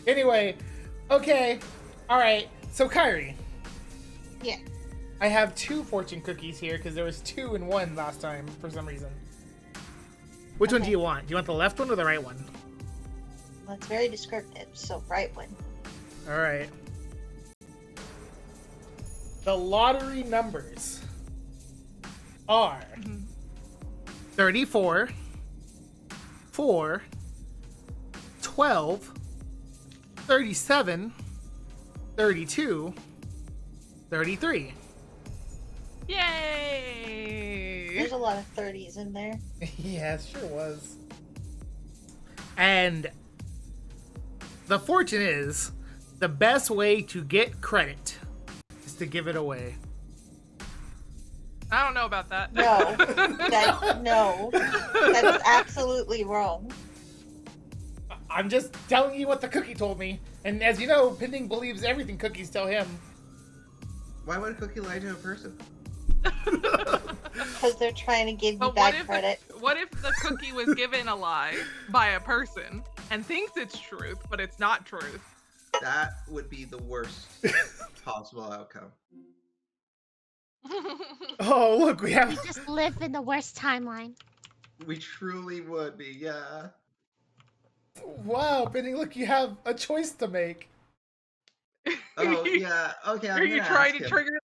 Anyway, okay. All right. So, Kyrie. Yeah. I have 2 fortune cookies here because there was 2 in 1 last time for some reason. Which one do you want? Do you want the left one or the right one? Well, it's very descriptive, so right one. All right. The lottery numbers are 34, 4, 12, 37, 32, 33. Yay! There's a lot of 30s in there. Yeah, it sure was. And the fortune is the best way to get credit is to give it away. I don't know about that. No. No. That is absolutely wrong. I'm just telling you what the cookie told me. And as you know, Pending believes everything cookies tell him. Why would a cookie lie to a person? Because they're trying to give you But bad credit. what if the cookie was given a lie by a person and thinks it's truth, but it's not truth? That would be the worst possible outcome. Oh, look, we We have... just live in the worst timeline. We truly would be, yeah. Wow, Pending, look, you have a choice to make. Oh, yeah. Okay, I'm Are you gonna trying ask to him. trigger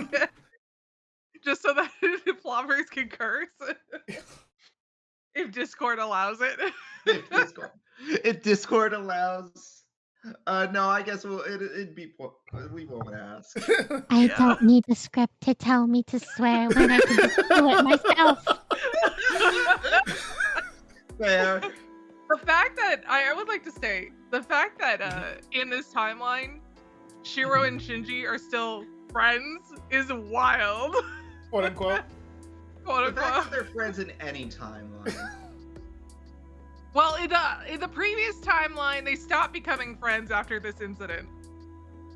okay. Just so that Plompers can curse? If Discord allows it. If Discord allows. No, I guess it'd be. We won't ask. I don't need the script to tell me to swear when I can just do it myself. Fair. The fact that I would like to say the fact that in this timeline, Shiro and Shinji are still friends is wild. Quote unquote. Quote The fact that unquote. they're friends in any timeline. Well, in the previous timeline, they stopped becoming friends after this incident.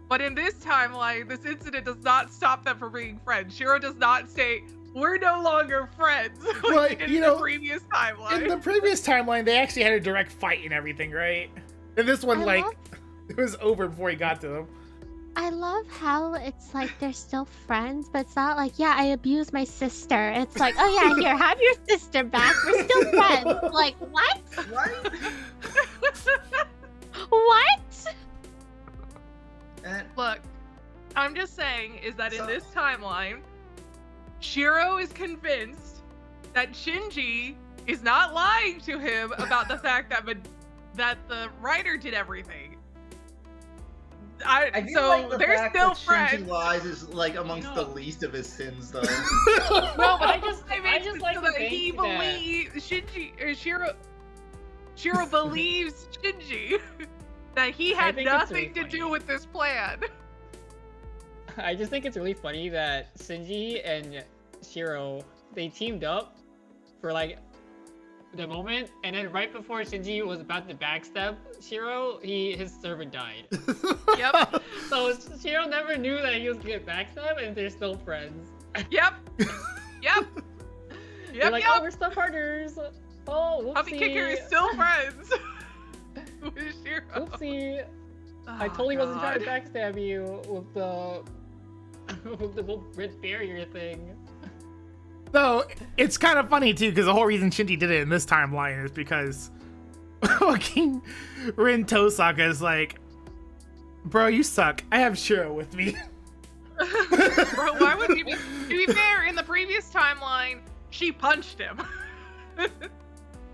But in this timeline, this incident does not stop them from being friends. Shiro does not say, "We're no longer friends," Well, like in you the know, previous timeline. In the previous timeline, they actually had a direct fight and everything, right? In this one, I like, love- it was over before he got to them. I love how it's like they're still friends, but it's not like, yeah, I abused my sister. It's like, oh yeah, here, have your sister back. We're still friends. Like, what? Right? What? And Look, I'm just saying is that in So- this timeline, Shiro is convinced that Shinji is not lying to him about the fact that the writer did everything. I feel So like the they're fact still that Shinji friends. lies is like amongst No. the least of his sins, though. No, but I just So like to that he think that believes Shinji or Shiro believes Shinji that he had think it's nothing really to do funny. with this plan. I just think it's really funny that Shinji and Shiro, they teamed up for like the moment, and then right before Shinji was about to backstab Shiro, his servant died. Yep. So Shiro never knew that he was gonna get backstabbed, and they're still friends. Yep. Yep. They're Yep. like, Yep. oh, we're still partners. Oh, whoopsie. Hubby Kicker is still friends with Shiro. Oopsie. I Oh, totally wasn't trying to God. backstab you with the with the whole red barrier thing. Though, it's kind of funny, too, because the whole reason Shinji did it in this timeline is because fucking Rin Tosaka is like, bro, you suck. I have Shiro with me. Bro, why would you be? To be fair, in the previous timeline, she punched him.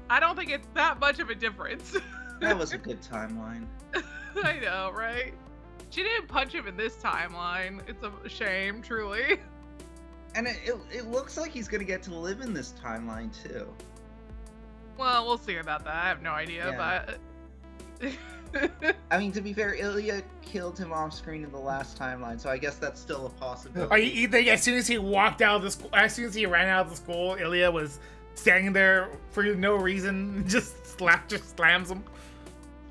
I don't think it's that much of a difference. That was a good timeline. I know, right? She didn't punch him in this timeline. It's a shame, truly. And it looks like he's gonna get to live in this timeline too. Well, we'll see about that. I have no idea, but I mean, to be fair, Ilya killed him off screen in the last timeline, so I guess that's still a possibility. Are you think as soon as he walked out of the school, as soon as he ran out of the school, Ilya was standing there for no reason, just slams him?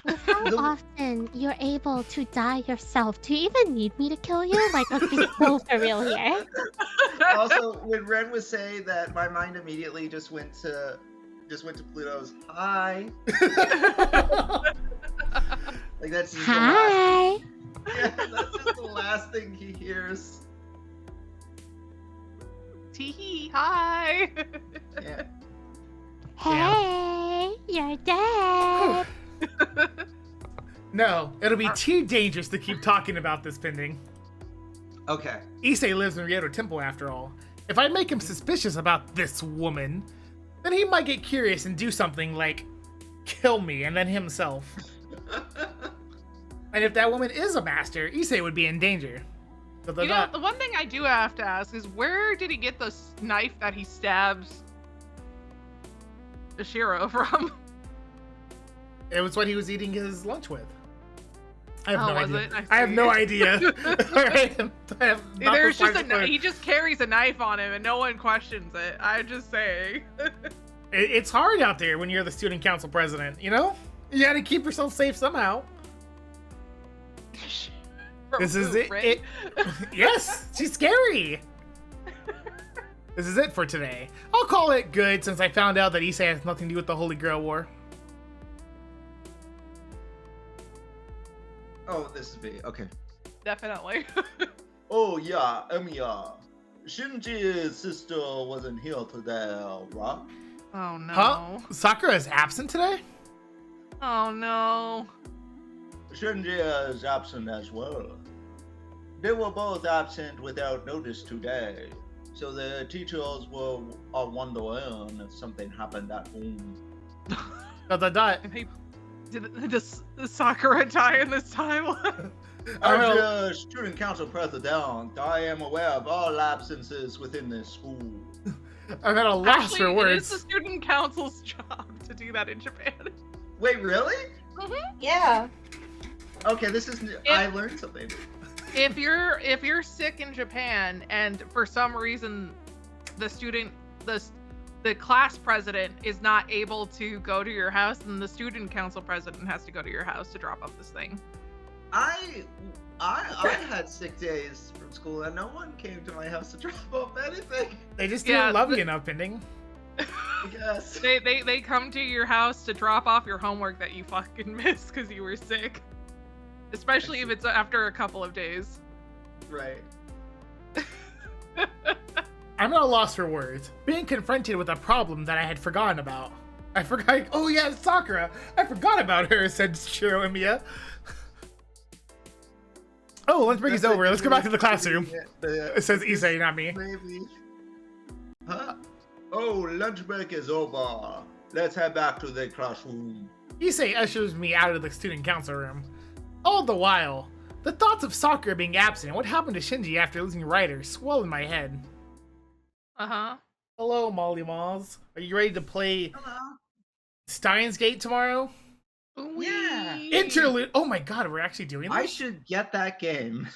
With how often you're able to die yourself, do you even need me to kill you? Like, let's be so for real here. Also, when Ren was saying that, my mind immediately just went to Pluto's hi. Like that's just the last. Hi. Yeah, that's just the last thing he hears. Tee hi. Yeah. Hey, you're dead. No, it'll be too dangerous to keep talking about this pending. Okay. Issei lives in Ryoto Temple after all. If I make him suspicious about this woman, then he might get curious and do something like kill me and then himself. And if that woman is a master, Issei would be in danger. You know, the one thing I do have to ask is where did he get the knife that he stabs Shiro from? It was what he was eating his lunch with. I have Oh, no was idea. it? I have no idea. I have not There's the just slightest clue. he just carries a knife on him and no one questions it. I'm just saying. It's hard out there when you're the student council president, you know? You gotta keep yourself safe somehow. This is it. Yes, she's scary. This is it for today. I'll call it good since I found out that Issei has nothing to do with the Holy Grail War. Oh, this is me. Okay. Definitely. Oh yeah, Shinji's sister wasn't here today, right? Oh no. Huh? Sakura is absent today? Oh no. Shinji is absent as well. They were both absent without notice today, so the teachers are wondering if something happened at home. Did Sakura die in this timeline? As the student council president, I am aware of all absences within this school. I'm at a loss Actually, for words. it is the student council's job to do that in Japan. Wait, really? Yeah. Okay, this is new. I learned something. If you're sick in Japan and for some reason the class president is not able to go to your house, then the student council president has to go to your house to drop off this thing. I had sick days from school and no one came to my house to drop off anything. They just didn't love you enough, pending. I guess. They come to your house to drop off your homework that you fucking missed because you were sick. Especially if it's after a couple of days. Right. I'm at a loss for words. Being confronted with a problem that I had forgotten about. I forgot. Oh yeah, Sakura. I forgot about her, said Shiro and Mia. Oh, lunch break is over. Let's go back to the classroom. It says Issei, not me. Maybe. Huh? Oh, lunch break is over. Let's head back to the classroom. Issei ushers me out of the student council room. All the while, the thoughts of Sakura being absent and what happened to Shinji after losing Ryder swirl in my head. Uh-huh. Hello, Molly Malls. Are you ready to play Hello. Steins Gate tomorrow? Yeah. Interlude. Oh my god, we're actually doing this? I should get that game.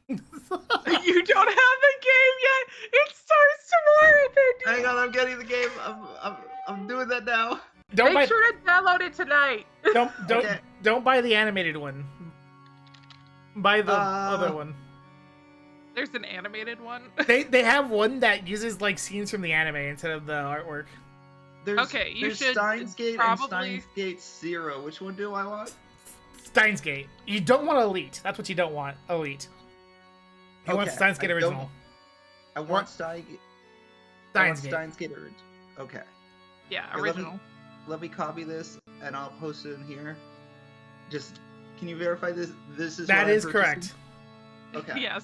You don't have the game yet. It starts tomorrow, Bendy. Hang on, I'm getting the game. I'm doing that now. Make sure to download it tonight. Don't buy the animated one. Buy the other one. There's an animated one. They have one that uses like scenes from the anime instead of the artwork. There's should Steins Gate probably- and Steins Gate Zero. Which one do I want? Steins Gate. You don't want Elite. That's what you don't want. Elite. You want Steins Gate original. I want Steins Gate. Steins Gate original. Okay. Yeah, Okay, original. Let me copy this and I'll post it in here. Just can you verify this? This is That what I'm is correct. purchasing? Okay. Yes.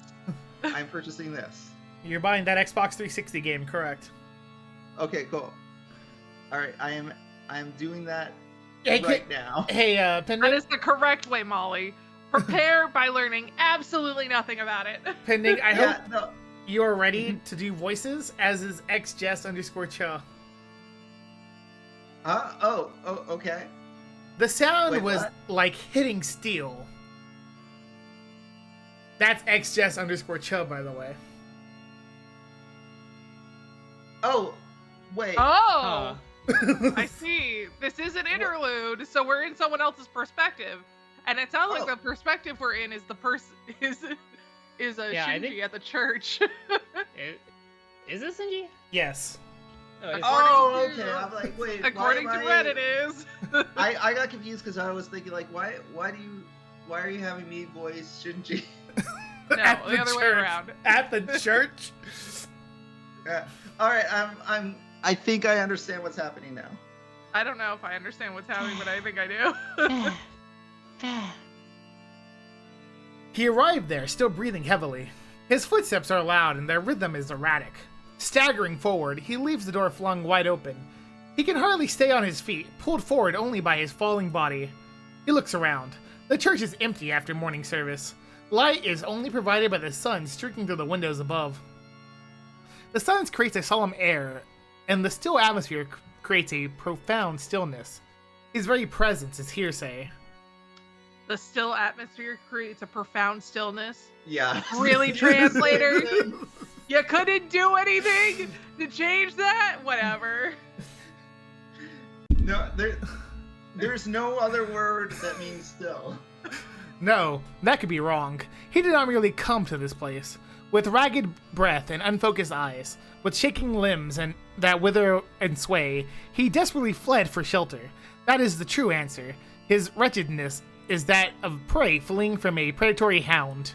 I'm purchasing this. You're buying that Xbox 360 game, correct? Okay, cool. All right, I am doing that Hey, right now. Hey, That Pending. is the correct way, Molly. Prepare by learning absolutely nothing about it. Pending. I hope Yeah, no. you are ready to do voices, as is xjess_cha. Huh? Oh, okay. The sound Wait, was what? like hitting steel. That's xjess_cha, by the way. Oh, wait. Oh, I see. This is an interlude, so we're in someone else's perspective, and it sounds like the perspective we're in is the person is a Yeah, I Shinji think- at the church. Is this Shinji? Yes. Oh, okay. I'm like, wait. According to Reddit, is. I got confused because I was thinking like, why are you having me voice Shinji? No, the other way around. At the church. Yeah. All right. I think I understand what's happening now. I don't know if I understand what's happening, but I think I do. He arrived there, still breathing heavily. His footsteps are loud and their rhythm is erratic. Staggering forward, he leaves the door flung wide open. He can hardly stay on his feet, pulled forward only by his falling body. He looks around. The church is empty after morning service. Light is only provided by the sun streaking through the windows above. The silence creates a solemn air, and the still atmosphere creates a profound stillness. His very presence is hearsay. The still atmosphere creates a profound stillness. Yeah. Really, translator? You couldn't do anything to change that? Whatever. No, there's no other word that means still. No, that could be wrong. He did not merely come to this place. With ragged breath and unfocused eyes, with shaking limbs and that wither and sway, he desperately fled for shelter. That is the true answer. His wretchedness is that of prey fleeing from a predatory hound.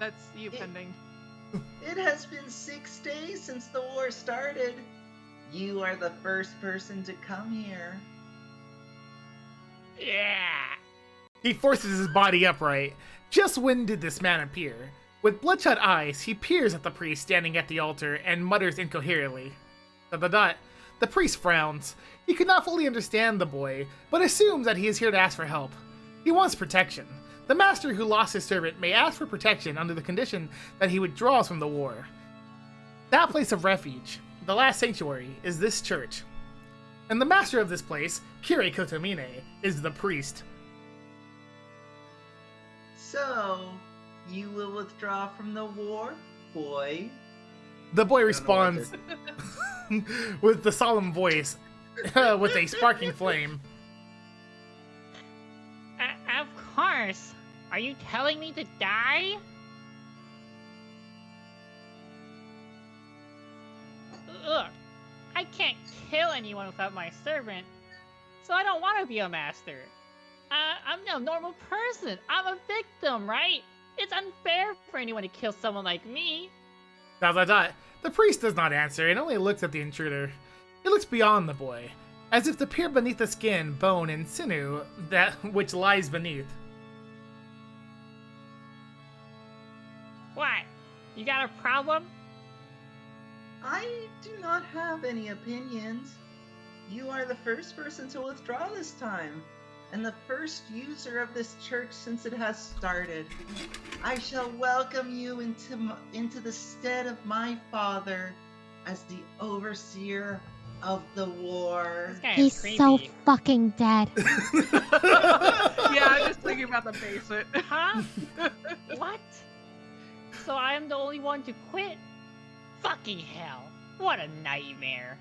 That's you pending. It has been 6 days since the war started. You are the first person to come here. Yeah. He forces his body upright. Just when did this man appear? With bloodshot eyes, he peers at the priest standing at the altar and mutters incoherently. ... The priest frowns. He could not fully understand the boy, but assumes that he is here to ask for help. He wants protection. The master who lost his servant may ask for protection under the condition that he withdraws from the war. That place of refuge, the last sanctuary, is this church. And the master of this place, Kyrie Kotomine, is the priest. So, you will withdraw from the war, boy? The boy responds with the solemn voice, with a sparking flame. Of course. Are you telling me to die? Ugh. I can't kill anyone without my servant, so I don't want to be a master. I'm no normal person. I'm a victim, right? It's unfair for anyone to kill someone like me. ... The priest does not answer and only looks at the intruder. He looks beyond the boy, as if to peer beneath the skin, bone, and sinew that which lies beneath. What? You got a problem? I do not have any opinions. You are the first person to withdraw this time, and the first user of this church since it has started. I shall welcome you into the stead of my father as the overseer of the war. This guy is He's creepy. so fucking dead. Yeah, I'm just thinking about the basement. Huh? What? So I am the only one to quit? Fucking hell. What a nightmare.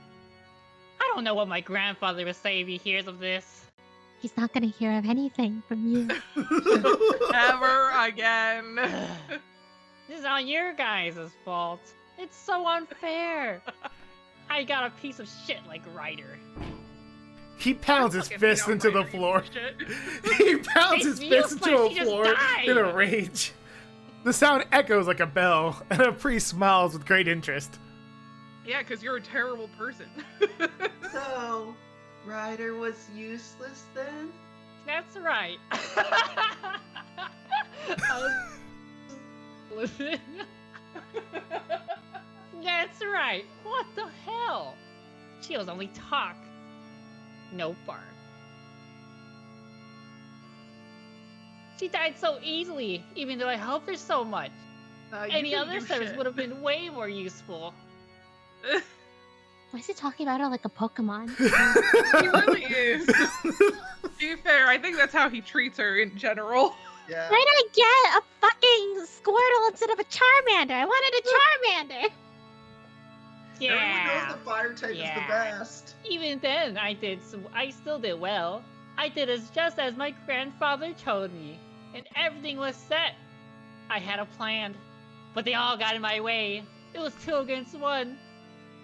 I don't know what my grandfather will say if he hears of this. He's not gonna hear of anything from you. Ever again. This is all your guys' fault. It's so unfair. I got a piece of shit like Ryder. He pounds his Fucking fist beat into up the Ryder, floor. you shit. He pounds his It fist feels into like the he just floor died. in a rage. The sound echoes like a bell, and a priest smiles with great interest. Yeah, because you're a terrible person. So, Ryder was useless then? That's right. Listen. That's right. What the hell? She was only talk, no bark. She died so easily, even though I helped her so much. You Any didn't other do service shit. would have been way more useful. Why is he talking about her like a Pokemon? He really is. To be fair, I think that's how he treats her in general. Yeah. Why did I get a fucking Squirtle instead of a Charmander? I wanted a Charmander. Everyone Yeah. knows the fire type is the Yeah. best. Even then, I still did well. I did as just as my grandfather told me, and everything was set. I had a plan, but they all got in my way. It was 2 against 1.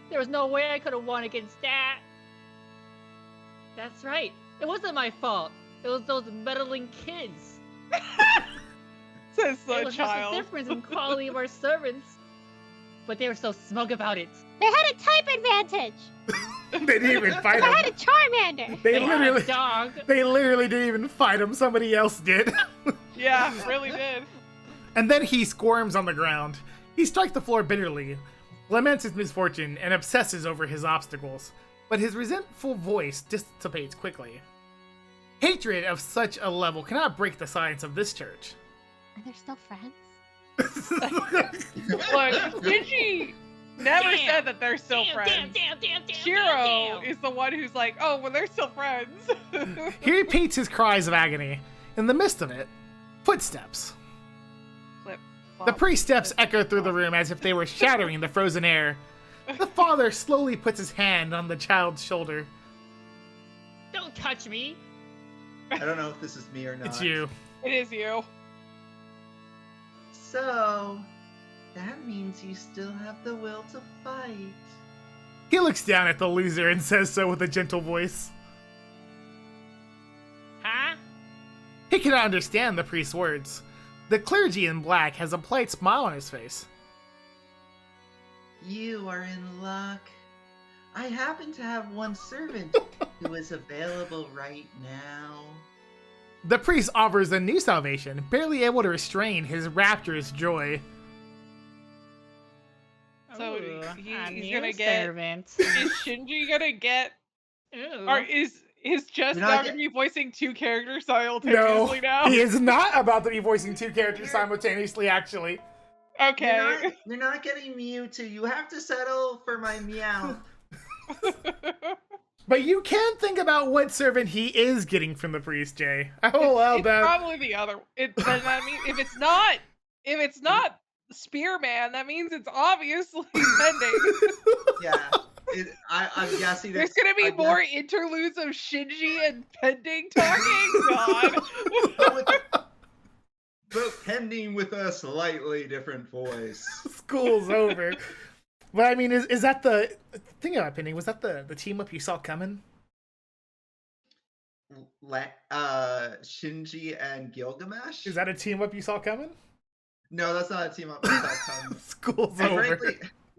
There was no way I could have won against that. That's right. It wasn't my fault. It was those meddling kids. Says There the was just a child. difference in quality of our servants. But they were so smug about it. They had a type advantage. They didn't even fight They had a him. Charmander. They had literally, a dog. they literally didn't even fight him. Somebody else did. Yeah, really did. And then he squirms on the ground. He strikes the floor bitterly, laments his misfortune, and obsesses over his obstacles. But his resentful voice dissipates quickly. Hatred of such a level cannot break the silence of this church. Are they still friends? Look, Shinji never said that they're still friends. Damn. Shiro is the one who's like, oh, well, they're still friends. He repeats his cries of agony. In the midst of it, footsteps. Flip, The flop, priest's steps flip, echo through the flop. room as if they were shattering the frozen air. The father slowly puts his hand on the child's shoulder. Don't touch me. I don't know if this is me or not. It's you. It is you. So, that means you still have the will to fight. He looks down at the loser and says so with a gentle voice. Huh? He cannot understand the priest's words. The clergy in black has a polite smile on his face. You are in luck. I happen to have one servant who is available right now. The priest offers a new salvation, barely able to restrain his rapturous joy. So Ooh, a he's new gonna get- servant. Is Shinji gonna get, Ooh. or is just You're now not gonna be voicing 2 characters simultaneously now? He is not about to be voicing 2 characters simultaneously, actually. Okay. You're not getting Mewtwo. You have to settle for my Meow. But you can think about what servant he is getting from the priest, Jay. I will allow It's that. probably the other. I mean, if it's not Spearman, that means it's obviously pending. Yeah. I'm guessing There's it's- gonna be I more guess- interludes of Shinji and pending talking. God. but pending with a slightly different voice. School's over. But I mean, is that the thing about pending? Was that the team up you saw coming? Shinji and Gilgamesh? Is that a team up you saw coming? No, that's not a team up. That's not School's and over. frankly,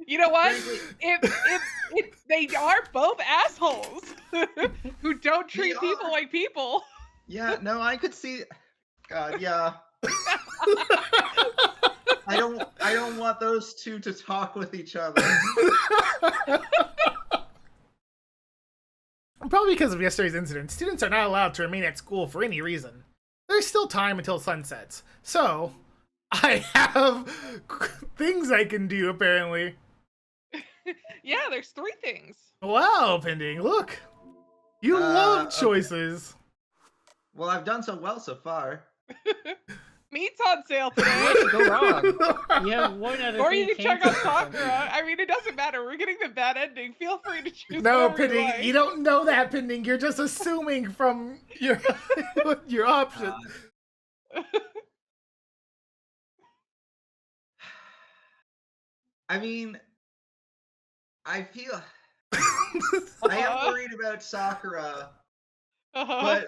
You know what? frankly, If they are both assholes who don't treat They people are. like people. yeah, no, I could see. God, yeah. I don't want those two to talk with each other. Probably because of yesterday's incident, students are not allowed to remain at school for any reason. There's still time until sunsets, so I have things I can do, apparently. Yeah, there's 3 things. Wow, pending, look! You love okay. choices. Well, I've done so well so far. Meat's on sale today. What could go wrong? You have one other Or thing you can check out canceled. Sakura. I mean, it doesn't matter. We're getting the bad ending. Feel free to choose. No, whatever pending, like. you don't know that, pending. You're just assuming from your your options. I mean, I feel I am worried about Sakura, Uh-huh.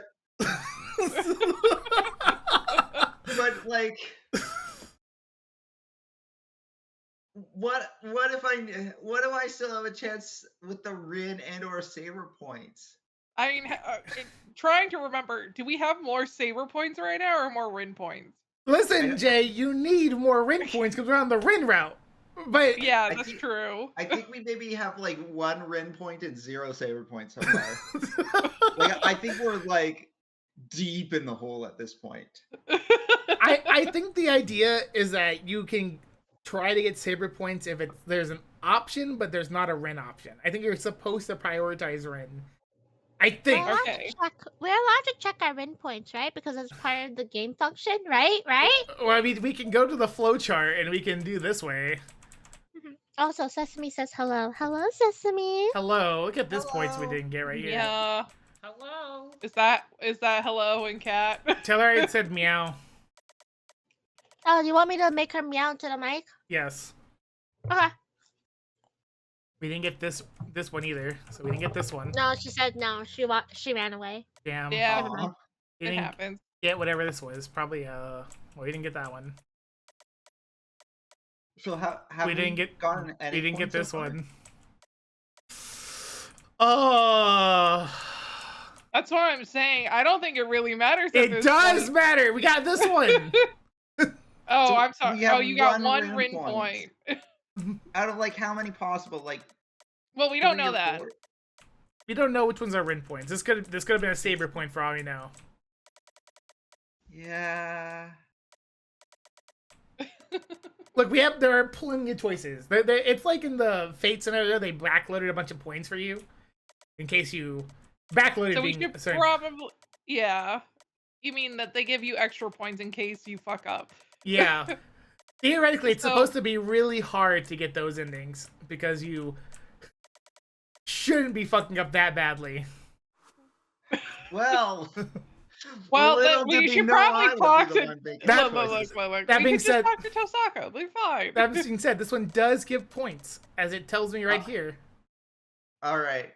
but like, what if I still have a chance with the Rin and or Saber points? I mean, trying to remember, do we have more Saber points right now or more Rin points? Listen, Jay, you need more Rin points because we're on the Rin route. But Yeah, I that's think- true. I think we maybe have like 1 Rin point and 0 Saber points so far. Like, I think we're like deep in the hole at this point. I think the idea is that you can try to get Saber points if there's an option, but there's not a Rin option. I think you're supposed to prioritize Rin. I think. Okay. We're allowed to check our win points, right? Because it's part of the game function, right? Right? Well, I mean, we can go to the flowchart and we can do this way. Also, Sesame says hello. Hello, Sesame. Hello, look at this points we Hello. didn't get right here. Yeah. Hello. Is that hello and cat? Tell her I said meow. Oh, do you want me to make her meow to the mic? Yes. Okay. We didn't get this one either, so we didn't get this one. No, she said no. She ran away. Damn. Yeah, Aw. We it didn't happens. get whatever this was. Probably well, we didn't get that one. So have We didn't get gotten any we didn't get points so this far? one. Oh. That's what I'm saying. I don't think it really matters. At It this does point. matter. We got this one. Oh, So I'm sorry. we have Oh, you got one one win win point. Out of like how many possible? Like Well, we don't 3 know or that. 4? We don't know which ones are win points. This could have been a saber point for all we know. Yeah. Look, there are plenty of choices. It's like in the Fate scenario, they backloaded a bunch of points for you, in case you backloaded. So we being should sorry. probably, yeah. You mean that they give you extra points in case you fuck up? Yeah. Theoretically, it's So- supposed to be really hard to get those endings because you shouldn't be fucking up that badly. Well. Well, little then we did should know probably I would be talk the to. one making That- the choices. Look. That We being could said- just talk to Tosaka. It'll be fine. That being said, this one does give points, as it tells me right Oh. here. All right.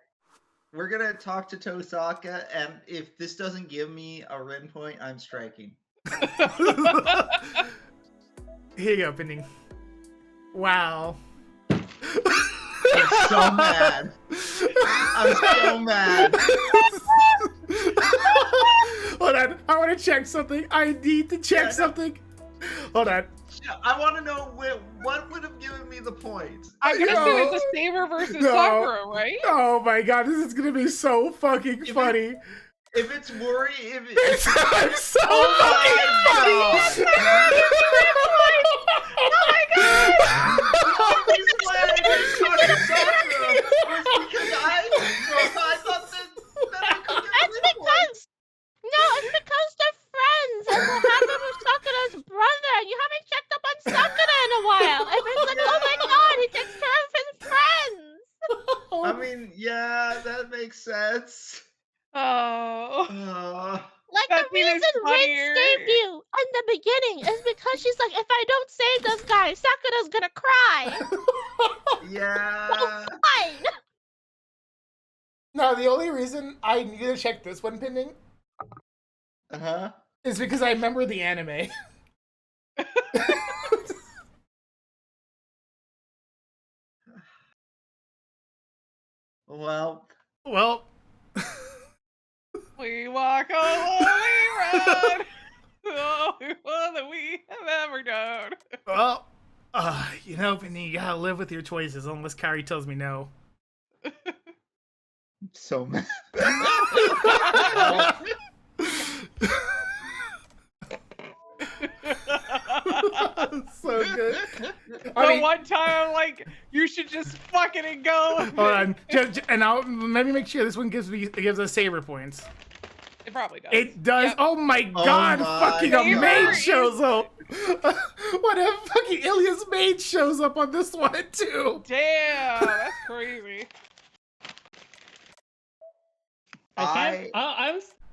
We're gonna talk to Tosaka, and if this doesn't give me a win point, I'm striking. Here you go, Pending. Wow. I'm so mad. I'm so mad. Hold on, I want to check something. I need to check Yeah, no. something. Hold on. I want to know what would have given me the points. I'm gonna No. assume it's a Saber versus No. Sakura, right? Oh my god, this is gonna be so fucking If funny. If it's worry, if It's, I'm so Oh my fucking Oh my god! the reason why I didn't talk to Sakura was because I thought that I could get It's win points. because it's because they're friends. And what happened with Sakura's brother? You haven't checked up on Sakura in a while. Everyone's like, oh my god, he takes care of his friends. I mean, yeah, that makes sense. Oh. Like That the scene is reason Rin funnier. saved you in the beginning is because she's like, if I don't save this guy, Sakura's gonna cry. Yeah. Fine. No, the only reason I needed to check this one, Pending, Uh-huh. is because I remember the anime. Well, Well, We walk a lonely road. The only one that we have ever known. well, you know, Pending, you gotta live with your choices unless Kyrie tells me no. so mad. So good. The one time I'm like, you should just fucking go. Hold on, and I'll let me make sure this one gives us saber points. It probably does. It does. Yep. Oh my Oh god! my Fucking God. a maid shows up. What if fucking Ilya's maid shows up on this one too? Damn, that's crazy.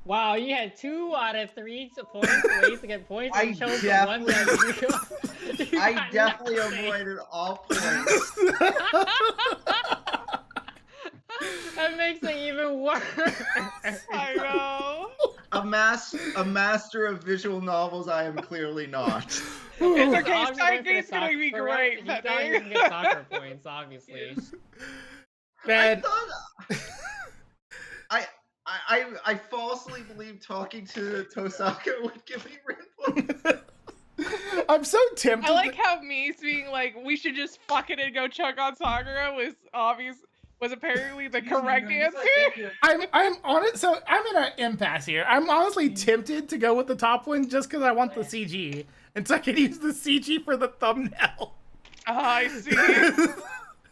Wow, you had 2 out of 3 points ways to get points. I And chose the one definitely- that you I got definitely nothing. avoided all points. That makes it even worse. I know. A master of visual novels, I am clearly not. It's okay. Obviously, Side for game's the gonna be soccer- great. You That thought you day. can get soccer points, obviously. Man, I falsely believed talking to Tosaka would give me win points. I'm so tempted. I like how Mies being like, we should just fuck it and go chug on Sakura was apparently the correct answer. I'm on it. So I'm in an impasse here. I'm honestly tempted to go with the top one just because I want the CG, and so I can use the CG for the thumbnail. I see.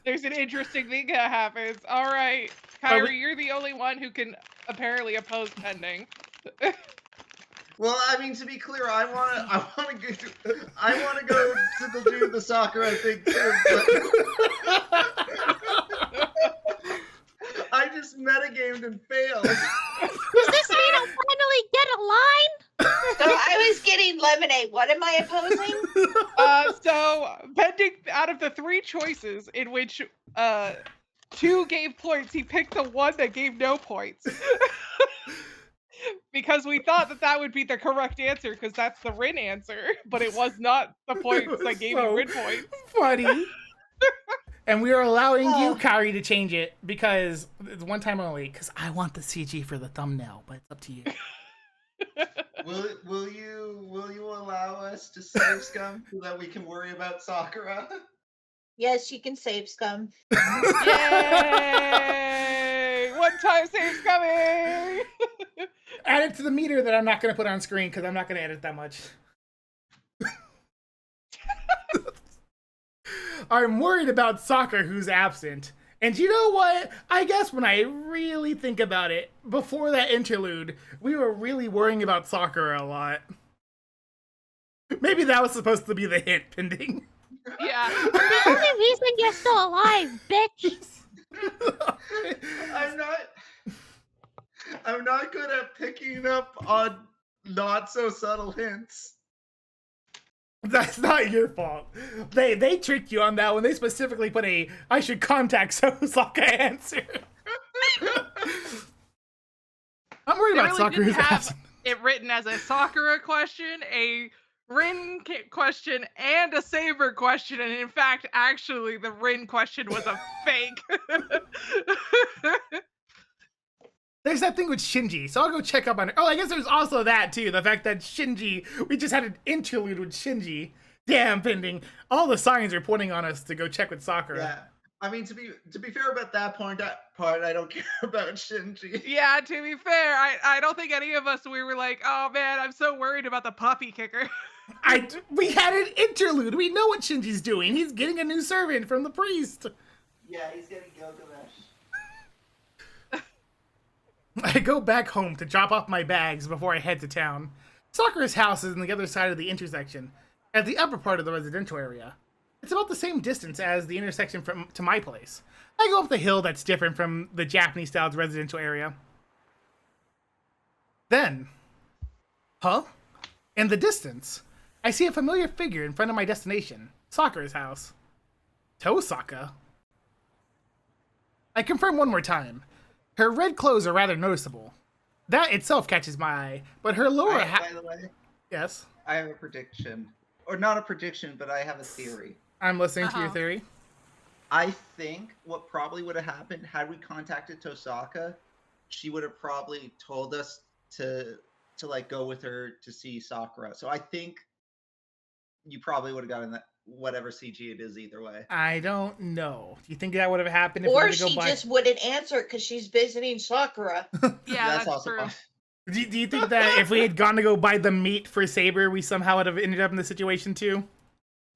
There's an interesting thing that happens. All right, Kyrie, you're the only one who can apparently oppose pending. Well, I mean, to be clear, I want to go to do the Sakura thing too. But I just metagamed and failed. Does this mean I'll finally get a line? So I was getting lemonade. What am I opposing? So pending out of the 3 choices in which 2 gave points, he picked the one that gave no points. Because we thought that would be the correct answer, because that's the Rin answer, but it was not the points that gave you Rin points. Funny. And we are allowing you, Oh. Kyrie, to change it because it's one time only. Because I want the CG for the thumbnail, but it's up to you. Will you allow us to save scum so that we can worry about Sakura? Yes, you can save scum. Yay! One time save's coming! Add it to the meter that I'm not going to put on screen because I'm not going to edit that much. I'm worried about Sakura, who's absent. And you know what? I guess when I really think about it, before that interlude, we were really worrying about Sakura a lot. Maybe that was supposed to be the hint, Pending. Yeah. The only reason you're still alive, bitch. I'm not good at picking up on not so subtle hints. That's not your fault. They tricked you on that one. They specifically put a I should contact Sosaka answer. I'm worried They about really Sakura's didn't have absent. it written as a Sakura question, a Rin question, and a Saber question, and in fact, actually, the Rin question was a fake. There's that thing with Shinji, so I'll go check up on it. Oh, I guess there's also that too. The fact that Shinji, we just had an interlude with Shinji. Damn, Pending. All the signs are pointing on us to go check with Sakura. Yeah. I mean, to be fair about that part, I don't care about Shinji. Yeah, to be fair, I don't think any of us, we were like, oh man, I'm so worried about the puppy kicker. We had an interlude. We know what Shinji's doing. He's getting a new servant from the priest. Yeah, he's getting Gilgamesh. I go back home to drop off my bags before I head to town. Sakura's house is on the other side of the intersection, at the upper part of the residential area. It's about the same distance as the intersection to my place. I go up the hill that's different from the Japanese-styled residential area. Then, in the distance, I see a familiar figure in front of my destination, Sakura's house. Tosaka? I confirm one more time. Her red clothes are rather noticeable. That itself catches my eye, but her lower half... By the way, Yes? I have a prediction. Or not a prediction, but I have a theory. I'm listening to your theory. I think what probably would have happened had we contacted Tosaka, she would have probably told us to like go with her to see Sakura. So I think you probably would have gotten that whatever CG it is either way. I don't know. Do you think that would have happened if we Or were to go she by... just wouldn't answer because she's visiting Sakura. Yeah, that's also true. possible. Do you think that if we had gone to go buy the meat for Saber, we somehow would have ended up in this situation too?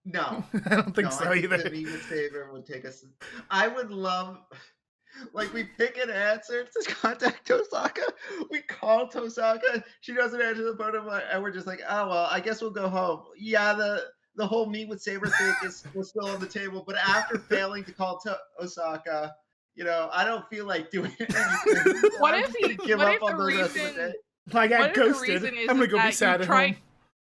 No. I don't think so I think either. the Vegan Saver would take us. I would love, like, we pick an answer to contact Tosaka. We call Tosaka. She doesn't answer the phone, and we're just like, oh well, I guess we'll go home. Yeah, the whole meet with Saber thing was still on the table, but after failing to call Osaka, you know, I don't feel like doing anything. So What I'm if just gonna give what up if on the the rest of the reason- day. If I got What if the ghosted, reason is I'm gonna go be that sad you at try- home.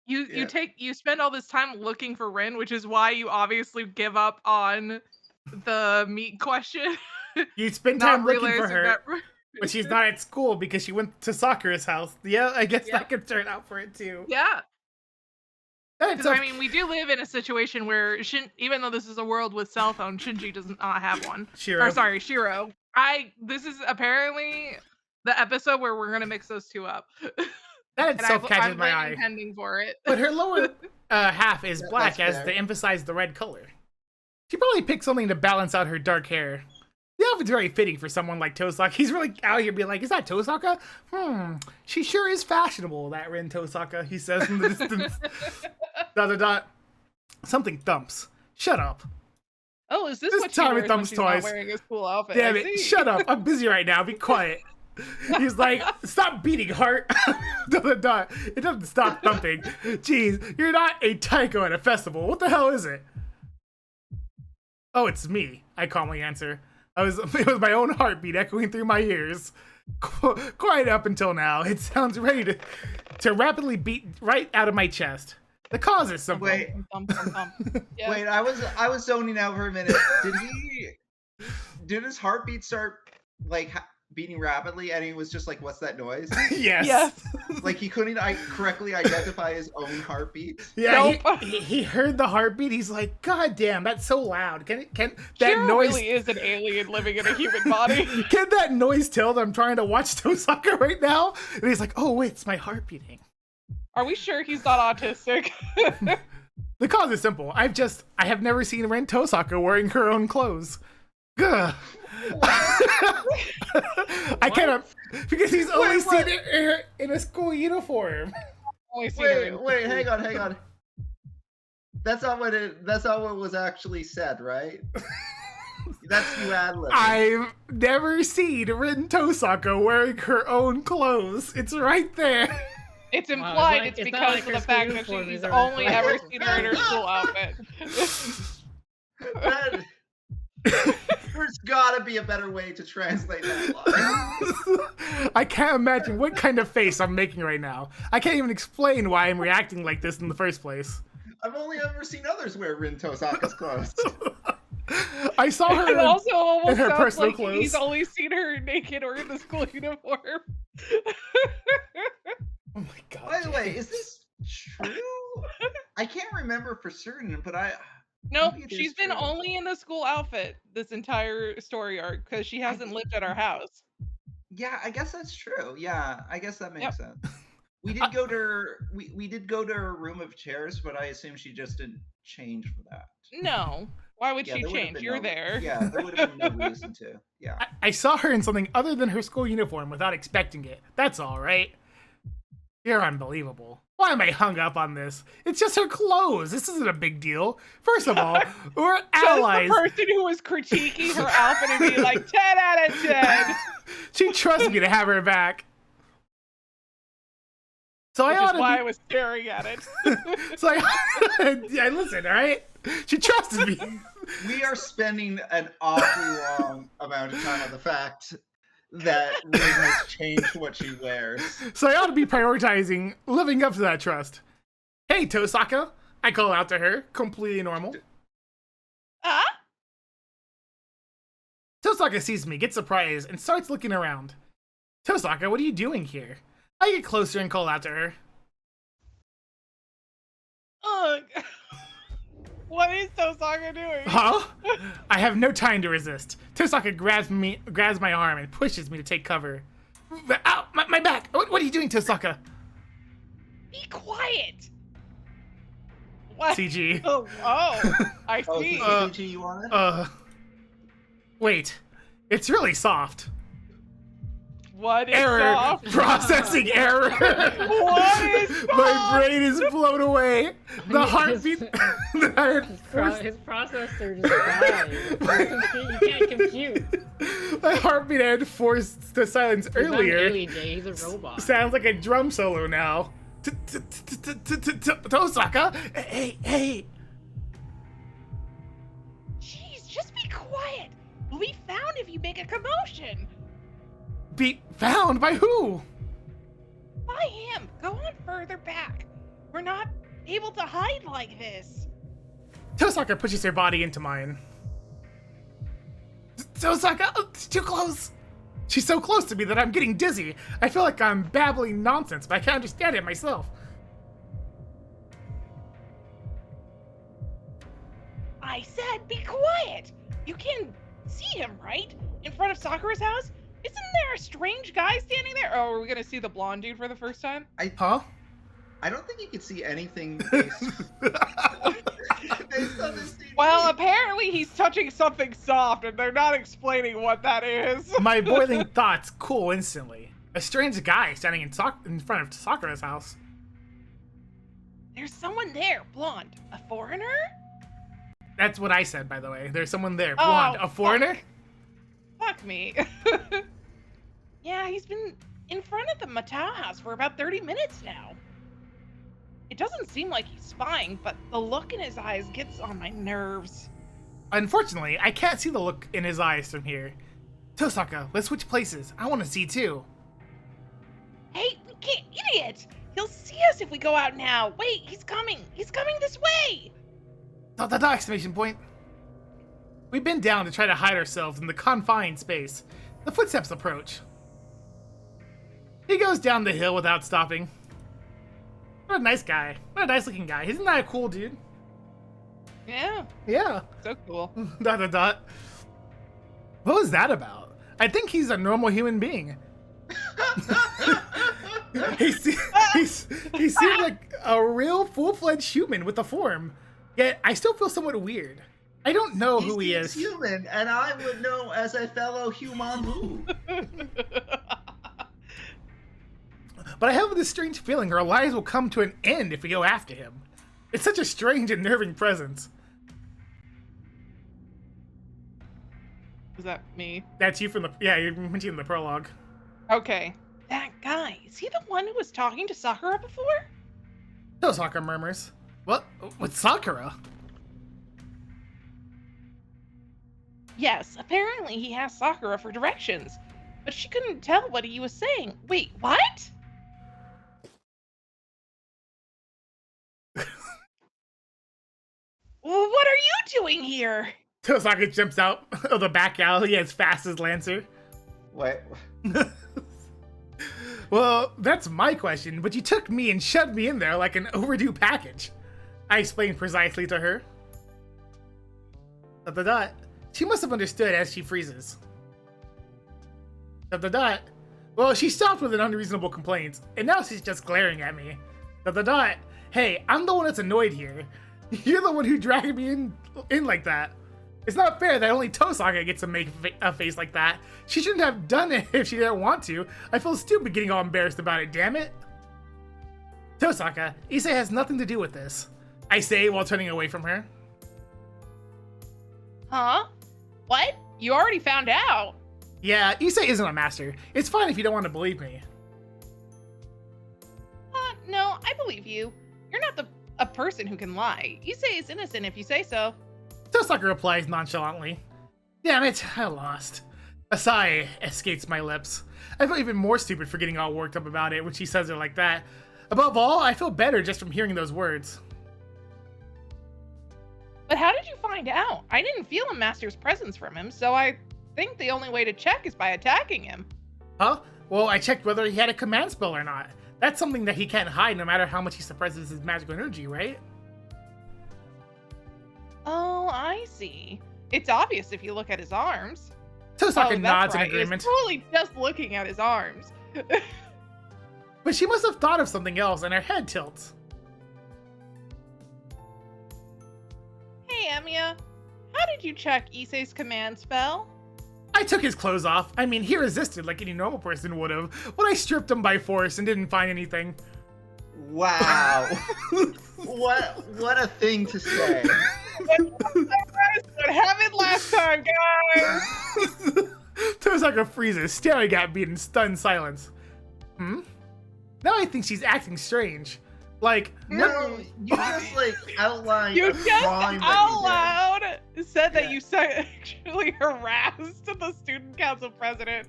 Yeah. You spend all this time looking for Rin, which is why you obviously give up on the meat question. You spend Not time looking for realizing her, that- but she's not at school because she went to Sakura's house. Yeah, I guess Yeah. that could turn out for it too. Yeah, That's because I mean, we do live in a situation where even though this is a world with cell phones, Shinji does not have one. Shiro. Or sorry, Shiro. This is apparently the episode where we're gonna mix those two up. That And itself catches I'm my eye. waiting pending for it. But her lower half is Yeah, black that's as fair. to emphasize the red color. She probably picked something to balance out her dark hair. The outfit's very fitting for someone like Tosaka. He's really out here being like, is that Tosaka? She sure is fashionable, that Rin Tosaka, he says from the distance. ... Something thumps. Shut up. Oh, is this This what she time it wears when thumbs she's not twice. wearing a school outfit? Damn I it, see. shut up. I'm busy right now. Be quiet. He's like, stop beating, heart. ... It doesn't stop thumping. Jeez, you're not a taiko at a festival. What the hell is it? Oh, it's me, I calmly answer. It was my own heartbeat echoing through my ears. Quite up until now, it sounds ready to rapidly beat right out of my chest. The cause is simple. Wait, Yeah. wait, I was zoning out for a minute. Did his heartbeat start like beating rapidly, and he was just like, "What's that noise?" Yes. Yes. Like he couldn't correctly identify his own heartbeat. Yeah, Nope. he heard the heartbeat. He's like, "God damn, that's so loud! Can that Shiro noise really is an alien living in a human body. can that noise tell that I'm trying to watch Tosaka right now?" And he's like, "Oh wait, it's my heart beating." Are we sure he's not autistic? The cause is simple. I have never seen Ren Tosaka wearing her own clothes. Gah. I cannot, because he's only seen her in a school uniform. Only seen her in- Wait, hang on. That's not what was actually said, right? That's you ad-libbing. I've never seen Ren Tosaka wearing her own clothes. It's right there. It's Wow, implied it's it's not like because her of the fact school that uniform she's is her only own ever clothes. seen her in her school outfit. That- There's gotta be a better way to translate that line. I can't imagine what kind of face I'm making right now. I can't even explain why I'm reacting like this in the first place. I've only ever seen others wear Rin Tosaka's clothes. I saw her It also almost in her sounds personal like clothes. he's only seen her naked or in the school uniform. Oh my god. By the way, is this true? I can't remember for certain, but Nope, Maybe it she's is been true. only in the school outfit this entire story arc because she hasn't lived at our house. yeah, I guess that's true. Yeah, I guess that makes Yep. sense. We did go to her, we did go to her room of chairs, but I assume she just didn't change for that. No, why would Yeah, she there would've change? been You're no- there. Yeah, there would have been no reason to. Yeah. I saw her in something other than her school uniform without expecting it. That's all, right? You're unbelievable. Why am I hung up on this? It's just her clothes. This isn't a big deal. First of all, we're allies. Just the person who was critiquing her outfit and being like 10 out of 10. She trusts me to have her back. So Which I ought is why I to was staring at it. be, so yeah, listen, all right? She trusts me. We are spending an awfully long amount of time on the fact that Rin has changed what she wears. So I ought to be prioritizing living up to that trust. Hey, Tosaka. I call out to her, completely normal. Ah? Tosaka sees me, gets surprised, and starts looking around. Tosaka, what are you doing here? I get closer and call out to her. Ugh. What is Tosaka doing? Huh? I have no time to resist. Tosaka grabs my arm and pushes me to take cover. Ow, my back! What are you doing, Tosaka? Be quiet. What? CG. Oh, I Oh, see. is this the CG you wanted? Wait. It's really soft. What is Error. soft? Processing error. What is soft? My brain is blown away. The heartbeat. that I had forced- His processor just died. You can't compute. My heartbeat I had forced to silence He's not an earlier. alien, Jay. He's a robot. Sounds like a drum solo now. Tosaka, hey. Jeez, just be quiet. We'll be found if you make a commotion. Be found by who? By him. Go on further back. We're not able to hide like this. Tosaka pushes her body into mine. Tosaka, too close. She's so close to me that I'm getting dizzy. I feel like I'm babbling nonsense, but I can't understand it myself. I said be quiet. You can see him, right? In front of Sakura's house? Isn't there a strange guy standing there? Oh, are we gonna see the blonde dude for the first time? Huh? I don't think you could see anything based on this CG. Well, apparently he's touching something soft, and they're not explaining what that is. My boiling thoughts cool instantly. A strange guy standing in front of Sakura's house. There's someone there, blonde. A foreigner? That's what I said, by the way. There's someone there. Oh, Blonde. A foreigner? Fuck me. Yeah, he's been in front of the Matao house for about 30 minutes now. It doesn't seem like he's spying, but the look in his eyes gets on my nerves. Unfortunately, I can't see the look in his eyes from here. Tosaka, let's switch places. I want to see too. Hey, we can't, idiot! He'll see us if we go out now. Wait, he's coming. He's coming this way. Exclamation point. We bend down to try to hide ourselves in the confined space. The footsteps approach. He goes down the hill without stopping. What a nice guy. What a nice looking guy. Isn't that a cool dude? Yeah, Yeah. so cool. What was that about? I think he's a normal human being. he seemed like a real full-fledged human with a form. Yet I still feel somewhat weird. I don't know who he is. He's human, and I would know as a fellow human who. But I have this strange feeling our lives will come to an end if we go after him. It's such a strange and nerving presence. Is that me? That's you from the... Yeah, you mentioned in the prologue. Okay. That guy, is he the one who was talking to Sakura before? Tosaka murmurs. What? With Sakura? Yes, apparently he asked Sakura for directions, but she couldn't tell what he was saying. Wait, what? Well, what are you doing here? Tosaka jumps out of the back alley as fast as Lancer. Wait. Well, that's my question, but you took me and shoved me in there like an overdue package. I explained precisely to her. ... She must have understood as she freezes. ... Well, she stopped with an unreasonable complaint, and now she's just glaring at me. ... Hey, I'm the one that's annoyed here. You're the one who dragged me in like that. It's not fair that only Tosaka gets to make a face like that. She shouldn't have done it if she didn't want to. I feel stupid getting all embarrassed about it, damn it. Tosaka, Issei has nothing to do with this. I say while turning away from her. Huh? What? You already found out? Yeah, Issei isn't a master. It's fine if you don't want to believe me. No, I believe you. You're not a person who can lie. Issei is innocent if you say so. Tosaka replies nonchalantly. Damn it, I lost. A sigh escapes my lips. I feel even more stupid for getting all worked up about it when she says it like that. Above all, I feel better just from hearing those words. But how did you find out? I didn't feel a master's presence from him, so I think the only way to check is by attacking him. Huh? Well, I checked whether he had a command spell or not. That's something that he can't hide no matter how much he suppresses his magical energy, right? Oh, I see. It's obvious if you look at his arms. Tosaka Oh, nods that's right. in agreement. It's totally just looking at his arms. But she must have thought of something else and her head tilts. Hey, Emiya. How did you check Issei's command spell? I took his clothes off. I mean, he resisted like any normal person would have, but I stripped him by force and didn't find anything. Wow. what a thing to say. What happened last time, guys? Tosaka freezes, staring at me in stunned silence. Now I think she's acting strange. Like, No, you just like outlined You a just crime that out you did. loud said that Yeah. you sexually harassed the student council president.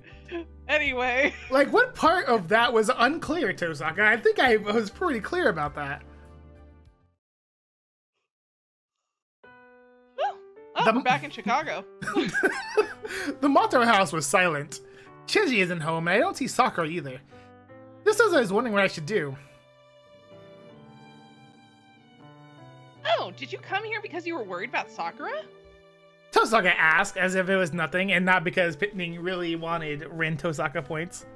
Anyway. like, what part of that was unclear, Tosaka? I think I was pretty clear about that. Oh, we're back in Chicago. The Mato house was silent. Shinji isn't home, and I don't see Sakura either. Just as I was wondering what I should do. Oh, did you come here because you were worried about Sakura? Tosaka asked, as if it was nothing, and not because Pitning really wanted Rin Tosaka points.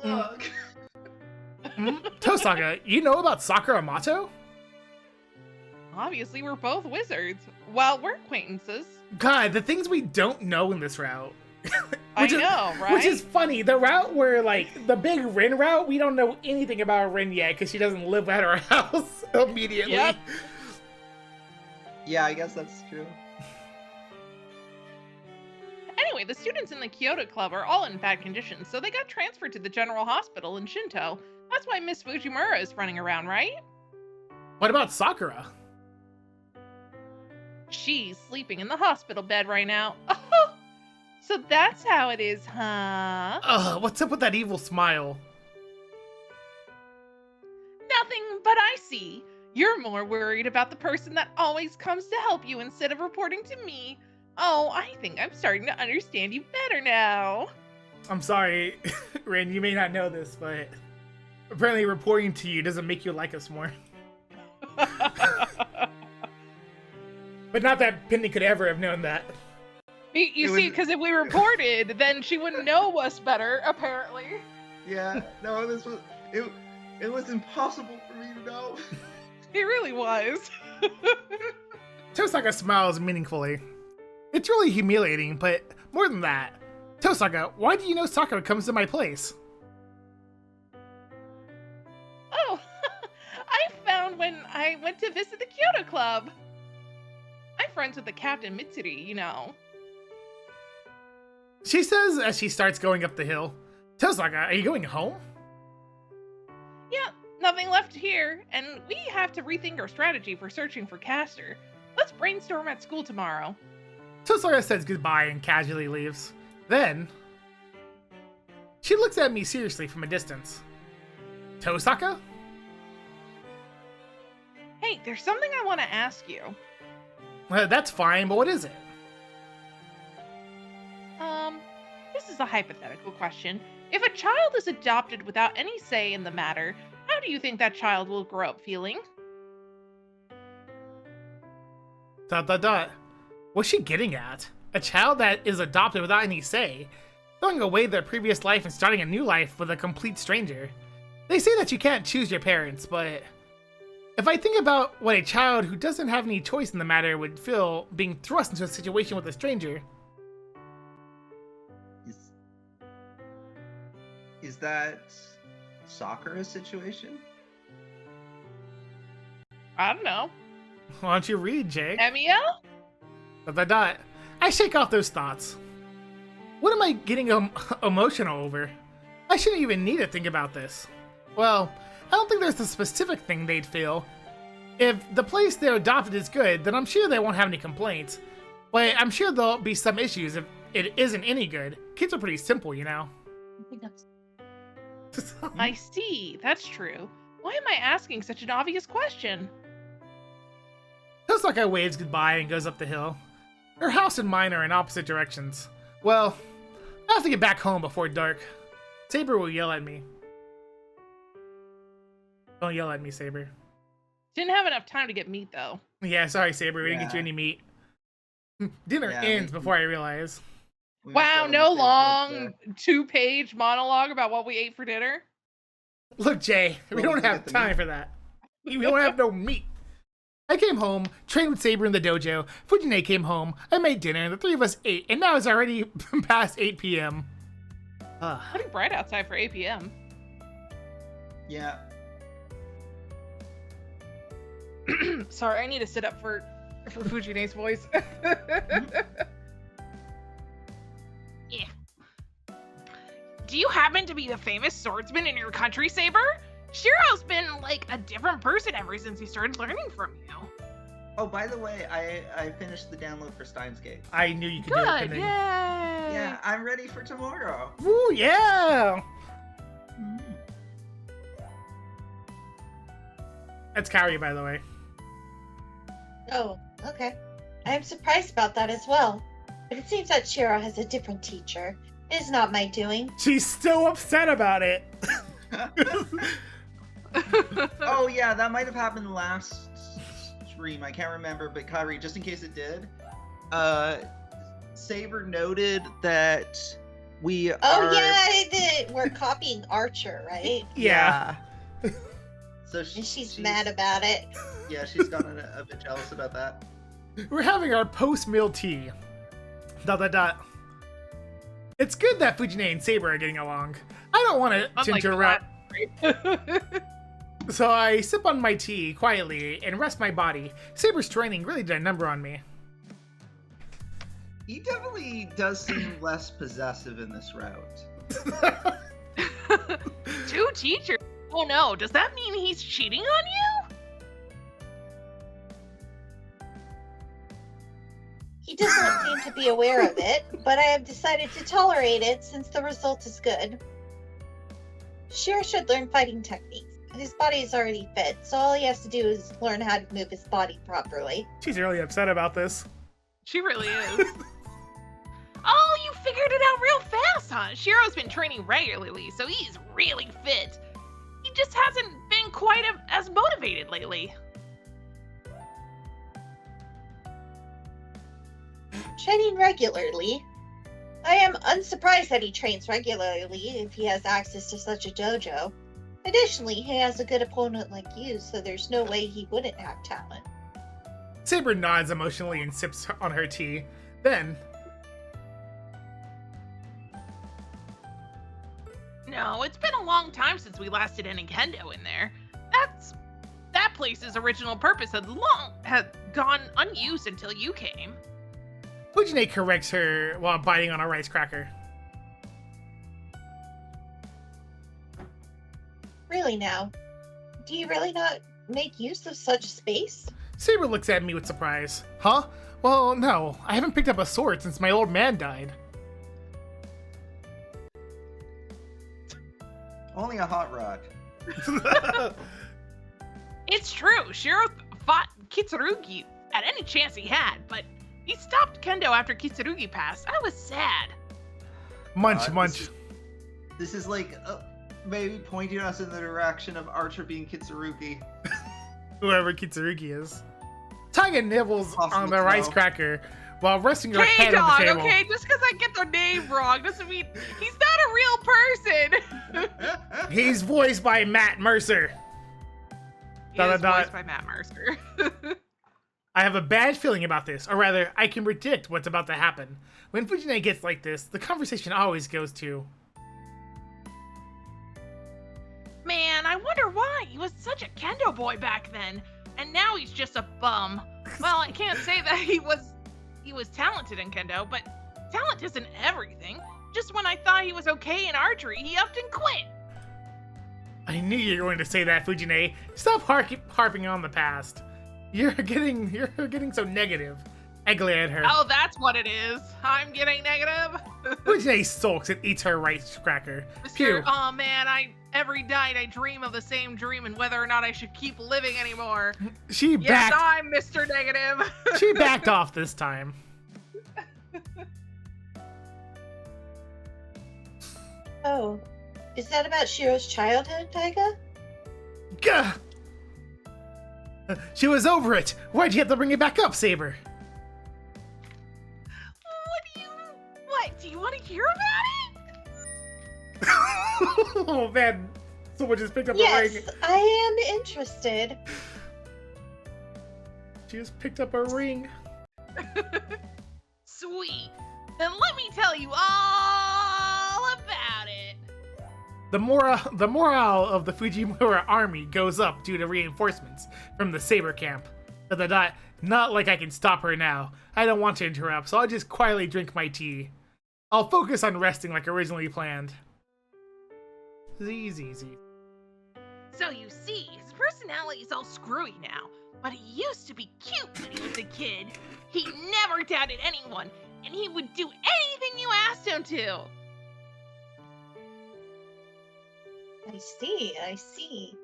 Look. Tosaka, you know about Sakura Mato? Obviously, we're both wizards. Well, we're acquaintances. God, the things we don't know in this route. I know, right? Which is funny. The route where, like, the big Rin route, we don't know anything about Rin yet because she doesn't live at our house immediately. Yep. Yeah, I guess that's true. Anyway, the students in the Kyoto Club are all in bad condition, so they got transferred to the General Hospital in Shinto. That's why Miss Fujimura is running around, right? What about Sakura? She's sleeping in the hospital bed right now. Oh, so that's how it is, huh? Ugh, what's up with that evil smile? Nothing but I see. You're more worried about the person that always comes to help you instead of reporting to me. Oh, I think I'm starting to understand you better now. I'm sorry, Rin, you may not know this, but apparently reporting to you doesn't make you like us more. But not that Pending could ever have known that. You see, because if we reported, then she wouldn't know us better, apparently. Yeah, no, this was it was impossible for me to know. It really was. Tosaka smiles meaningfully. It's really humiliating, but more than that, Tosaka, why do you know Sakura comes to my place? Oh, I found when I went to visit the Kyoto Club. I'm friends with the Captain Mitsuri, you know. She says as she starts going up the hill, Tosaka, are you going home? Yeah, nothing left here, and we have to rethink our strategy for searching for Castor. Let's brainstorm at school tomorrow. Tosaka says goodbye and casually leaves. Then, she looks at me seriously from a distance. Tosaka? Hey, there's something I want to ask you. That's fine, but what is it? This is a hypothetical question. If a child is adopted without any say in the matter, how do you think that child will grow up feeling? ... What's she getting at? A child that is adopted without any say, throwing away their previous life and starting a new life with a complete stranger. They say that you can't choose your parents, but if I think about what a child who doesn't have any choice in the matter would feel being thrust into a situation with a stranger. Is that Sakura's situation? I don't know. Why don't you read, Jay? Emiel? ... I shake off those thoughts. What am I getting emotional over? I shouldn't even need to think about this. Well, I don't think there's a specific thing they'd feel. If the place they're adopted is good, then I'm sure they won't have any complaints. But I'm sure there'll be some issues if it isn't any good. Kids are pretty simple, you know. I see. That's true. Why am I asking such an obvious question? Tosaka waves goodbye and goes up the hill. Her house and mine are in opposite directions. Well, I have to get back home before dark. Saber will yell at me. Don't yell at me, Saber. Didn't have enough time to get meat, though. Yeah, sorry, Saber. We didn't get you any meat. Dinner ends before I realize. Wow, no long 2-page monologue about what we ate for dinner. Look, Jay, we don't have time for that. We don't have no meat. I came home, trained with Saber in the dojo. Fujine came home. I made dinner, and the three of us ate, and now it's already past 8 p.m. Pretty bright outside for 8 p.m. Yeah. Sorry, I need to sit up for Fujine's voice. Yeah. Do you happen to be the famous swordsman in your country, Saber? Shiro's been like a different person ever since he started learning from you. Oh, by the way, I finished the download for Steins Gate. I knew you could do it. Good, Pending. yay! Yeah, I'm ready for tomorrow. Woo, yeah! That's Kyrie, by the way. Oh, okay. I am surprised about that as well. But it seems that Shiro has a different teacher. It is not my doing. She's still upset about it. Oh yeah, that might have happened last stream. I can't remember, but Kyrie, just in case it did, Saber noted that we Oh are... yeah, we're copying Archer, right? Yeah. So And she's mad about it. Yeah, she's gotten a bit jealous about that. We're having our post-meal tea. ... It's good that Fujine and Saber are getting along. I don't want to interrupt. So I sip on my tea quietly and rest my body. Saber's training really did a number on me. He definitely does seem less possessive in this route. 2 teachers? Oh no, does that mean he's cheating on you? doesn't seem to be aware of it, but I have decided to tolerate it since the result is good. Shiro should learn fighting techniques. His body is already fit, so all he has to do is learn how to move his body properly. She's really upset about this. She really is. Oh, you figured it out real fast, huh? Shiro's been training regularly, so he's really fit. He just hasn't been quite as motivated lately. Training regularly? I am unsurprised that he trains regularly if he has access to such a dojo. Additionally, he has a good opponent like you, so there's no way he wouldn't have talent. Saber nods emotionally and sips on her tea. Then, No, it's been a long time since we last did any kendo in there. That place's original purpose had gone unused until you came. Fujine corrects her while biting on a rice cracker. Really now? Do you really not make use of such space? Saber looks at me with surprise. Huh? Well, no. I haven't picked up a sword since my old man died. Only a hot rod. It's true, Shiro fought Kitsurugi at any chance he had, but he stopped kendo after Kitsurugi passed. I was sad. Munch, munch. This is like maybe pointing us in the direction of Archer being Kitsurugi. Whoever Kitsurugi is. Taiga nibbles on Possible the rice toe. cracker while resting her Hey, head on dog, the table. okay? Just because I get their name wrong doesn't mean he's not a real person. He's voiced by Matt Mercer. He Dot, is dot, dot. voiced by Matt Mercer. I have a bad feeling about this, or rather, I can predict what's about to happen. When Fujine gets like this, the conversation always goes to, Man, I wonder why. He was such a kendo boy back then, and now he's just a bum. Well, I can't say that he was talented in kendo, but talent isn't everything. Just when I thought he was okay in archery, he upped and quit. I knew you were going to say that, Fujine. Stop harping on the past. You're getting so negative. I glare at her. Oh, that's what it is. I'm getting negative. Fujine sulks and eats her rice cracker. Phew. Mr. Oh man, every night I dream of the same dream and whether or not I should keep living anymore. She Yes, backed. I'm Mr. Negative. She backed off this time. Oh, is that about Shiro's childhood, Taiga? Gah! She was over it. Why'd you have to bring it back up, Saber? What, do you want to hear about it? Oh man, someone just picked up a Yes, ring. I am interested. She just picked up a ring. Sweet. Then let me tell you all about it. The morale of the Fujimura army goes up due to reinforcements from the Saber camp. But not like I can stop her now. I don't want to interrupt, so I'll just quietly drink my tea. I'll focus on resting like originally planned. Easy. So you see, his personality is all screwy now, but he used to be cute when he was a kid. He never doubted anyone, and he would do anything you asked him to. I see.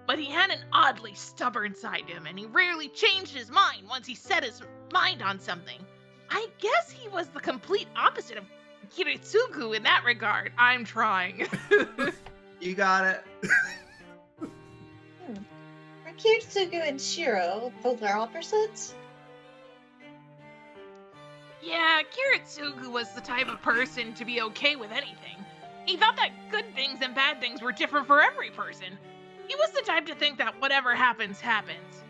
But he had an oddly stubborn side to him, and he rarely changed his mind once he set his mind on something. I guess he was the complete opposite of Kiritsugu in that regard. I'm trying. You got it. Are Kiritsugu and Shiro polar opposites? Yeah, Kiritsugu was the type of person to be okay with anything. He thought that good things and bad things were different for every person. He was the type to think that whatever happens, happens. ...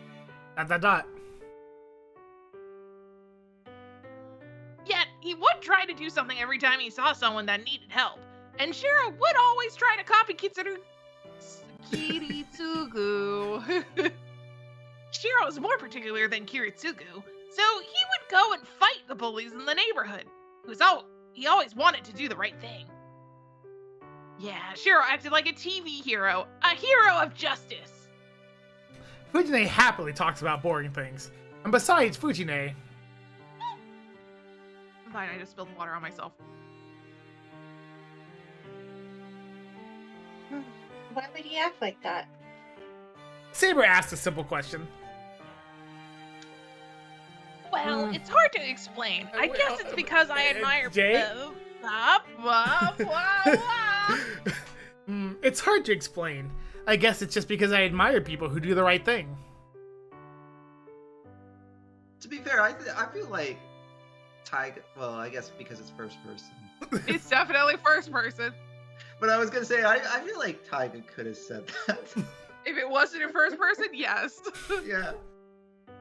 Yet, he would try to do something every time he saw someone that needed help. And Shiro would always try to copy Kiritsugu. Shiro is more particular than Kiritsugu, so he would go and fight the bullies in the neighborhood. He always wanted to do the right thing. Yeah, Shiro acted like a TV hero, a hero of justice. Fujine happily talks about boring things. And besides, Fujine, Fine, I just spilled water on myself. Why would he act like that? Saber asked a simple question. Well, it's hard to explain. I guess it's because I admire. Jay? It's hard to explain. I guess it's just because I admire people who do the right thing. To be fair, I feel like Taiga. Well, I guess because it's first person. It's definitely first person. But I was gonna say, I feel like Taiga could have said that. If it wasn't in first person, yes. Yeah.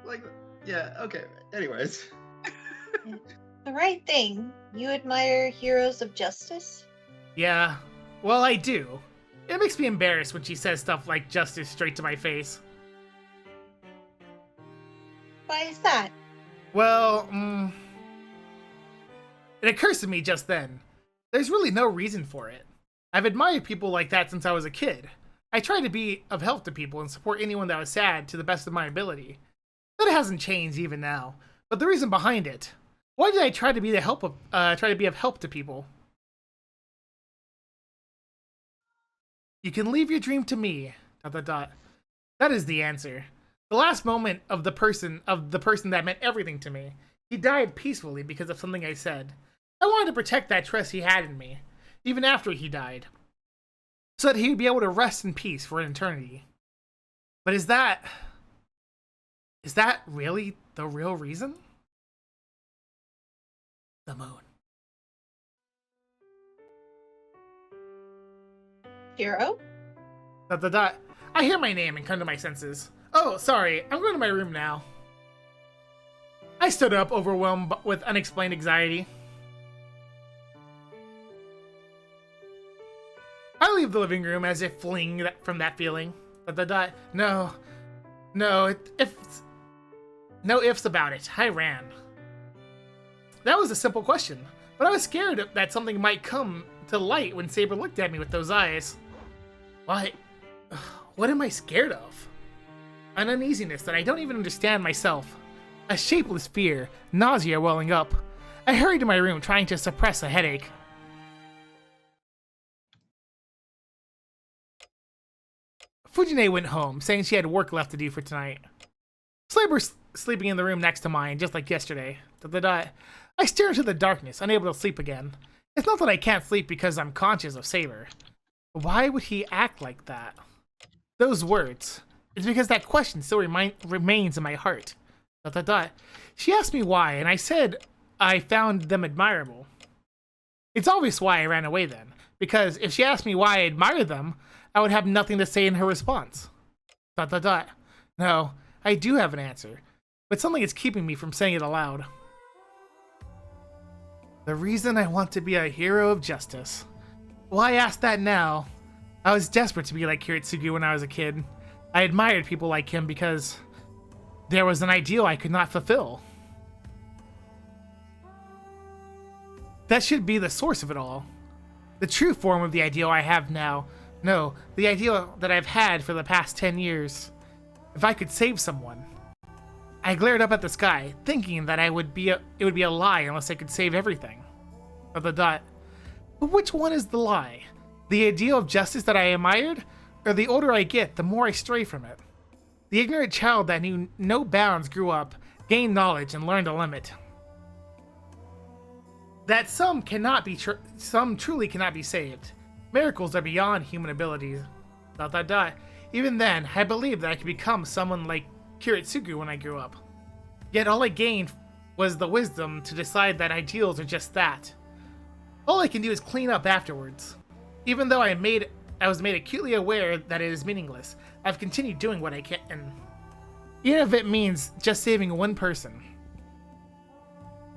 Like, yeah. Okay. Anyways. The right thing. You admire heroes of justice? Yeah, well, I do. It makes me embarrassed when she says stuff like justice straight to my face. Why is that? Well, it occurs to me just then. There's really no reason for it. I've admired people like that since I was a kid. I try to be of help to people and support anyone that was sad to the best of my ability. That hasn't changed even now. But the reason behind it, why did I try to be of help to people? You can leave your dream to me. ... That is the answer. The last moment of the person that meant everything to me. He died peacefully because of something I said. I wanted to protect that trust he had in me, even after he died, so that he would be able to rest in peace for an eternity. But is that really the real reason? The moon. Hero? ... I hear my name and come to my senses. Oh, sorry, I'm going to my room now. I stood up, overwhelmed with unexplained anxiety. I leave the living room as if fleeing from that feeling. No, no ifs about it. I ran. That was a simple question, but I was scared that something might come to light when Saber looked at me with those eyes. What am I scared of? An uneasiness that I don't even understand myself. A shapeless fear, nausea welling up. I hurried to my room trying to suppress a headache. Fujine went home, saying she had work left to do for tonight. Saber's sleeping in the room next to mine, just like yesterday. I stare into the darkness, unable to sleep again. It's not that I can't sleep because I'm conscious of Saber. Why would he act like that? Those words. It's because that question still remains in my heart. She asked me why, and I said I found them admirable. It's obvious why I ran away then, because if she asked me why I admire them, I would have nothing to say in her response. No, I do have an answer, but something is keeping me from saying it aloud. The reason I want to be a hero of justice. Why ask that now? I was desperate to be like Kiritsugu when I was a kid. I admired people like him because there was an ideal I could not fulfill. That should be the source of it all. The true form of the ideal I have now. No, the ideal that I've had for the past 10 years. If I could save someone. I glared up at the sky, thinking that it would be a lie unless I could save everything. But which one is the lie? The ideal of justice that I admired? Or the older I get, the more I stray from it? The ignorant child that knew no bounds grew up, gained knowledge, and learned a limit. That some truly cannot be saved. Miracles are beyond human abilities. ... Even then, I believed that I could become someone like Kiritsugu when I grew up. Yet all I gained was the wisdom to decide that ideals are just that. All I can do is clean up afterwards. Even though I was made acutely aware that it is meaningless, I've continued doing what I can. Even if it means just saving one person.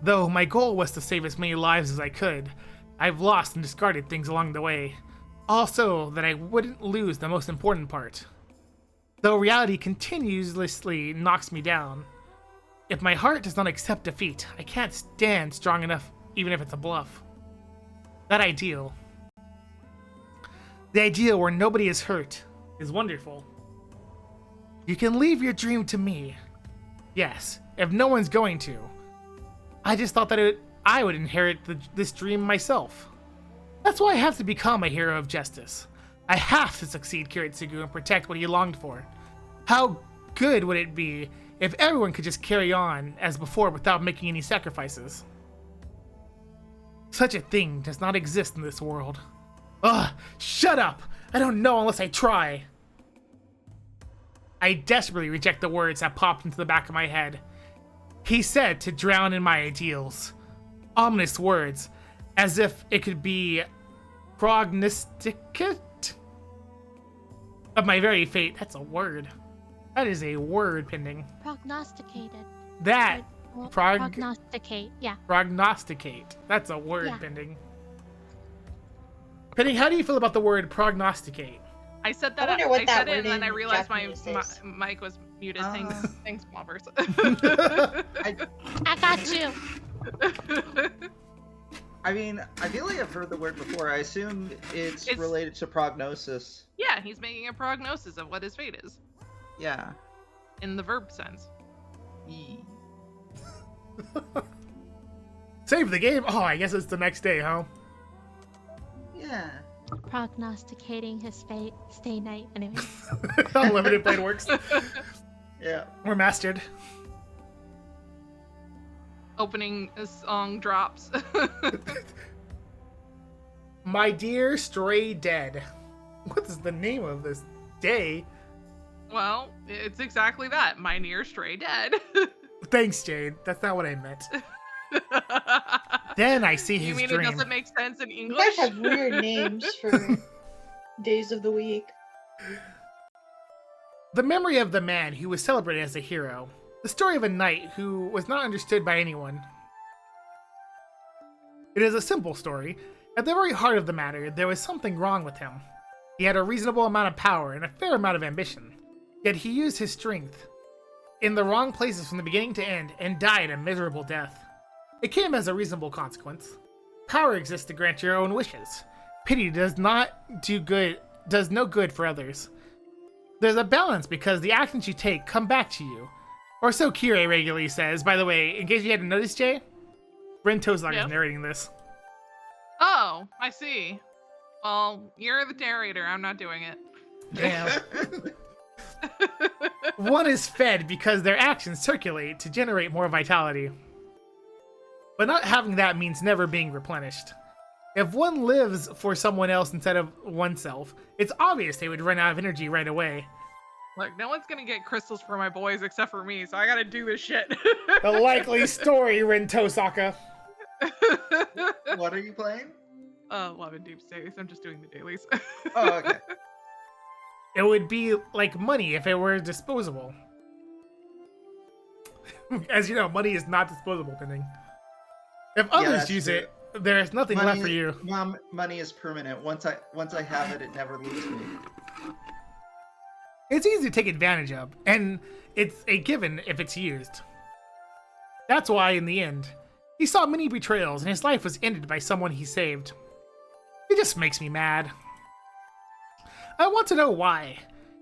Though my goal was to save as many lives as I could, I've lost and discarded things along the way. Also, that I wouldn't lose the most important part. Though reality continuously knocks me down. If my heart does not accept defeat, I can't stand strong enough, even if it's a bluff. That ideal. The ideal where nobody is hurt is wonderful. You can leave your dream to me. Yes, if no one's going to. I just thought that I would inherit this dream myself. That's why I have to become a hero of justice. I have to succeed Kiritsugu and protect what he longed for. How good would it be if everyone could just carry on as before without making any sacrifices? Such a thing does not exist in this world. Ugh, shut up! I don't know unless I try. I desperately reject the words that popped into the back of my head. He said to drown in my ideals. Ominous words, as if it could be prognosticate of my very fate. That's a word. That is a word, Pending. Prognosticated. That. Prognosticate, yeah. Prognosticate. That's a word, Yeah. Pending. Pending, how do you feel about the word prognosticate? I said I that. wonder what I that said it, word and then I in realized Japanese is. my mic was muted. Thanks, Plompers. I got you. I mean, I feel like I've heard the word before. I assume it's related to prognosis. Yeah, he's making a prognosis of what his fate is Yeah. in the verb sense. Save the game? Oh, I guess it's the next day, huh? Yeah. Prognosticating his fate. Stay night. Anyway. Unlimited blade works. Yeah. We're mastered. Opening song drops. My dear stray dead. What is the name of this day? Well, it's exactly that. My near stray dead. Thanks, Jade. That's not what I meant. Then I see his You mean dream. it doesn't make sense in You English? guys have weird names for days of the week. The memory of the man who was celebrated as a hero. The story of a knight who was not understood by anyone. It is a simple story. At the very heart of the matter, there was something wrong with him. He had a reasonable amount of power and a fair amount of ambition. Yet he used his strength in the wrong places from the beginning to end and died a miserable death. It came as a reasonable consequence. Power exists to grant your own wishes. Pity does no good for others. There's a balance because the actions you take come back to you. Or so Kyrie regularly says. By the way, in case you hadn't noticed, Jay, Ren Tozak is narrating this. Oh, I see. Well, you're the narrator. I'm not doing it. Damn. One is fed because their actions circulate to generate more vitality. But not having that means never being replenished. If one lives for someone else instead of oneself, it's obvious they would run out of energy right away. Look, no one's gonna get crystals for my boys except for me, so I gotta do this shit. The likely story, Ren Tosaka. What are you playing? Love and Deep Space. I'm just doing the dailies. Oh, okay. It would be like money if it were disposable. As you know, money is not disposable, Pending. If others that's use true. it, there's nothing left for you. Money is permanent. Once I have it, it never leaves me. It's easy to take advantage of, and it's a given if it's used. That's why, in the end, he saw many betrayals and his life was ended by someone he saved. It just makes me mad. I want to know why.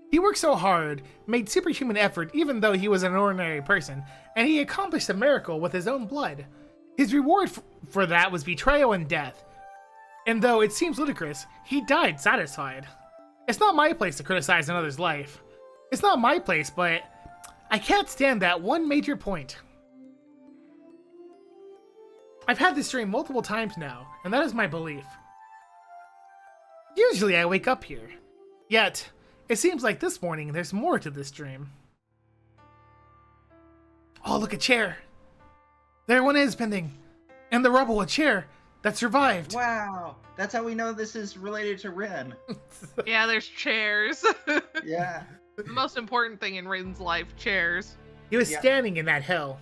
He worked so hard, made superhuman effort even though he was an ordinary person, and he accomplished a miracle with his own blood. His reward for that was betrayal and death. And though it seems ludicrous, he died satisfied. It's not my place to criticize another's life. It's not my place, but I can't stand that one major point. I've had this dream multiple times now, and that is my belief. Usually I wake up here. Yet, it seems like this morning there's more to this dream. Oh, look, a chair. There one is, Pending. In the rubble, a chair that survived. Wow, that's how we know this is related to Ren. Yeah, there's chairs. Yeah. The most important thing in Rin's life, chairs. He was Yeah. standing in that hell.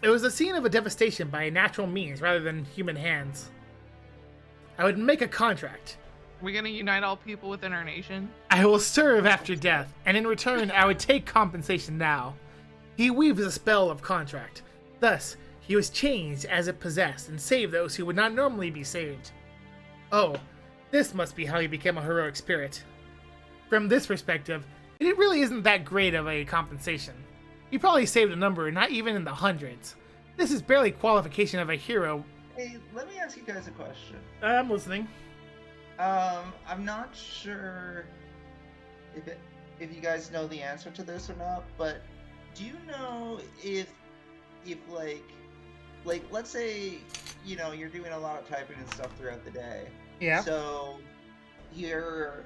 It was a scene of a devastation by natural means rather than human hands. I would make a contract. Are we gonna unite all people within our nation? I will serve after death, and in return I would take compensation now. He weaves a spell of contract. Thus, he was changed as it possessed and saved those who would not normally be saved. Oh, this must be how he became a heroic spirit. From this perspective, it really isn't that great of a compensation. You probably saved a number not even in the hundreds. This is barely qualification of a hero. Hey, let me ask you guys a question. I'm listening. I'm not sure if you guys know the answer to this or not, but do you know if like let's say, you know, you're doing a lot of typing and stuff throughout the day. Yeah. So you're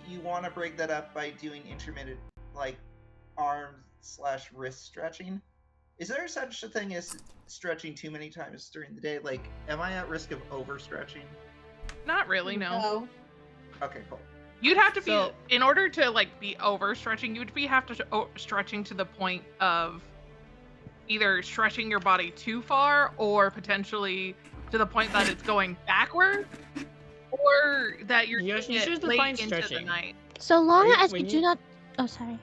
you want to break that up by doing intermittent, like, arm/wrist stretching. Is there such a thing as stretching too many times during the day? Like, am I at risk of overstretching? Not really, no. Okay, cool. You'd have to be, So- in order to like be overstretching, you'd have to stretching to the point of either stretching your body too far or potentially to the point that it's going backward, or that you're You doing should it define late into the stretching. night. So long as when you do not. Oh, sorry.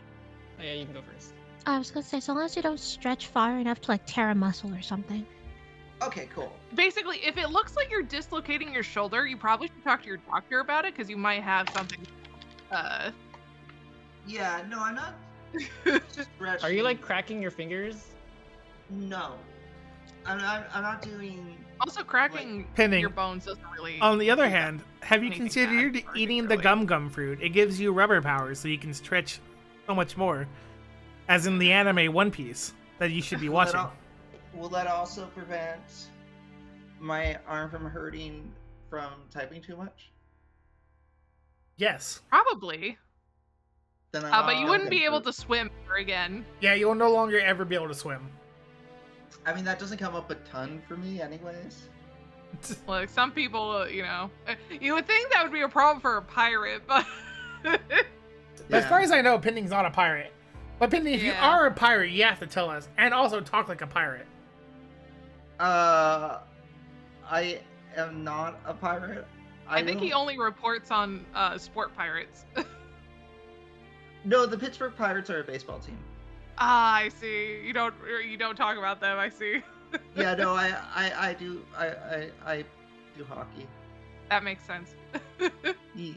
Oh, yeah, you can go first. I was gonna say, so long as you don't stretch far enough to like tear a muscle or something. Okay, cool. Basically, if it looks like you're dislocating your shoulder, you probably should talk to your doctor about it because you might have something. Yeah, no, I'm not stretching. Are you like cracking your fingers? No. I'm not doing... Also, cracking Pending. your bones doesn't really. On the other hand, have you anything considered bad, eating the particularly. gum fruit? It gives you rubber powers so you can stretch so much more. As in the anime One Piece that you should be watching. Will that also prevent my arm from hurting from typing too much? Yes. Probably. Then But you wouldn't be able to swim ever again. Yeah, you'll no longer ever be able to swim. I mean, that doesn't come up a ton for me anyways. Like some people, you know, you would think that would be a problem for a pirate, but As far as I know, Pending's not a pirate. But Pending, if you Yeah. are a pirate, you have to tell us. And also talk like a pirate. I am not a pirate. I think he only reports on sport pirates. No, the Pittsburgh Pirates are a baseball team. Ah, I see. You don't talk about them. I see. Yeah, no, I do hockey. That makes sense. Yeah.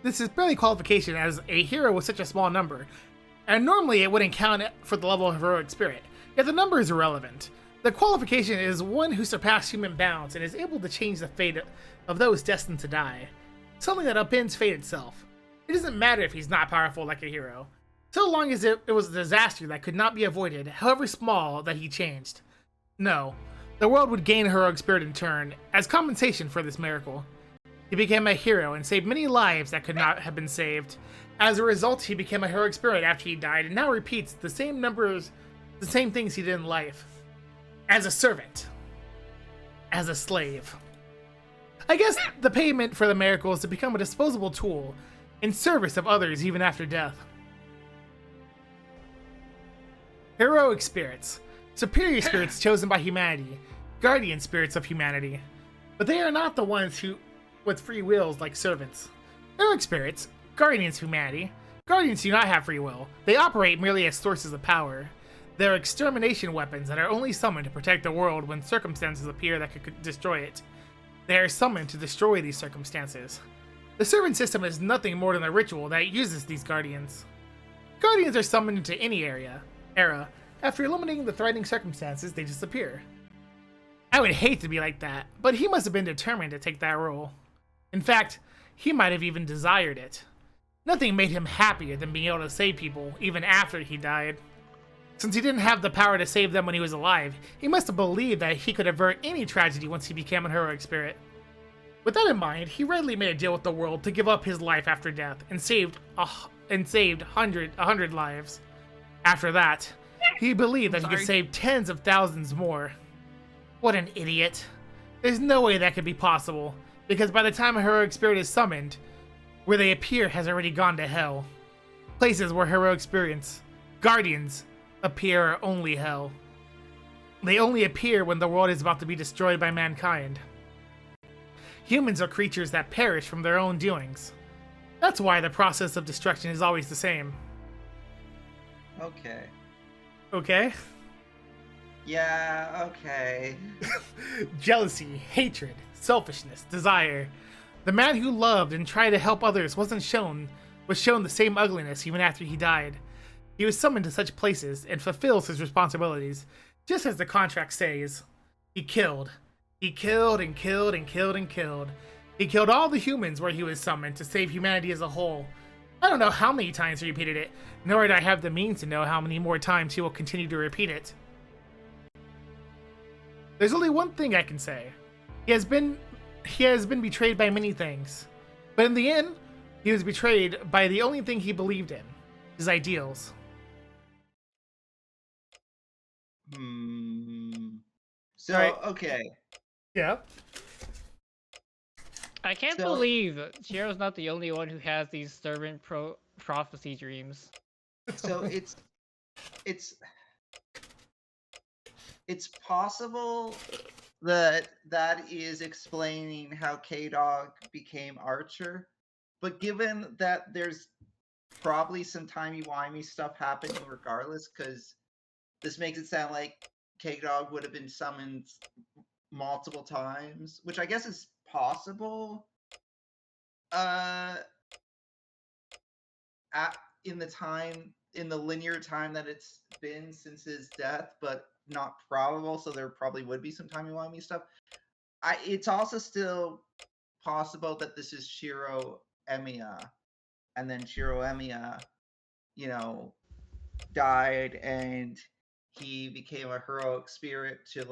This is barely qualification as a hero with such a small number. And normally it wouldn't count for the level of heroic spirit. Yet the number is irrelevant. The qualification is one who surpassed human bounds and is able to change the fate of those destined to die. Something that upends fate itself. It doesn't matter if he's not powerful like a hero, so long as it was a disaster that could not be avoided, however small that he changed. No, the world would gain heroic spirit in turn, as compensation for this miracle. He became a hero and saved many lives that could not have been saved. As a result, he became a heroic spirit after he died and now repeats the same things he did in life. As a servant. As a slave. I guess the payment for the miracle is to become a disposable tool in service of others even after death. Heroic spirits. Superior spirits chosen by humanity. Guardian spirits of humanity. But they are not the ones who with free wills like servants. Heroic spirits, guardians of humanity. Guardians do not have free will. They operate merely as sources of power. They're extermination weapons that are only summoned to protect the world when circumstances appear that could destroy it. They are summoned to destroy these circumstances. The servant system is nothing more than a ritual that uses these guardians. Guardians are summoned into any era. After eliminating the threatening circumstances, they disappear. I would hate to be like that, but he must have been determined to take that role. In fact, he might have even desired it. Nothing made him happier than being able to save people even after he died. Since he didn't have the power to save them when he was alive, he must have believed that he could avert any tragedy once he became a heroic spirit. With that in mind, he readily made a deal with the world to give up his life after death and saved 100 lives. After that, he believed that he could save tens of thousands more. What an idiot. There's no way that could be possible, because by the time a heroic spirit is summoned, where they appear has already gone to hell. Places where heroic spirits, guardians, appear are only hell. They only appear when the world is about to be destroyed by mankind. Humans are creatures that perish from their own doings. That's why the process of destruction is always the same. Okay. Okay? Yeah, okay. Jealousy, hatred, selfishness, desire. The man who loved and tried to help others was shown the same ugliness even after he died. He was summoned to such places and fulfills his responsibilities, just as the contract says. He killed. He killed and killed and killed and killed. He killed all the humans where he was summoned to save humanity as a whole. I don't know how many times he repeated it, nor do I have the means to know how many more times he will continue to repeat it. There's only one thing I can say. He has been betrayed by many things. But in the end, he was betrayed by the only thing he believed in. His ideals. So, Right. okay. Yeah. I can't So- believe Shiro's not the only one who has these servant prophecy dreams. So it's possible that is explaining how K-Dog became Archer, but given that there's probably some timey-wimey stuff happening regardless, because this makes it sound like K-Dog would have been summoned multiple times, which I guess is possible. In the linear time that it's been since his death, but not probable, so there probably would be some timey-wimey stuff. It's also still possible that this is Shiro Emiya, and then Shiro Emiya, died, and he became a heroic spirit to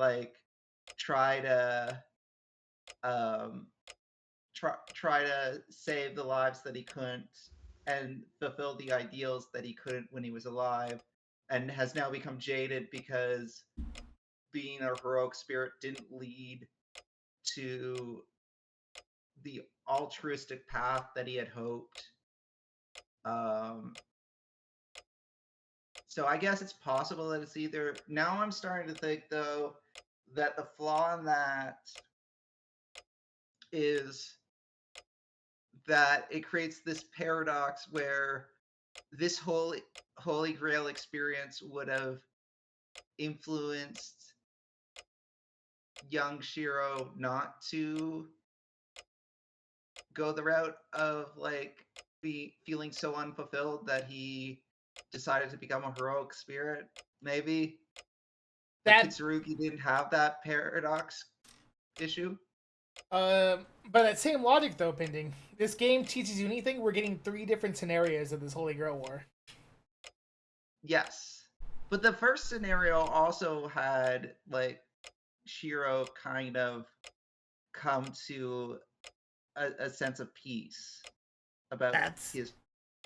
try to try to save the lives that he couldn't and fulfill the ideals that he couldn't when he was alive, and has now become jaded because being a heroic spirit didn't lead to the altruistic path that he had hoped. So I guess it's possible that it's either... Now I'm starting to think, though, that the flaw in that is that it creates this paradox where this Holy Grail experience would have influenced young Shiro not to go the route of feeling so unfulfilled that he decided to become a heroic spirit. Maybe that Kitsurugi didn't have that paradox issue. By that same logic, though, Pending, this game teaches you anything, we're getting 3 different scenarios of this Holy Grail War. Yes. But the first scenario also had, Shiro kind of come to a sense of peace about his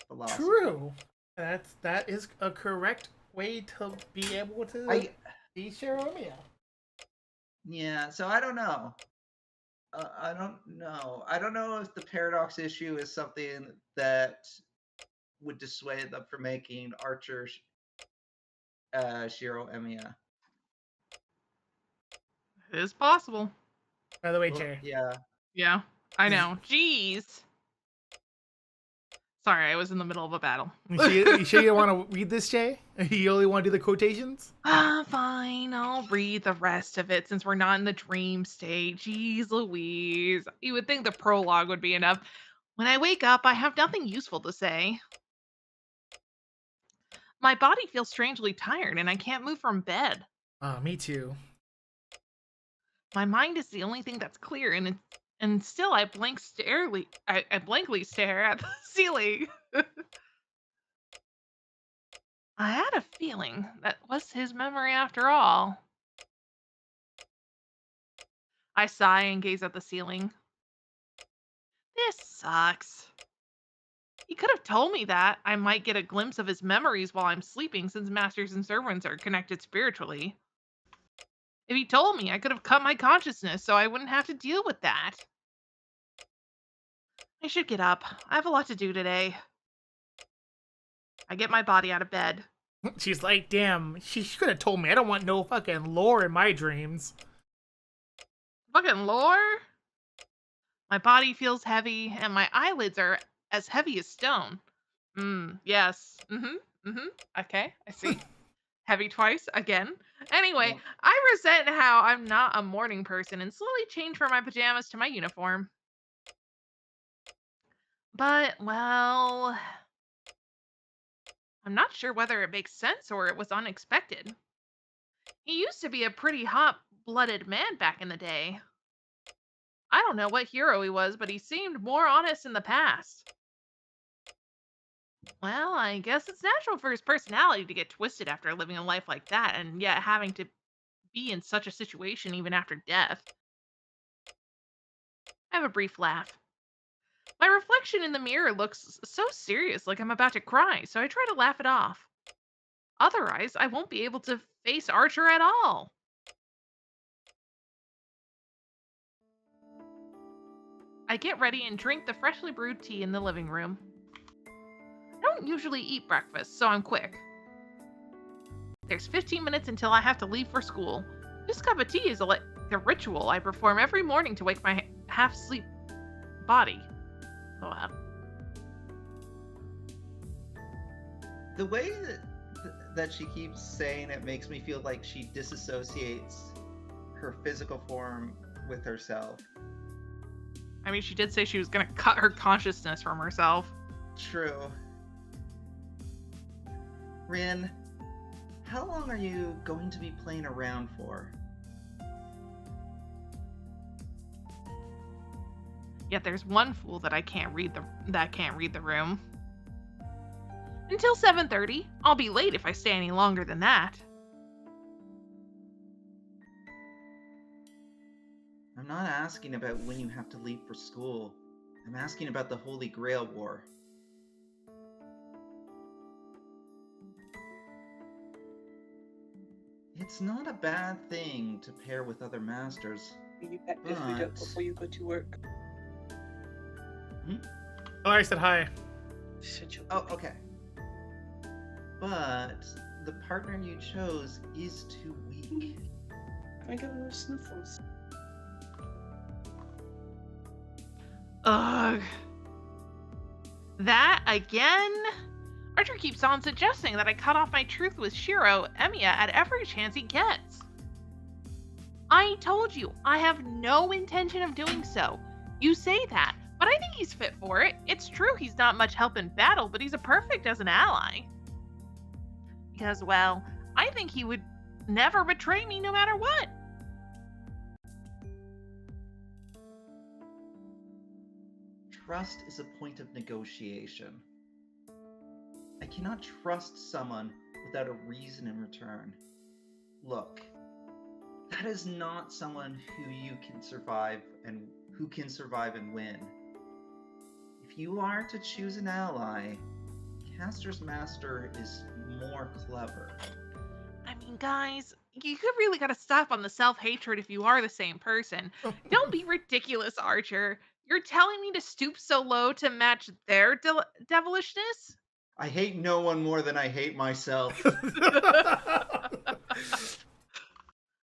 philosophy. True. That is a correct way to be able to be Shiro Emiya. Yeah, so I don't know. I don't know. I don't know if the paradox issue is something that would dissuade them from making Archer Shiro Emiya. It is possible. By the way, Well, Jay. Yeah, I know. Jeez. Sorry, I was in the middle of a battle. You sure you don't want to read this, Jay? You only want to do the quotations? Fine. I'll read the rest of it since we're not in the dream state. Jeez Louise. You would think the prologue would be enough. When I wake up, I have nothing useful to say. My body feels strangely tired and I can't move from bed. Me too. My mind is the only thing that's clear, and still I blankly stare at the ceiling. I had a feeling that was his memory after all. I sigh and gaze at the ceiling. This sucks. He could have told me that I might get a glimpse of his memories while I'm sleeping, since masters and servants are connected spiritually. If he told me, I could have cut my consciousness so I wouldn't have to deal with that. I should get up. I have a lot to do today. I get my body out of bed. She's like, damn, she could have told me. I don't want no fucking lore in my dreams. Fucking lore? My body feels heavy, and my eyelids are as heavy as stone. Yes. Okay, I see. Heavy twice, again. Anyway, Yeah. I resent how I'm not a morning person and slowly change from my pajamas to my uniform. But, well, I'm not sure whether it makes sense or it was unexpected. He used to be a pretty hot-blooded man back in the day. I don't know what hero he was, but he seemed more honest in the past. Well, I guess it's natural for his personality to get twisted after living a life like that, and yet having to be in such a situation even after death. I have a brief laugh. My reflection in the mirror looks so serious, like I'm about to cry, so I try to laugh it off. Otherwise, I won't be able to face Archer at all. I get ready and drink the freshly brewed tea in the living room. I don't usually eat breakfast, so I'm quick. There's 15 minutes until I have to leave for school. This cup of tea is the ritual I perform every morning to wake my half-asleep body. The way that she keeps saying it makes me feel like she disassociates her physical form with herself. I mean, she did say she was going to cut her consciousness from herself. True. Rin, how long are you going to be playing around for? Yet there's one fool that can't read the room. Until 7:30. I'll be late if I stay any longer than that. I'm not asking about when you have to leave for school. I'm asking about the Holy Grail War. It's not a bad thing to pair with other masters. You pack your food up before you go to work. Oh, I said hi. Oh, okay. But the partner you chose is too weak. I got little sniffles. Ugh. That again? Archer keeps on suggesting that I cut off my truth with Emiya at every chance he gets. I told you, I have no intention of doing so. You say that, but I think he's fit for it. It's true he's not much help in battle, but he's a perfect as an ally. Because, well, I think he would never betray me no matter what. Trust is a point of negotiation. I cannot trust someone without a reason in return. Look, that is not someone who you can survive and who can survive and win. If you are to choose an ally, Caster's Master is more clever. I mean, guys, you could really gotta stop on the self-hatred if you are the same person. Don't be ridiculous, Archer. You're telling me to stoop so low to match their devilishness? I hate no one more than I hate myself. I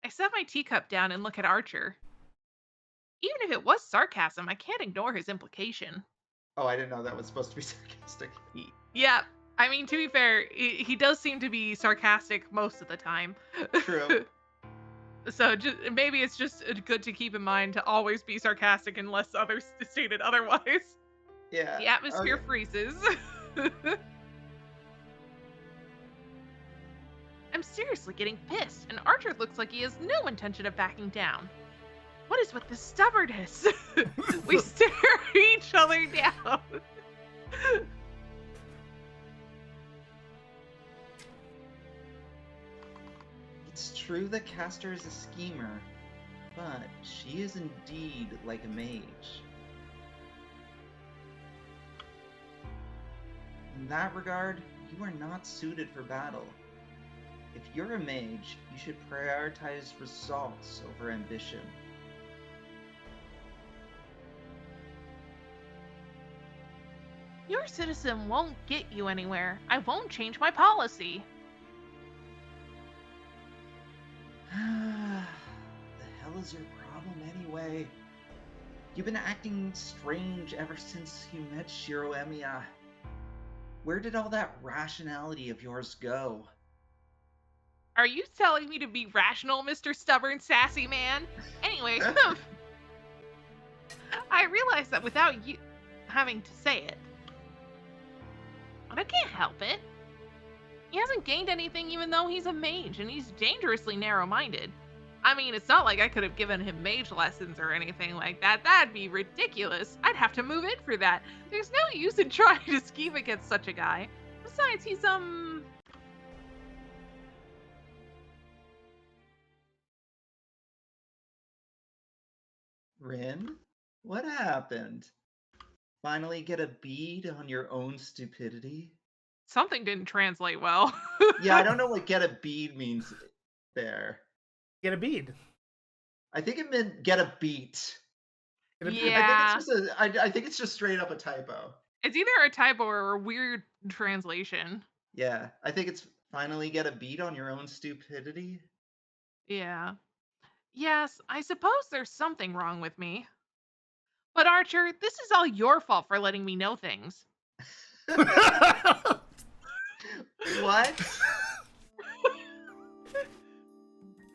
set my teacup down and look at Archer. Even if it was sarcasm, I can't ignore his implication. Oh, I didn't know that was supposed to be sarcastic. Yeah, I mean, to be fair, he does seem to be sarcastic most of the time. True. So maybe it's just good to keep in mind to always be sarcastic unless others stated otherwise. Yeah. The atmosphere okay. freezes. I'm seriously getting pissed, and Archer looks like he has no intention of backing down. What is with this stubbornness? We stare each other down. It's true that Caster is a schemer, but she is indeed like a mage. In that regard, you are not suited for battle. If you're a mage, you should prioritize results over ambition. Your citizen won't get you anywhere. I won't change my policy. The hell is your problem anyway? You've been acting strange ever since you met Emiya. Where did all that rationality of yours go? Are you telling me to be rational, Mr. Stubborn Sassy Man? Anyway, I realize that without you having to say it, but I can't help it. He hasn't gained anything even though he's a mage, and he's dangerously narrow-minded. I mean, it's not like I could have given him mage lessons or anything like that. That'd be ridiculous. I'd have to move in for that. There's no use in trying to scheme against such a guy. Besides, he's, Rin? What happened? Finally get a bead on your own stupidity? Something didn't translate well. Yeah, I don't know what get a bead means there. Get a bead. I think it meant get a beat. Yeah. I think it's just straight up a typo. It's either a typo or a weird translation. Yeah, I think it's finally get a beat on your own stupidity. Yeah. Yes, I suppose there's something wrong with me. But Archer, this is all your fault for letting me know things. What?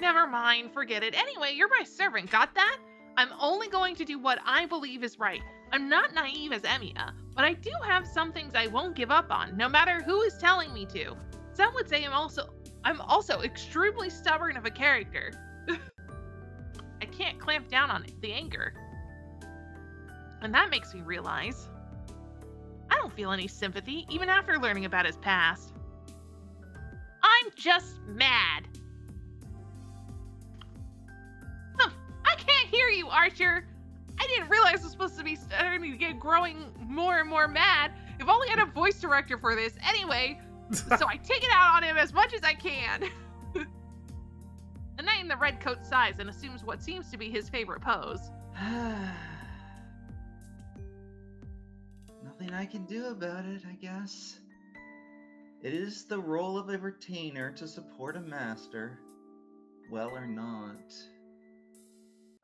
Never mind, forget it. Anyway, you're my servant, got that? I'm only going to do what I believe is right. I'm not naive as Emiya, but I do have some things I won't give up on, no matter who is telling me to. Some would say I'm also extremely stubborn of a character. I can't clamp down on the anger. And that makes me realize I don't feel any sympathy, even after learning about his past. I'm just mad. I can't hear you, Archer. I didn't realize I was supposed to be starting to get growing more and more mad. If only I had a voice director for this. Anyway, so I take it out on him as much as I can. The knight in the red coat sighs and assumes what seems to be his favorite pose. Nothing I can do about it, I guess. It is the role of a retainer to support a master, well or not.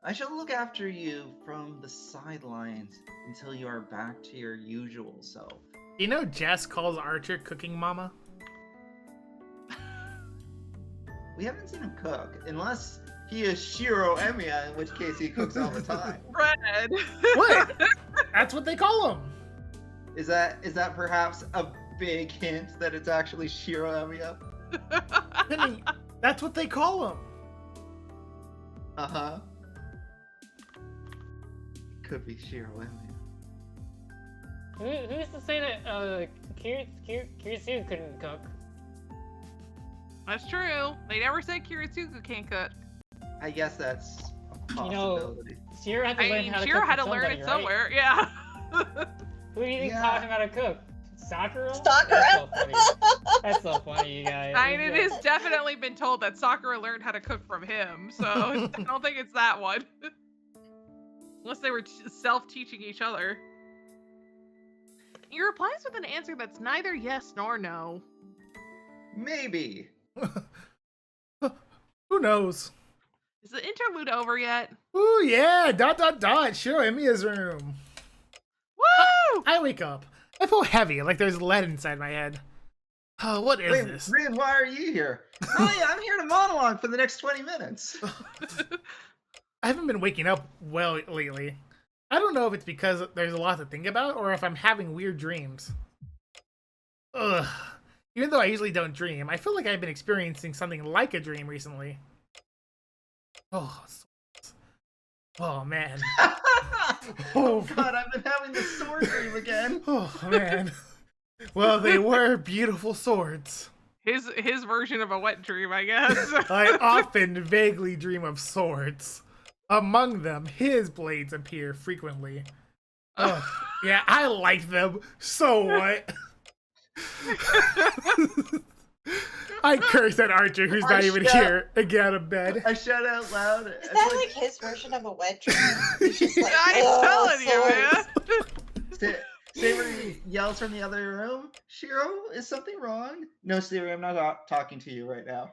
I shall look after you from the sidelines until you are back to your usual self. You know Jess calls Archer cooking mama? We haven't seen him cook, unless he is Shiro Emiya, in which case he cooks all the time. Red. What? That's what they call him. Is that perhaps a big hint that it's actually Shiro Emiya? I mean, that's what they call him. Uh-huh. Could be Shiro Emiya. Who's to say that Kiritsugu couldn't cook? That's true. They never said Kiritsugu can't cook. I guess that's a You know, possibility. Shiro had to I learn mean, how to Shiro cook had to from learn somebody, it right? somewhere. Yeah. Who do you think Yeah. taught him how to cook? Sakura? Sakura. That's so funny. That's so funny, you guys. I mean, it has definitely been told that Sakura learned how to cook from him, so I don't think it's that one. Unless they were self-teaching each other. He replies with an answer that's neither yes nor no. Maybe. Who knows? Is the interlude over yet? Ooh, yeah, ... Shiro Emiya's room. Woo! I wake up. I feel heavy, like there's lead inside my head. Oh, what is this? Rin, why are you here? Oh yeah, I'm here to monologue for the next 20 minutes. I haven't been waking up well lately. I don't know if it's because there's a lot to think about or if I'm having weird dreams. Ugh. Even though I usually don't dream, I feel like I've been experiencing something like a dream recently. Oh, oh man. Oh god, I've been having the sword dream again. Oh man. Well, they were beautiful swords. His version of a wet dream, I guess. I often vaguely dream of swords. Among them, his blades appear frequently. Ugh. Yeah, I like them. So what? I curse at Archer, who's not even here, and get out of bed. I shout out loud. Is that like his version of a wet dream? He's just like, I'm telling you, swords. man. Saber yells from the other room, Shiro, is something wrong? No, Saber, I'm not talking to you right now.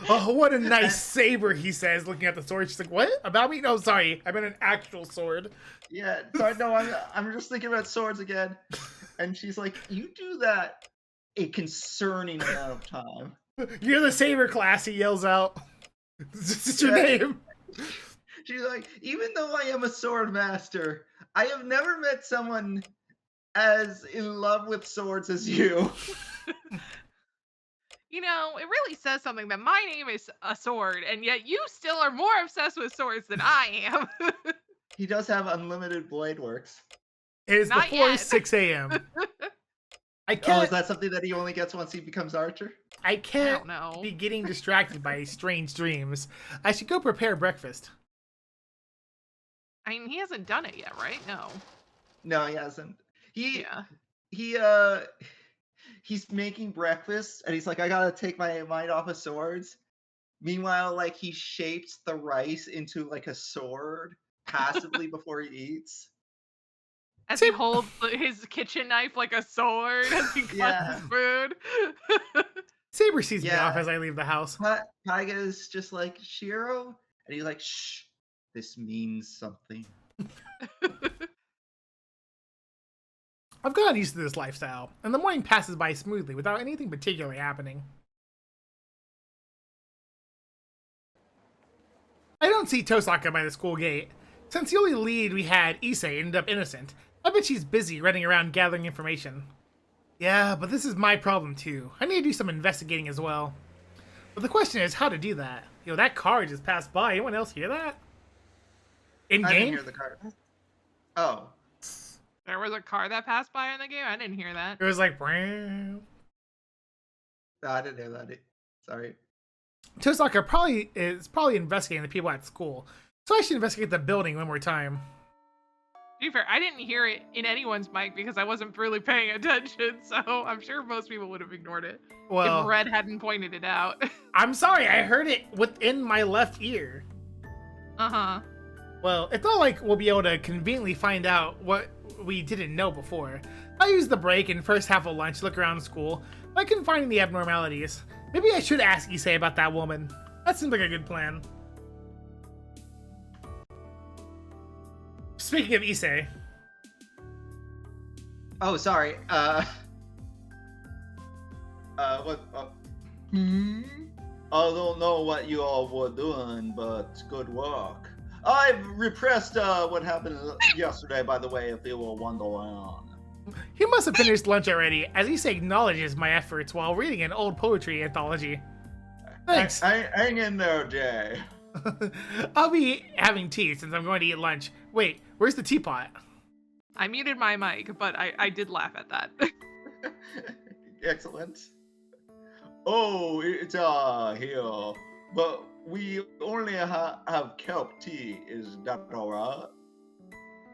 Oh, what a nice saber, he says, looking at the sword. She's like, what? About me? No, sorry. I meant an actual sword. Yeah, sorry, no, I'm just thinking about swords again. And she's like, you do that a concerning amount of time. You're the saber class, he yells out. This is your name. She's like, even though I am a sword master, I have never met someone as in love with swords as you. You know, it really says something that my name is a sword, and yet you still are more obsessed with swords than I am. He does have unlimited blade works. It is Not before yet. 6 a.m. I Oh, can't. is that something that he only gets once he becomes Archer? I can't don't know. be getting distracted by strange dreams. I should go prepare breakfast. I mean, he hasn't done it yet, right? No. No, he hasn't. Yeah. He's making breakfast and he's like, I gotta take my mind off of swords. Meanwhile, like he shapes the rice into like a sword passively before he eats. As he holds his kitchen knife like a sword as he cuts Yeah. his food. Saber sees me Yeah. off as I leave the house. Taiga is just like, Shiro? And he's like, shh, this means something. I've gotten used to this lifestyle, and the morning passes by smoothly without anything particularly happening. I don't see Tosaka by the school gate. Since the only lead we had, Issei, ended up innocent, I bet she's busy running around gathering information. Yeah, but this is my problem too. I need to do some investigating as well. But the question is how to do that. Yo, that car just passed by. Anyone else hear that? In I didn't game? hear the car. Oh. There was a car that passed by in the game? I didn't hear that. It was like, "Wow." No, I didn't hear that. Sorry. Tosaka is probably investigating the people at school, so I should investigate the building one more time. To be fair, I didn't hear it in anyone's mic because I wasn't really paying attention, so I'm sure most people would have ignored it Well, if Red hadn't pointed it out. I'm sorry, I heard it within my left ear. Uh-huh. Well, it's not like we'll be able to conveniently find out what we didn't know before. I used the break and first half of lunch to look around school, but I couldn't find any abnormalities. Maybe I should ask Issei about that woman. That seems like a good plan. Speaking of Issei, Oh, sorry. What? I don't know what you all were doing, but good work. I've repressed what happened yesterday, by the way, if you were wondering. he must have finished lunch already, as Issei acknowledges my efforts while reading an old poetry anthology. Thanks. Hang in there, Jay. I'll be having tea since I'm going to eat lunch. Wait, where's the teapot? I muted my mic, but I did laugh at that. Excellent. Oh, it's here, but we only have kelp tea. Is that alright?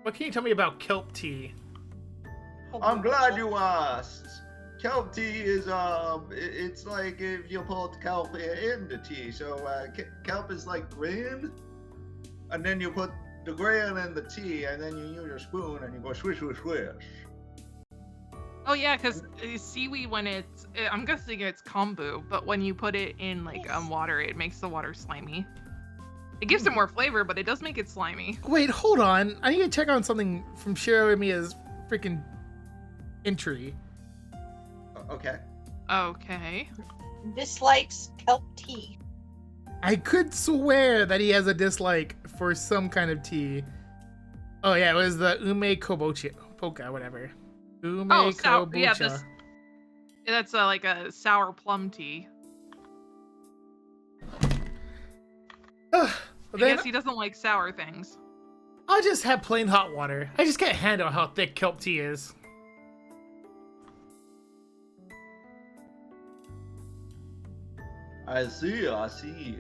What can you tell me about kelp tea? I'm glad you asked. Kelp tea is it's like if you put kelp in the tea. So kelp is like green, and then you put the grain in the tea, and then you use your spoon and you go swish, swish, swish. Oh yeah, because seaweed, when it's, I'm guessing it's kombu, but when you put it in like water, it makes the water slimy. It gives it more flavor, but it does make it slimy. Wait, hold on. I need to check on something from Shiro and Mia's freaking entry. Okay. Okay. Dislikes kelp tea. I could swear that he has a dislike for some kind of tea. Oh yeah, it was the ume kobocha, poka, whatever. Ume kobocha. Yeah, that's like a sour plum tea. Ugh, I then guess he doesn't like sour things. I'll just have plain hot water. I just can't handle how thick kelp tea is. I see.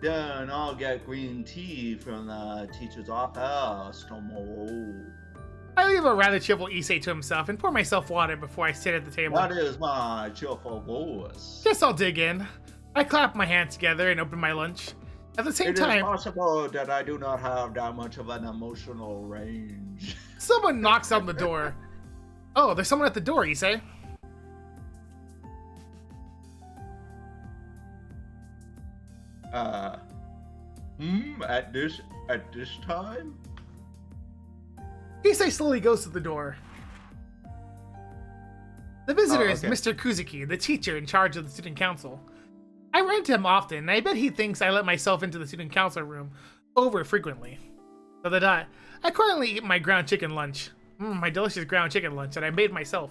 Then I'll get green tea from the teacher's office tomorrow. I leave a rather cheerful Issei to himself and pour myself water before I sit at the table. That is my cheerful voice. Guess I'll dig in. I clap my hands together and open my lunch. At the same It is time, possible that I do not have that much of an emotional range. someone knocks on the door. Oh, there's someone at the door, Issei. At this time? Issei slowly goes to the door. The visitor Oh, is okay. Mr. Kuzuki, the teacher in charge of the student council. I run into him often, and I bet he thinks I let myself into the student council room over frequently. So that I quietly eat my ground chicken lunch. My delicious ground chicken lunch that I made myself.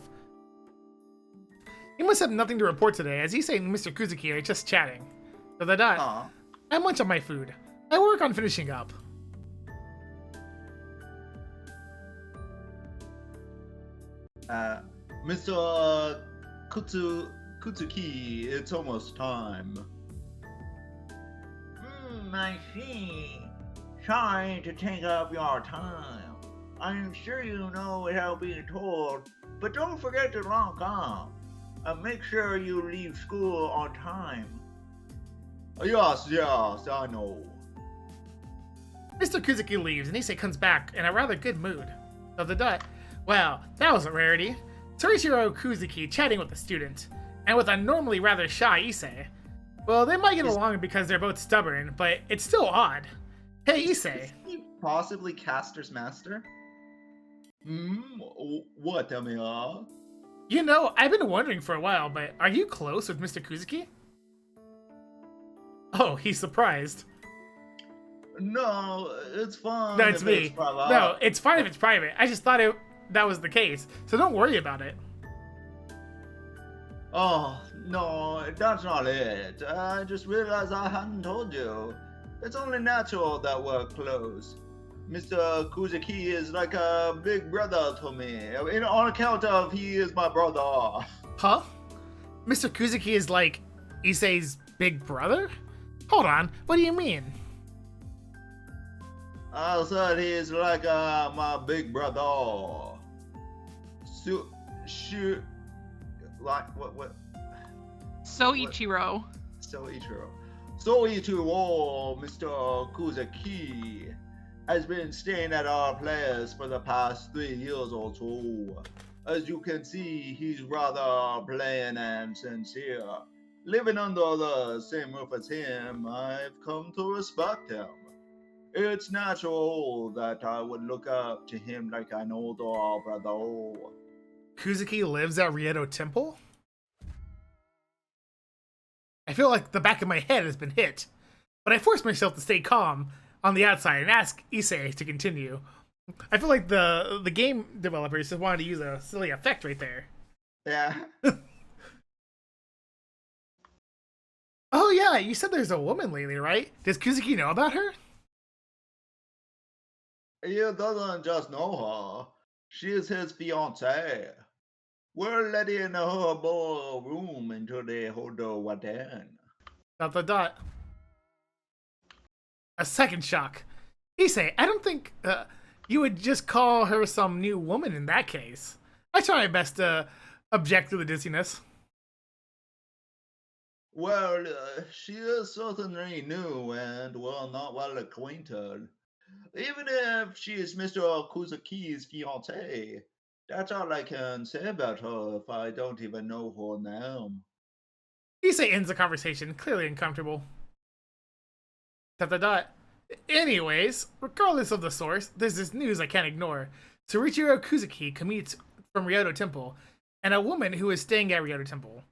You must have nothing to report today, as Issei and Mr. Kuzuki are just chatting. So the dot. Aw. I munch on my food. I work on finishing up. Mr. Kutsuki, it's almost time. I see. Sorry to take up your time. I'm sure you know without being told, but don't forget to log off. Make sure you leave school on time. Yes, I know. Mr. Kuzuki leaves, and Issei comes back in a rather good mood. So the dot. Well, that was a rarity. Torichiro Kuzuki chatting with a student, and with a normally rather shy Issei. Well, they might get along because they're both stubborn, but it's still odd. Hey, Issei. Is he possibly Caster's master? What, Amiya? You know, I've been wondering for a while, but are you close with Mr. Kuzuki? Oh, he's surprised. No, it's fine. No, it's if me. private. No, it's fine if it's private. I just thought that was the case, so don't worry about it. Oh, no, that's not it. I just realized I hadn't told you. It's only natural that we're close. Mr. Kuzuki is like a big brother to me, on account of he is my brother. Huh? Mr. Kuzuki is like Issei's big brother? Hold on, what do you mean? I said he's like my big brother. Like what? Soichiro. Soichiro, Mr. Kuzuki, has been staying at our place for the past 3 years or so. As you can see, he's rather plain and sincere. Living under the same roof as him, I've come to respect him. It's natural that I would look up to him like an older brother. Kuzuki lives at Riedo Temple? I feel like the back of my head has been hit, but I force myself to stay calm on the outside and ask Issei to continue. I feel like the game developers just wanted to use a silly effect right there. Yeah. Oh yeah, you said there's a woman lately, right? Does Kuzuki know about her? He doesn't just know her. She is his fiancée. We're letting her borrow a room into the Hodo Waden. Dot. A second shock. Issei, I don't think you would just call her some new woman in that case. I try my best to object to the dizziness. Well, she is certainly new and we're not well acquainted. Even if she is Mr. Kuzuki's fiancée, that's all I can say about her if I don't even know her name. Issei ends the conversation, clearly uncomfortable. Dot. Anyways, regardless of the source, there's this news I can't ignore. Torichiro Kuzuki commutes from Ryoto Temple, and a woman who is staying at Ryoto Temple.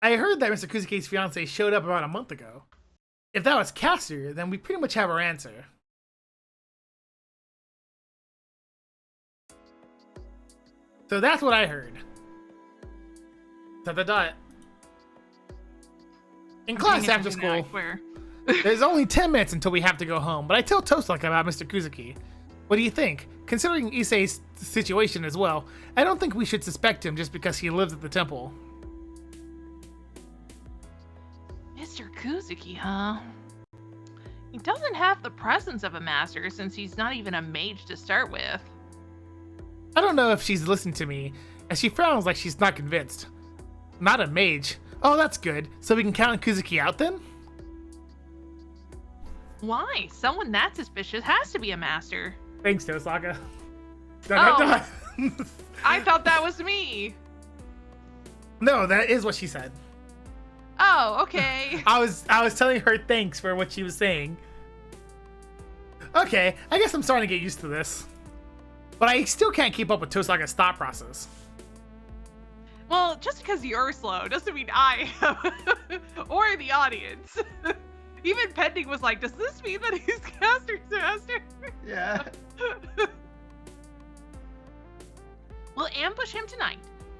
I heard that Mr. Kuzuki's fiancée showed up about a month ago. If that was Caster, then we pretty much have our answer. So that's what I heard. Dot. In class after school, there's only 10 minutes until we have to go home, but I tell Tosaka about Mr. Kuzuki. What do you think? Considering Issei's situation as well, I don't think we should suspect him just because he lives at the temple. Mr. Kuzuki, huh? He doesn't have the presence of a master since he's not even a mage to start with. I don't know if she's listened to me, as she frowns like she's not convinced. Not a mage. Oh, that's good. So we can count Kuzuki out then? Why? Someone that suspicious has to be a master. Thanks, Tosaka. I thought that was me. No, that is what she said. Oh, okay. I was telling her thanks for what she was saying. Okay, I guess I'm starting to get used to this. But I still can't keep up with Tosaka's thought process. Well, just because you're slow doesn't mean I am. Or the audience. Even Pending was like, does this mean that he's Caster's master? Yeah. We'll ambush him tonight.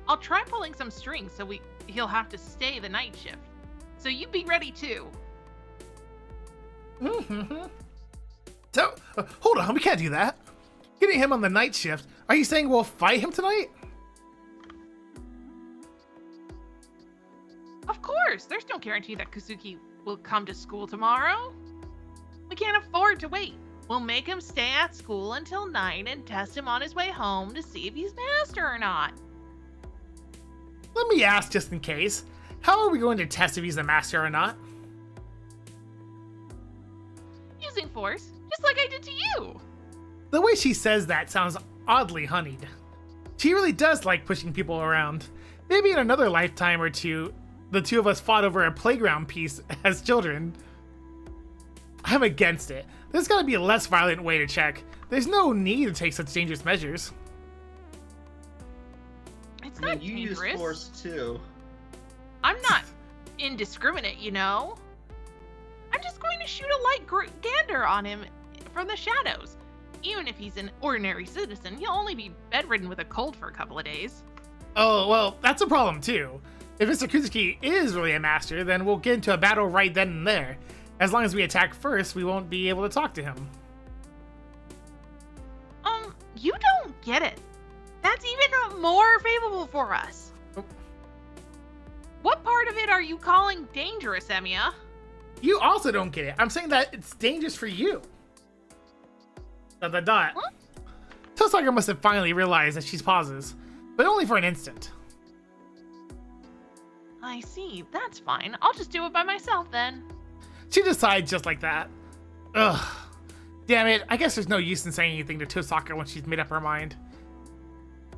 I'll try pulling some strings so he'll have to stay the night shift. So you be ready too. Mm-hmm. So, hold on, we can't do that. Getting him on the night shift. Are you saying we'll fight him tonight? Of course, there's no guarantee that Kazuki will come to school tomorrow. We can't afford to wait. We'll make him stay at school until 9 and test him on his way home to see if he's master or not. Let me ask just in case. How are we going to test if he's the master or not? Using force, just like I did to you. The way she says that sounds oddly honeyed. She really does like pushing people around. Maybe in another lifetime or two, the two of us fought over a playground piece as children. I'm against it. There's gotta be a less violent way to check. There's no need to take such dangerous measures. It's I mean, not you dangerous. use force too. I'm not indiscriminate, you know? I'm just going to shoot a light gander on him from the shadows. Even if he's an ordinary citizen, he'll only be bedridden with a cold for a couple of days. Oh, well, that's a problem too. If Mr. Kuzuki is really a master, then we'll get into a battle right then and there. As long as we attack first, we won't be able to talk to him. You don't get it. That's even more favorable for us. Oh. What part of it are you calling dangerous, Emiya? You also don't get it. I'm saying that it's dangerous for you. ... Huh? Tosaka must have finally realized that she's pauses, but only for an instant. I see. That's fine. I'll just do it by myself then. She decides just like that. Ugh. Damn it, I guess there's no use in saying anything to Tosaka when she's made up her mind.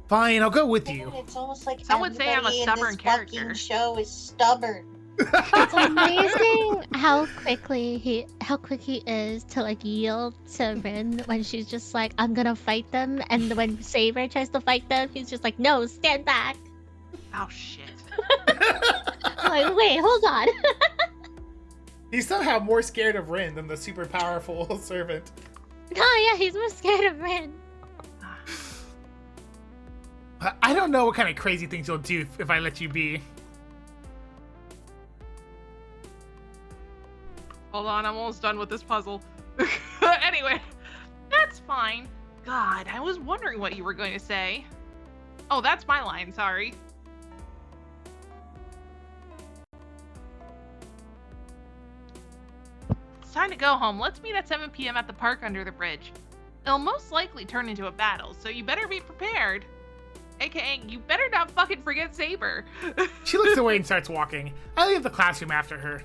Fine, I'll go with you. Man, it's almost like Some would say I'm a everybody in stubborn this character. fucking show is stubborn. It's amazing how quick he is to like yield to Rin when she's just like, I'm gonna fight them, and when Saber tries to fight them, he's just like, no, stand back. Oh shit. I'm like, wait, hold on. He's somehow more scared of Rin than the super powerful servant. Oh yeah, he's more scared of Rin. I don't know what kind of crazy things you'll do if I let you be. Hold on, I'm almost done with this puzzle. Anyway, that's fine. God, I was wondering what you were going to say. Oh, that's my line, sorry. It's time to go home. Let's meet at 7 p.m. at the park under the bridge. It'll most likely turn into a battle, so you better be prepared. AKA, you better not fucking forget Saber. She looks away and starts walking. I leave the classroom after her.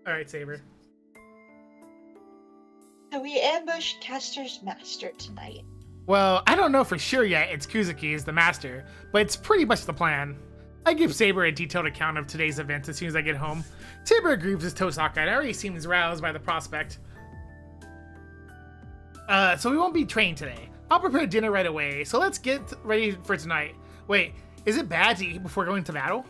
Alright, Saber. So we ambushed Caster's master tonight. Well, I don't know for sure yet it's Kuzuki is the master, but it's pretty much the plan. I give Saber a detailed account of today's events as soon as I get home. Saber agrees with Tosaka and already seems roused by the prospect. So we won't be trained today. I'll prepare dinner right away, so let's get ready for tonight. Wait, is it bad to eat before going to battle?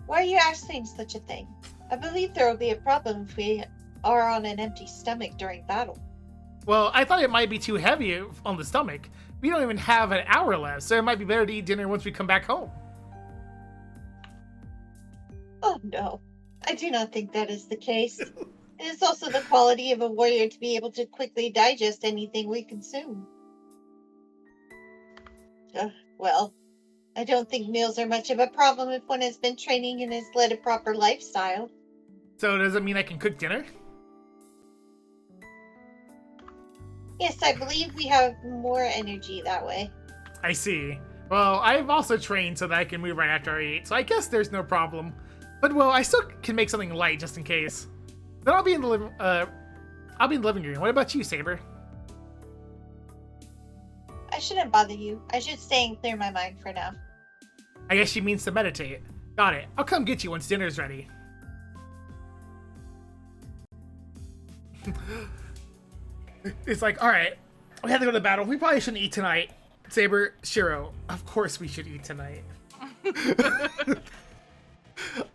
Why are you asking such a thing? I believe there will be a problem if we are on an empty stomach during battle. Well, I thought it might be too heavy on the stomach. We don't even have an hour left, so it might be better to eat dinner once we come back home. Oh no, I do not think that is the case. It is also the quality of a warrior to be able to quickly digest anything we consume. Well, I don't think meals are much of a problem if one has been training and has led a proper lifestyle. So does it mean I can cook dinner? Yes, I believe we have more energy that way. I see. Well, I've also trained so that I can move right after I eat, so I guess there's no problem. But well, I still can make something light just in case. Then I'll be in the living room. What about you, Saber? I shouldn't bother you. I should stay and clear my mind for now. I guess she means to meditate. Got it. I'll come get you once dinner's ready. It's like, alright, we have to go to battle. We probably shouldn't eat tonight. Saber, Shiro, of course we should eat tonight.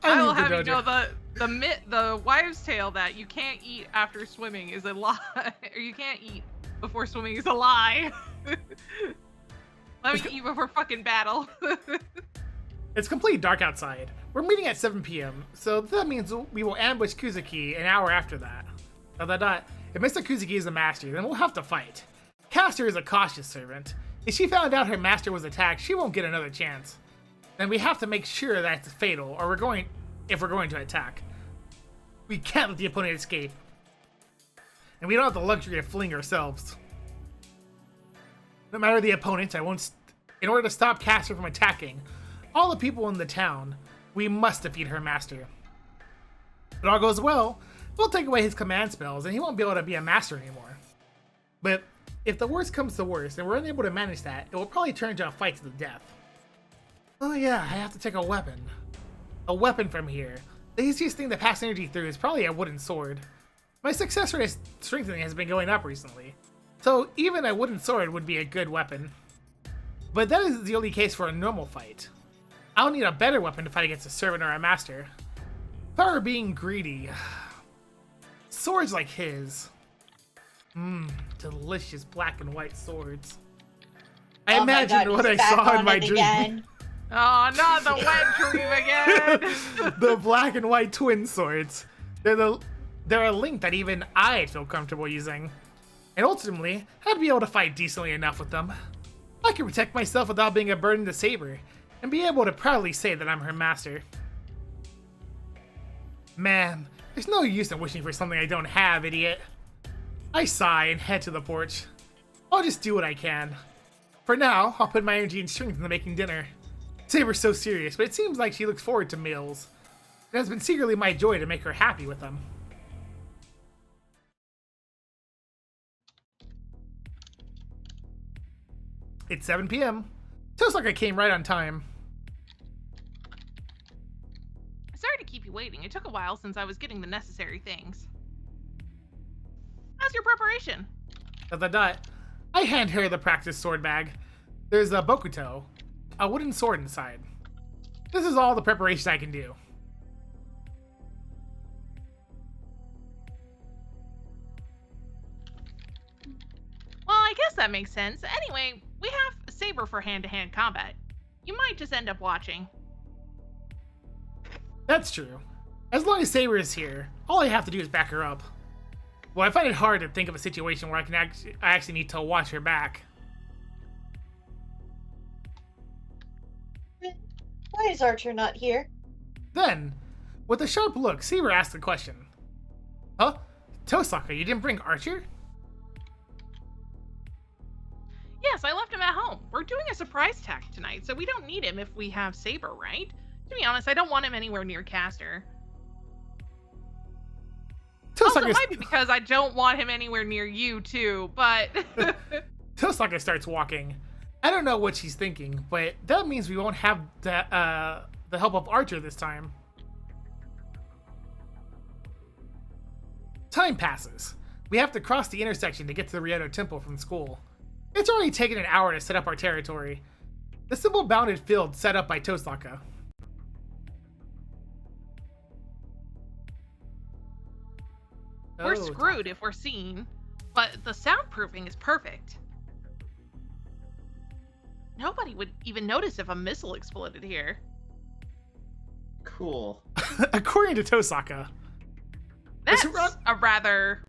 I will have you know the wives' tale that you can't eat after swimming is a lie, or you can't eat before swimming is a lie. Let me eat before fucking battle. It's completely dark outside. We're meeting at 7 p.m., so that means we will ambush Kuzuki an hour after that. If Mr. Kuzuki is the master, then we'll have to fight. Caster is a cautious servant. If she found out her master was attacked, she won't get another chance. Then we have to make sure that it's fatal, or if we're going to attack. We can't let the opponent escape. And we don't have the luxury of fleeing ourselves. No matter the opponent, in order to stop Caster from attacking all the people in the town, we must defeat her master. If it all goes well, we'll take away his command spells and he won't be able to be a master anymore. But if the worst comes to worst and we're unable to manage that, it will probably turn into a fight to the death. Oh yeah, I have to take a weapon. A weapon from here. The easiest thing to pass energy through is probably a wooden sword. My success rate of strengthening has been going up recently, so even a wooden sword would be a good weapon. But that is the only case for a normal fight. I'll need a better weapon to fight against a servant or a master. If I were being greedy, swords like his. Delicious black and white swords. I imagined what I saw in my dream. Again. Oh, not the wet dream again! The black and white twin swords. They're a link that even I feel comfortable using. And ultimately, I'd be able to fight decently enough with them. I can protect myself without being a burden to Saber, and be able to proudly say that I'm her master. Man, there's no use in wishing for something I don't have, idiot. I sigh and head to the porch. I'll just do what I can. For now, I'll put my energy and strength into making dinner. Saber's so serious, but it seems like she looks forward to meals. It has been secretly my joy to make her happy with them. It's 7 p.m. Feels like I came right on time. Sorry to keep you waiting. It took a while since I was getting the necessary things. How's your preparation? I hand her the practice sword bag. There's a bokuto, a wooden sword inside. This is all the preparation I can do. Well, I guess that makes sense. Anyway, we have a saber for hand-to-hand combat. You might just end up watching. That's true. As long as Saber is here, all I have to do is back her up. Well, I find it hard to think of a situation where I actually need to watch her back. Why is Archer not here? Then, with a sharp look, Saber asked the question. Huh? Tosaka, you didn't bring Archer? Yes, I left him at home. We're doing a surprise attack tonight, so we don't need him if we have Saber, right? To be honest, I don't want him anywhere near Caster. Also, it might be because I don't want him anywhere near you, too, but... Tosaka starts walking. I don't know what she's thinking, but that means we won't have the help of Archer this time. Time passes. We have to cross the intersection to get to the Ryoto Temple from school. It's already taken an hour to set up our territory. The simple bounded field set up by Tosaka. We're screwed if we're seen, but the soundproofing is perfect. Nobody would even notice if a missile exploded here. Cool. According to Tosaka. That's a rather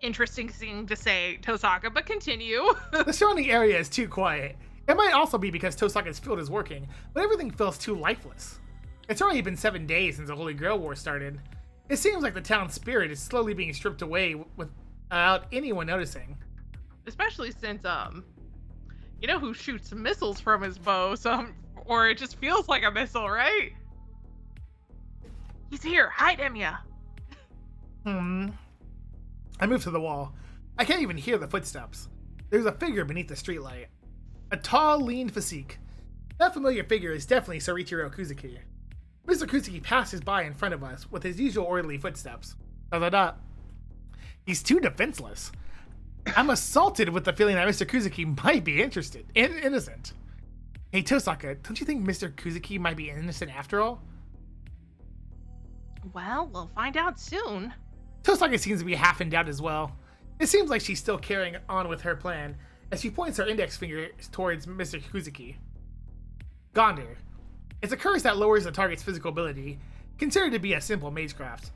interesting thing to say, Tosaka, but continue. The surrounding area is too quiet. It might also be because Tosaka's field is working, but everything feels too lifeless. It's already been 7 days since the Holy Grail War started. It seems like the town's spirit is slowly being stripped away without anyone noticing. Especially since, you know who shoots missiles from his bow, or it just feels like a missile, right? He's here, hide Emiya. I move to the wall. I can't even hear the footsteps. There's a figure beneath the streetlight. A tall, lean physique. That familiar figure is definitely Soichiro Kuzuki. Mr. Kuzuki passes by in front of us with his usual orderly footsteps. He's too defenseless. I'm assaulted with the feeling that Mr. Kuzuki might be innocent. Hey, Tosaka, don't you think Mr. Kuzuki might be innocent after all? Well, we'll find out soon. Tosaka seems to be half in doubt as well. It seems like she's still carrying on with her plan as she points her index finger towards Mr. Kuzuki. Gondor. It's a curse that lowers the target's physical ability, considered to be a simple magecraft.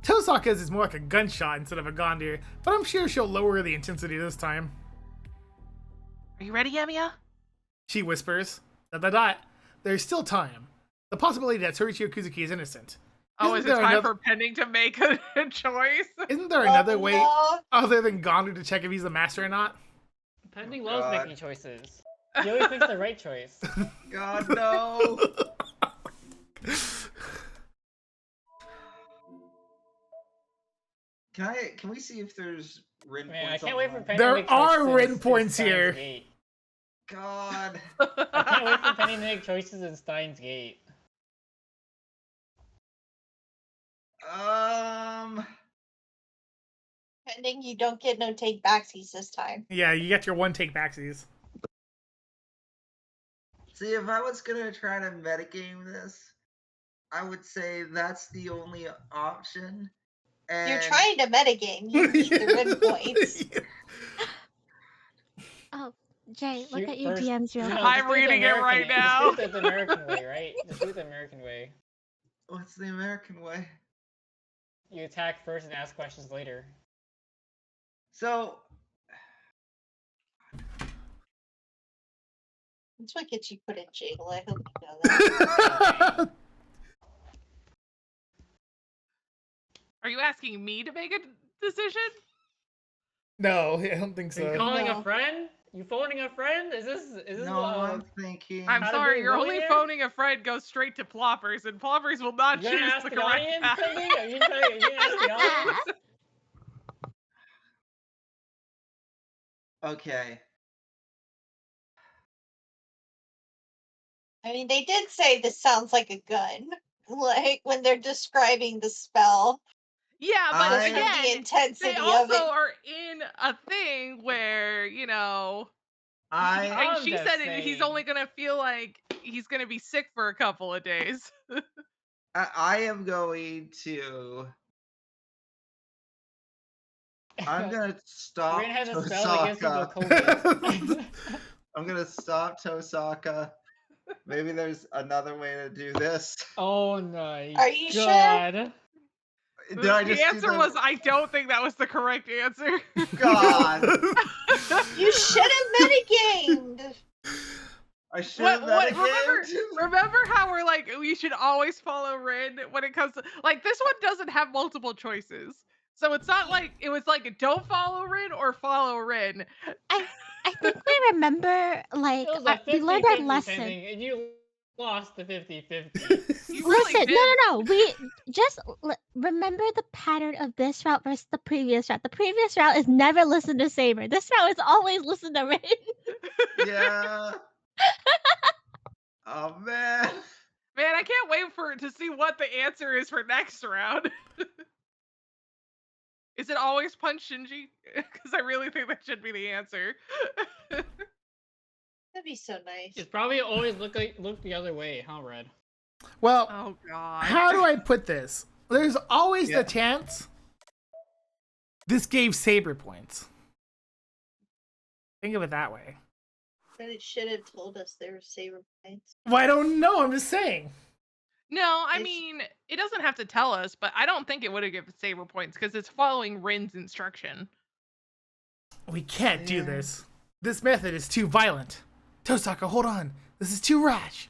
Tosaka's is more like a gunshot instead of a Gondor, but I'm sure she'll lower the intensity this time. Are you ready, Emiya? She whispers. ... There's still time. The possibility that Torichiro Kuzuki is innocent. Oh, Isn't is it there time another- for Pending to make a choice? Isn't there another way no. other than Gondor to check if he's the master or not? Pending loves God. making choices. He always makes the right choice. God, no. Can we see if there's Rin Man, I points can't wait for online? Pending to There make are choices Rin in points Steins here. Gate. God. I can't wait for Pending to make choices in Steins Gate. Pending, you don't get no take backsies this time. Yeah, you get your one take backsies. See, if I was gonna try to metagame this, I would say that's the only option. And You're trying to metagame. You need the win points. Oh, Jay, look Shoot at your first. DMs real No, quick. I'm just do it the reading it American right way. now. Just do it the American way, right? Just do it the American way. What's the American way? You attack first and ask questions later. So, That's what gets you put in jail. I hope you know that. Are you asking me to make a decision? No, I don't think Are you so. calling No. a friend? You phoning a friend? Is this no, I'm thinking. I'm How to sorry, be a you're only millionaire? phoning a friend goes straight to Plompers, and Plompers will not You gonna choose ask the the correct audience, path. Pending? Are you gonna ask the audience? Okay. I mean, they did say this sounds like a gun. Like when they're describing the spell. Yeah, but I- Just from the again, intensity they of also it. are in a thing where, you know, I I'm she just said he's saying. only gonna feel like he's gonna be sick for a couple of days. I am going to. I'm gonna stop Rin has a spell against people with Tosaka. COVID. I'm gonna stop Tosaka. Maybe there's another way to do this. Oh my Are you sure? god. Did I The just do answer the- was, I don't think that was the correct answer. God? You should have metagamed. I should What, have remember, metagamed. remember how we're like, we should always follow Rin when it comes to, like, this one doesn't have multiple choices. So it's not like, it was like, don't follow Rin or follow Rin. I think we remember, like, It was a 50-50 we learned our lesson. Pending, and you lost the 50-50. You really Listen, did. no. We just remember the pattern of this route versus the previous route. The previous route is never listen to Saber. This route is always listen to Rin. Yeah. Oh man. Man, I can't wait to see what the answer is for next round. Is it always punch Shinji? Because I really think that should be the answer. That'd be so nice. It's probably always look the other way, huh, Red? Well, Oh god. how do I put this? There's always Yeah. the chance this gave Saber points. Think of it that way. But it should have told us there were saber points. Well, I don't know. I'm just saying. No, I It's- mean, it doesn't have to tell us, but I don't think it would have given Saber points because it's following Rin's instruction. We can't do Yeah. this. This method is too violent. Tosaka, hold on. This is too rash.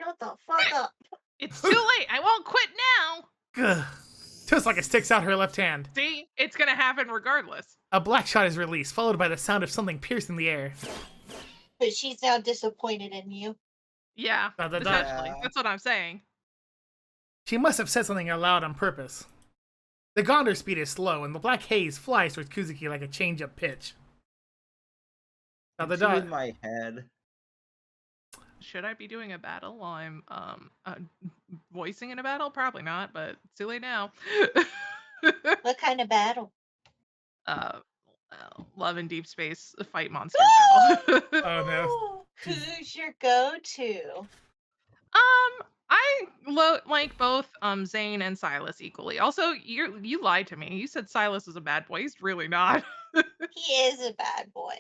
Shut the fuck up. It's too late. I won't quit now. Ugh. Tosaka sticks out her left hand. See, it's gonna happen regardless. A black shot is released, followed by the sound of something piercing the air. But she's now disappointed in you. Yeah, Da, da, da. essentially. Yeah. That's what I'm saying. She must have said something aloud on purpose. The Gondor speed is slow, and the black haze flies towards Kuzuki like a change-up pitch. Da, da, It's da. in my head. Should I be doing a battle while I'm voicing in a battle? Probably not, but it's too late now. What kind of battle? Love in Deep Space fight monster battle. Oh no. Who's your go-to? I like both Zane and Silas equally. Also, you lied to me. You said Silas is a bad boy. He's really not. He is a bad boy.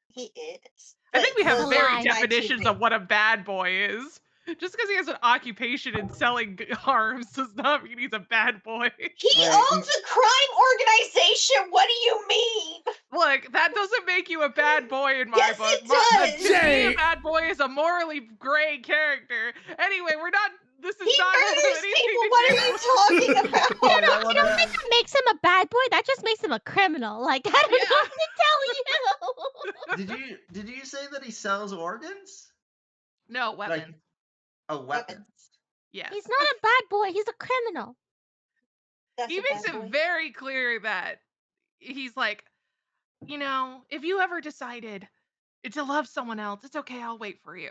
He is. I think we have But very lie to definitions me. of what a bad boy is. Just because he has an occupation in selling arms does not mean he's a bad boy. He Right. owns a crime organization. What do you mean? Look, that doesn't make you a bad boy in my Yes, book. it does. To me, Jay. a bad boy is a morally gray character. Anyway, we're not. This is He not murders anything people. to What do. are you talking about? Oh, I that don't one, think that makes him a bad boy. That just makes him a criminal. Like, I don't know what to tell you. did you say that he sells organs? No, Like weapons. a weapon? Yes. He's not a bad boy. He's a criminal. That's He a makes bad it boy. very clear that he's like, if you ever decided to love someone else, it's okay. I'll wait for you.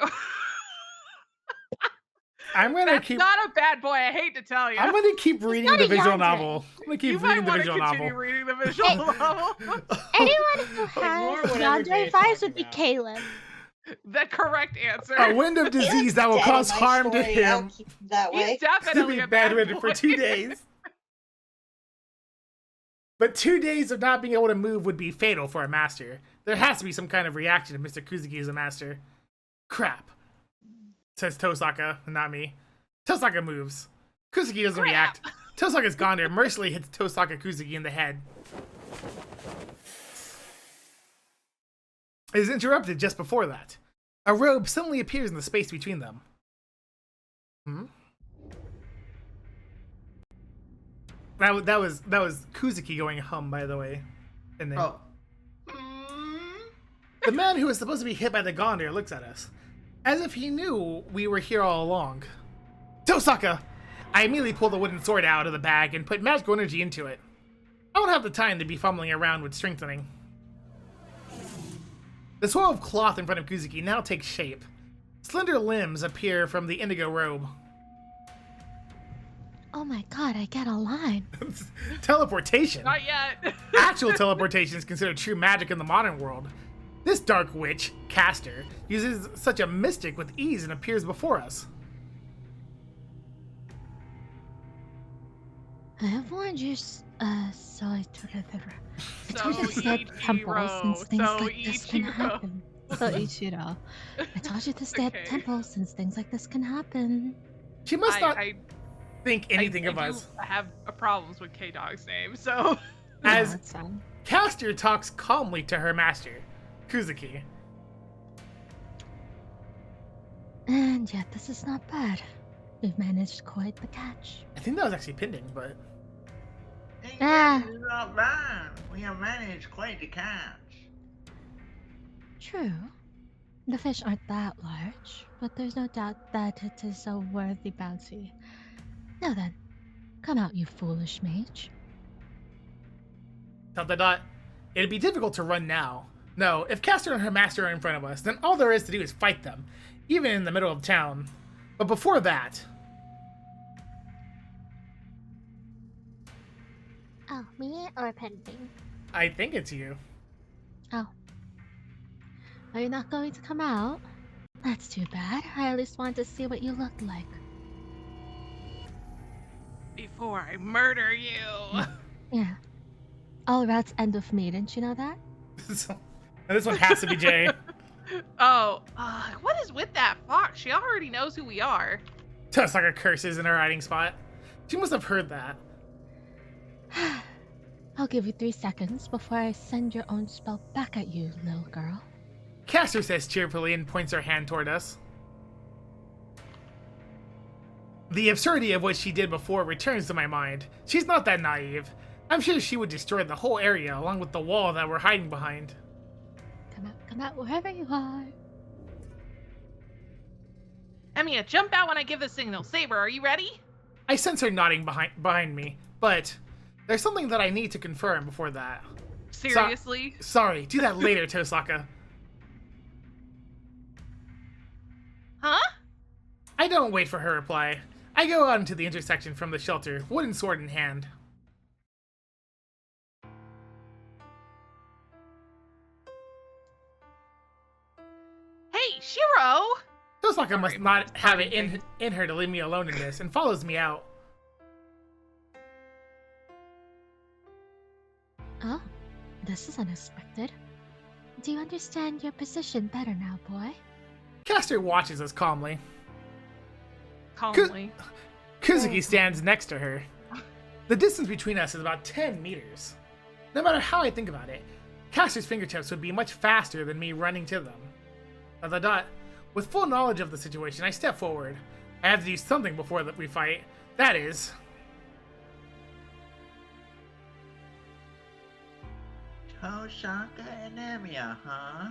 I'm gonna That's keep. not a bad boy. I hate to tell you. I'm gonna keep reading not the a visual yandere. novel. I'm gonna You keep might reading the want to visual continue novel. reading the visual novel. Anyone who more has whatever yandere Jay's vibes talking would be about. Caleb. The correct answer. A wind of He disease looks that will dead in cause my harm to story. I'll him. keep it that way. He's To definitely be a bad bedridden for boy. 2 days. But 2 days of not being able to move would be fatal for a master. There has to be some kind of reaction if Mr. Kuzuki is a master. Crap, says Tosaka, not me. Tosaka moves. Kuzuki doesn't react. Tosaka's gone there, mercilessly hits Tosaka Kuzuki in the head. It is interrupted just before that. A robe suddenly appears in the space between them. That was Kuzuki going hum, by the way. And then Oh. the man who was supposed to be hit by the Gondor looks at us, as if he knew we were here all along. Tosaka! I immediately pulled the wooden sword out of the bag and put magical energy into it. I don't have the time to be fumbling around with strengthening. The swirl of cloth in front of Kuzuki now takes shape. Slender limbs appear from the indigo robe. Oh my god, I get a line. Teleportation. Not yet. Actual teleportation is considered true magic in the modern world. This dark witch, Caster, uses such a mystic with ease and appears before us. I have warned you, I told you to stay at temples Ichiro, since things so like this can Ichiro. happen. So Ichiro. I told you to stay Okay. at temples since things like this can happen. She must not I think anything of I us. do have problems with K-Dog's name, so. No, As it's fine. Caster talks calmly to her master, Kuzuki. And yet this is not bad. We've managed quite the catch. I think that was actually pending, but Ah. It's not bad. We have managed quite the catch. True. The fish aren't that large, but there's no doubt that it is a worthy bounty. Now then, come out, you foolish mage. ... It'd be difficult to run now. No, if Caster and her master are in front of us, then all there is to do is fight them, even in the middle of town. But before that, Oh, me or pending? I think it's you. Oh. Are you not going to come out? That's too bad. I at least wanted to see what you looked like. Before I murder you. Yeah. All routes end with me, didn't you know that? And this one has to be Jay. Oh, what is with that fox? She already knows who we are. Tosaka curses in her hiding spot. She must have heard that. I'll give you 3 seconds before I send your own spell back at you, little girl. Caster says cheerfully and points her hand toward us. The absurdity of what she did before returns to my mind. She's not that naive. I'm sure she would destroy the whole area along with the wall that we're hiding behind. Come out wherever you are. Emiya, jump out when I give the signal. Saber, are you ready? I sense her nodding behind me, but there's something that I need to confirm before that. Seriously? Sorry, do that later, Tosaka. Huh? I don't wait for her reply. I I go out into the intersection from the shelter, wooden sword in hand. Hey, Shiro! Tosaka must Sorry, not have it sorry. in her to leave me alone in this, and follows me out. Oh, this is unexpected. Do you understand your position better now, boy? Caster watches us calmly. Calmly. Kuzuki stands next to her. The distance between us is about 10 meters. No matter how I think about it, Caster's fingertips would be much faster than me running to them. With full knowledge of the situation, I step forward. I have to do something before we fight. That is... Tosaka and Emiya, huh?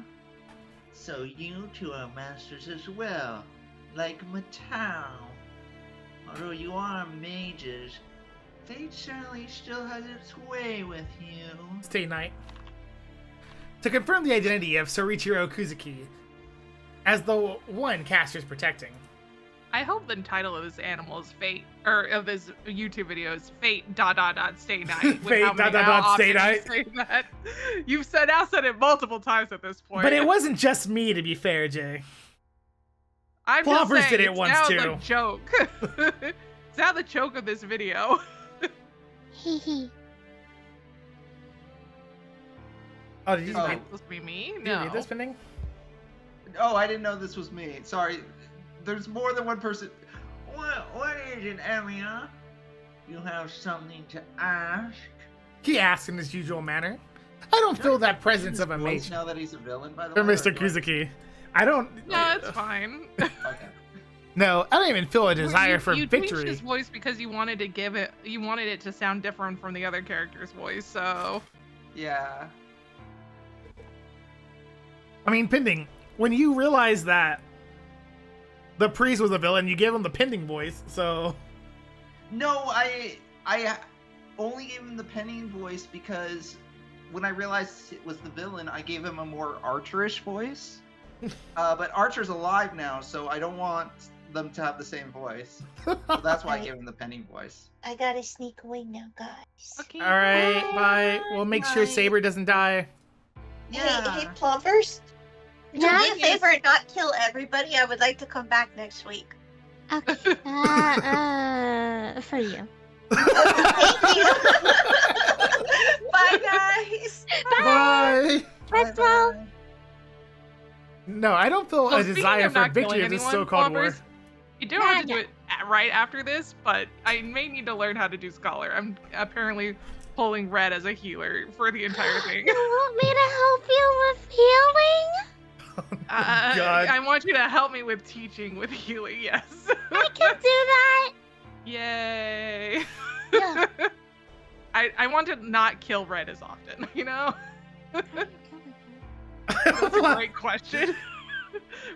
So you two are masters as well, like Matao. Although you are mages, fate certainly still has its way with you. Stay night. To confirm the identity of Soichiro Kuzuki as the one Caster's protecting. I hope the title of this animal is Fate, or of this YouTube video is Fate ... Stay Night. with Fate ... how many Stay often Night. you say that. You've said it multiple times at this point. But it wasn't just me, to be fair, Jay. I'm Plompers just saying, did it it's once, now too. The joke. It's now the joke of this video. Hee hee. Oh, did you Is read, that supposed to be me? did you No. read this, Pending? Oh, I didn't know this was me. Sorry. There's more than one person. What is it, Emiya? You have something to ask? He asks in his usual manner. I don't feel that presence of a Voice mage now that he's a villain, by the for way. Mr. Kuzuki. I don't. No, it's fine. Okay. No, I don't even feel a desire for you victory. changed his voice because you wanted it to sound different from the other character's voice. So Yeah. I mean, Pending, when you realize that the priest was a villain, you gave him the Pending voice, so... No, I only gave him the penning voice because when I realized it was the villain, I gave him a more Archerish voice. But Archer's alive now, so I don't want them to have the same voice. So that's why I gave him the penning voice. I gotta sneak away now, guys. okay. Alright, bye. We'll make sure Bye. Saber doesn't die. Yeah. Hey, Plompers? Do Yeah? me a favor and not kill everybody. I would like to come back next week. Okay. For you. Thank you. Bye, guys. Bye! Let's go. No, I don't feel So a speaking desire of for not victory killing in this anyone, so-called war. Plompers, you don't have to do it right after this, but I may need to learn how to do Scholar. I'm apparently pulling Red as a healer for the entire thing. You want me to help you with healing? God. I want you to help me with teaching with healing, yes. I can do that. Yay. Yeah. I want to not kill Red as often, you know? That's a great question.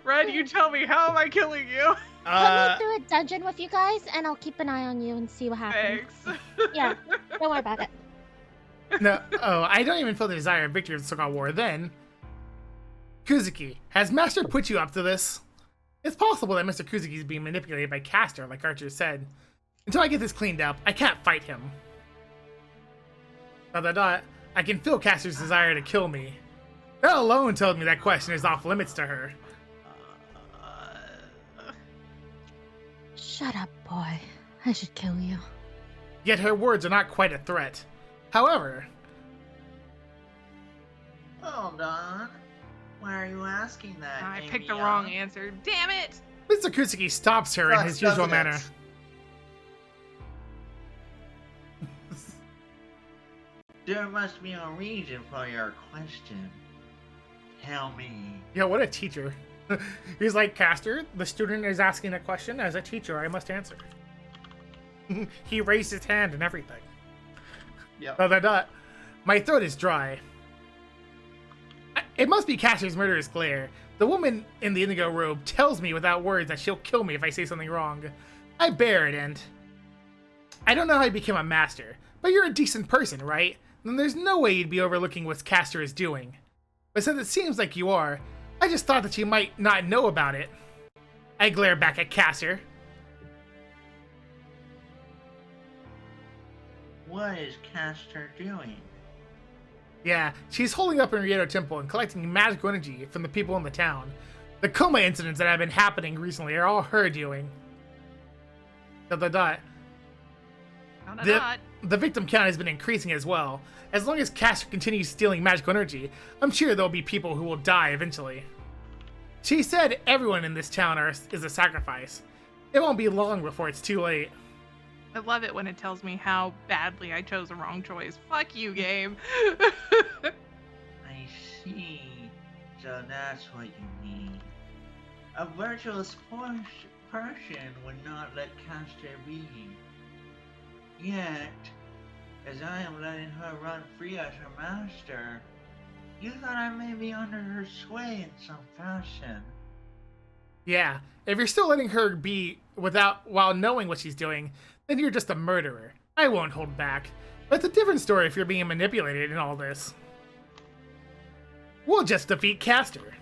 Red, you tell me, how am I killing you? Put me through a dungeon with you guys, and I'll keep an eye on you and see what happens. Thanks. Yeah, don't worry about it. No, I don't even feel the desire of victory in the so-called war. Then, Kuzuki, has Master put you up to this? It's possible that Mr. Kuzuki is being manipulated by Caster, like Archer said. Until I get this cleaned up, I can't fight him. ... I can feel Caster's desire to kill me. That alone told me that question is off limits to her. Shut up, boy. I should kill you. Yet her words are not quite a threat. However, Hold on. Why are you asking that? I picked the Emiya? wrong answer. Damn it! Mr. Kuzuki stops her in his usual manner. There must be a reason for your question. Tell me. Yeah, what a teacher. He's like, Caster, the student is asking a question. As a teacher, I must answer. He raised his hand and everything. Yep. My throat is dry. It must be Caster's murderous glare. The woman in the indigo robe tells me without words that she'll kill me if I say something wrong. I bear it, and I don't know how you became a master, but you're a decent person, right? Then there's no way you'd be overlooking what Caster is doing. But since it seems like you are, I just thought that you might not know about it. I glare back at Caster. What is Caster doing? Yeah, she's holding up in Rieto Temple and collecting magical energy from the people in the town. The coma incidents that have been happening recently are all her doing. ... The victim count has been increasing as well. As long as Caster continues stealing magical energy, I'm sure there'll be people who will die eventually. She said everyone in this town is a sacrifice. It won't be long before it's too late. I love it when it tells me how badly I chose the wrong choice. Fuck you, game. I see. So that's what you mean. A virtuous person would not let Caster be. Yet, as I am letting her run free as her master, you thought I may be under her sway in some fashion. Yeah, if you're still letting her be while knowing what she's doing, then you're just a murderer. I won't hold back. But it's a different story if you're being manipulated in all this. We'll just defeat Caster.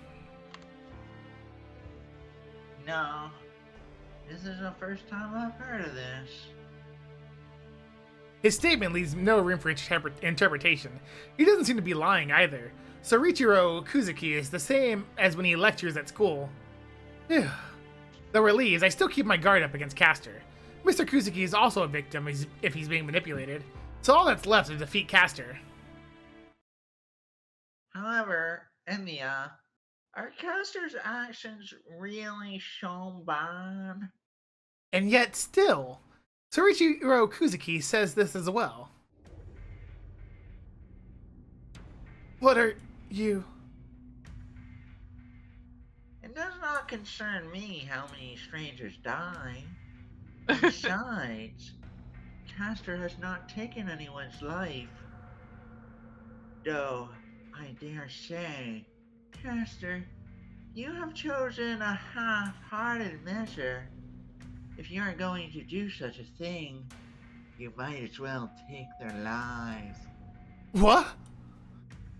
No, this is the first time I've heard of this. His statement leaves no room for interpretation. He doesn't seem to be lying either. Soichiro Kuzuki is the same as when he lectures at school. Though we're leaves, I still keep my guard up against Caster. Mr. Kuzuki is also a victim if he's being manipulated, so all that's left is to defeat Caster. However, Emiya, are Caster's actions really shown bad? And yet still, Soichiro Kuzuki says this as well. What are you... It does not concern me how many strangers die. Besides, Caster has not taken anyone's life. Though, I dare say, Caster, you have chosen a half-hearted measure. If you are going to do such a thing, you might as well take their lives. What?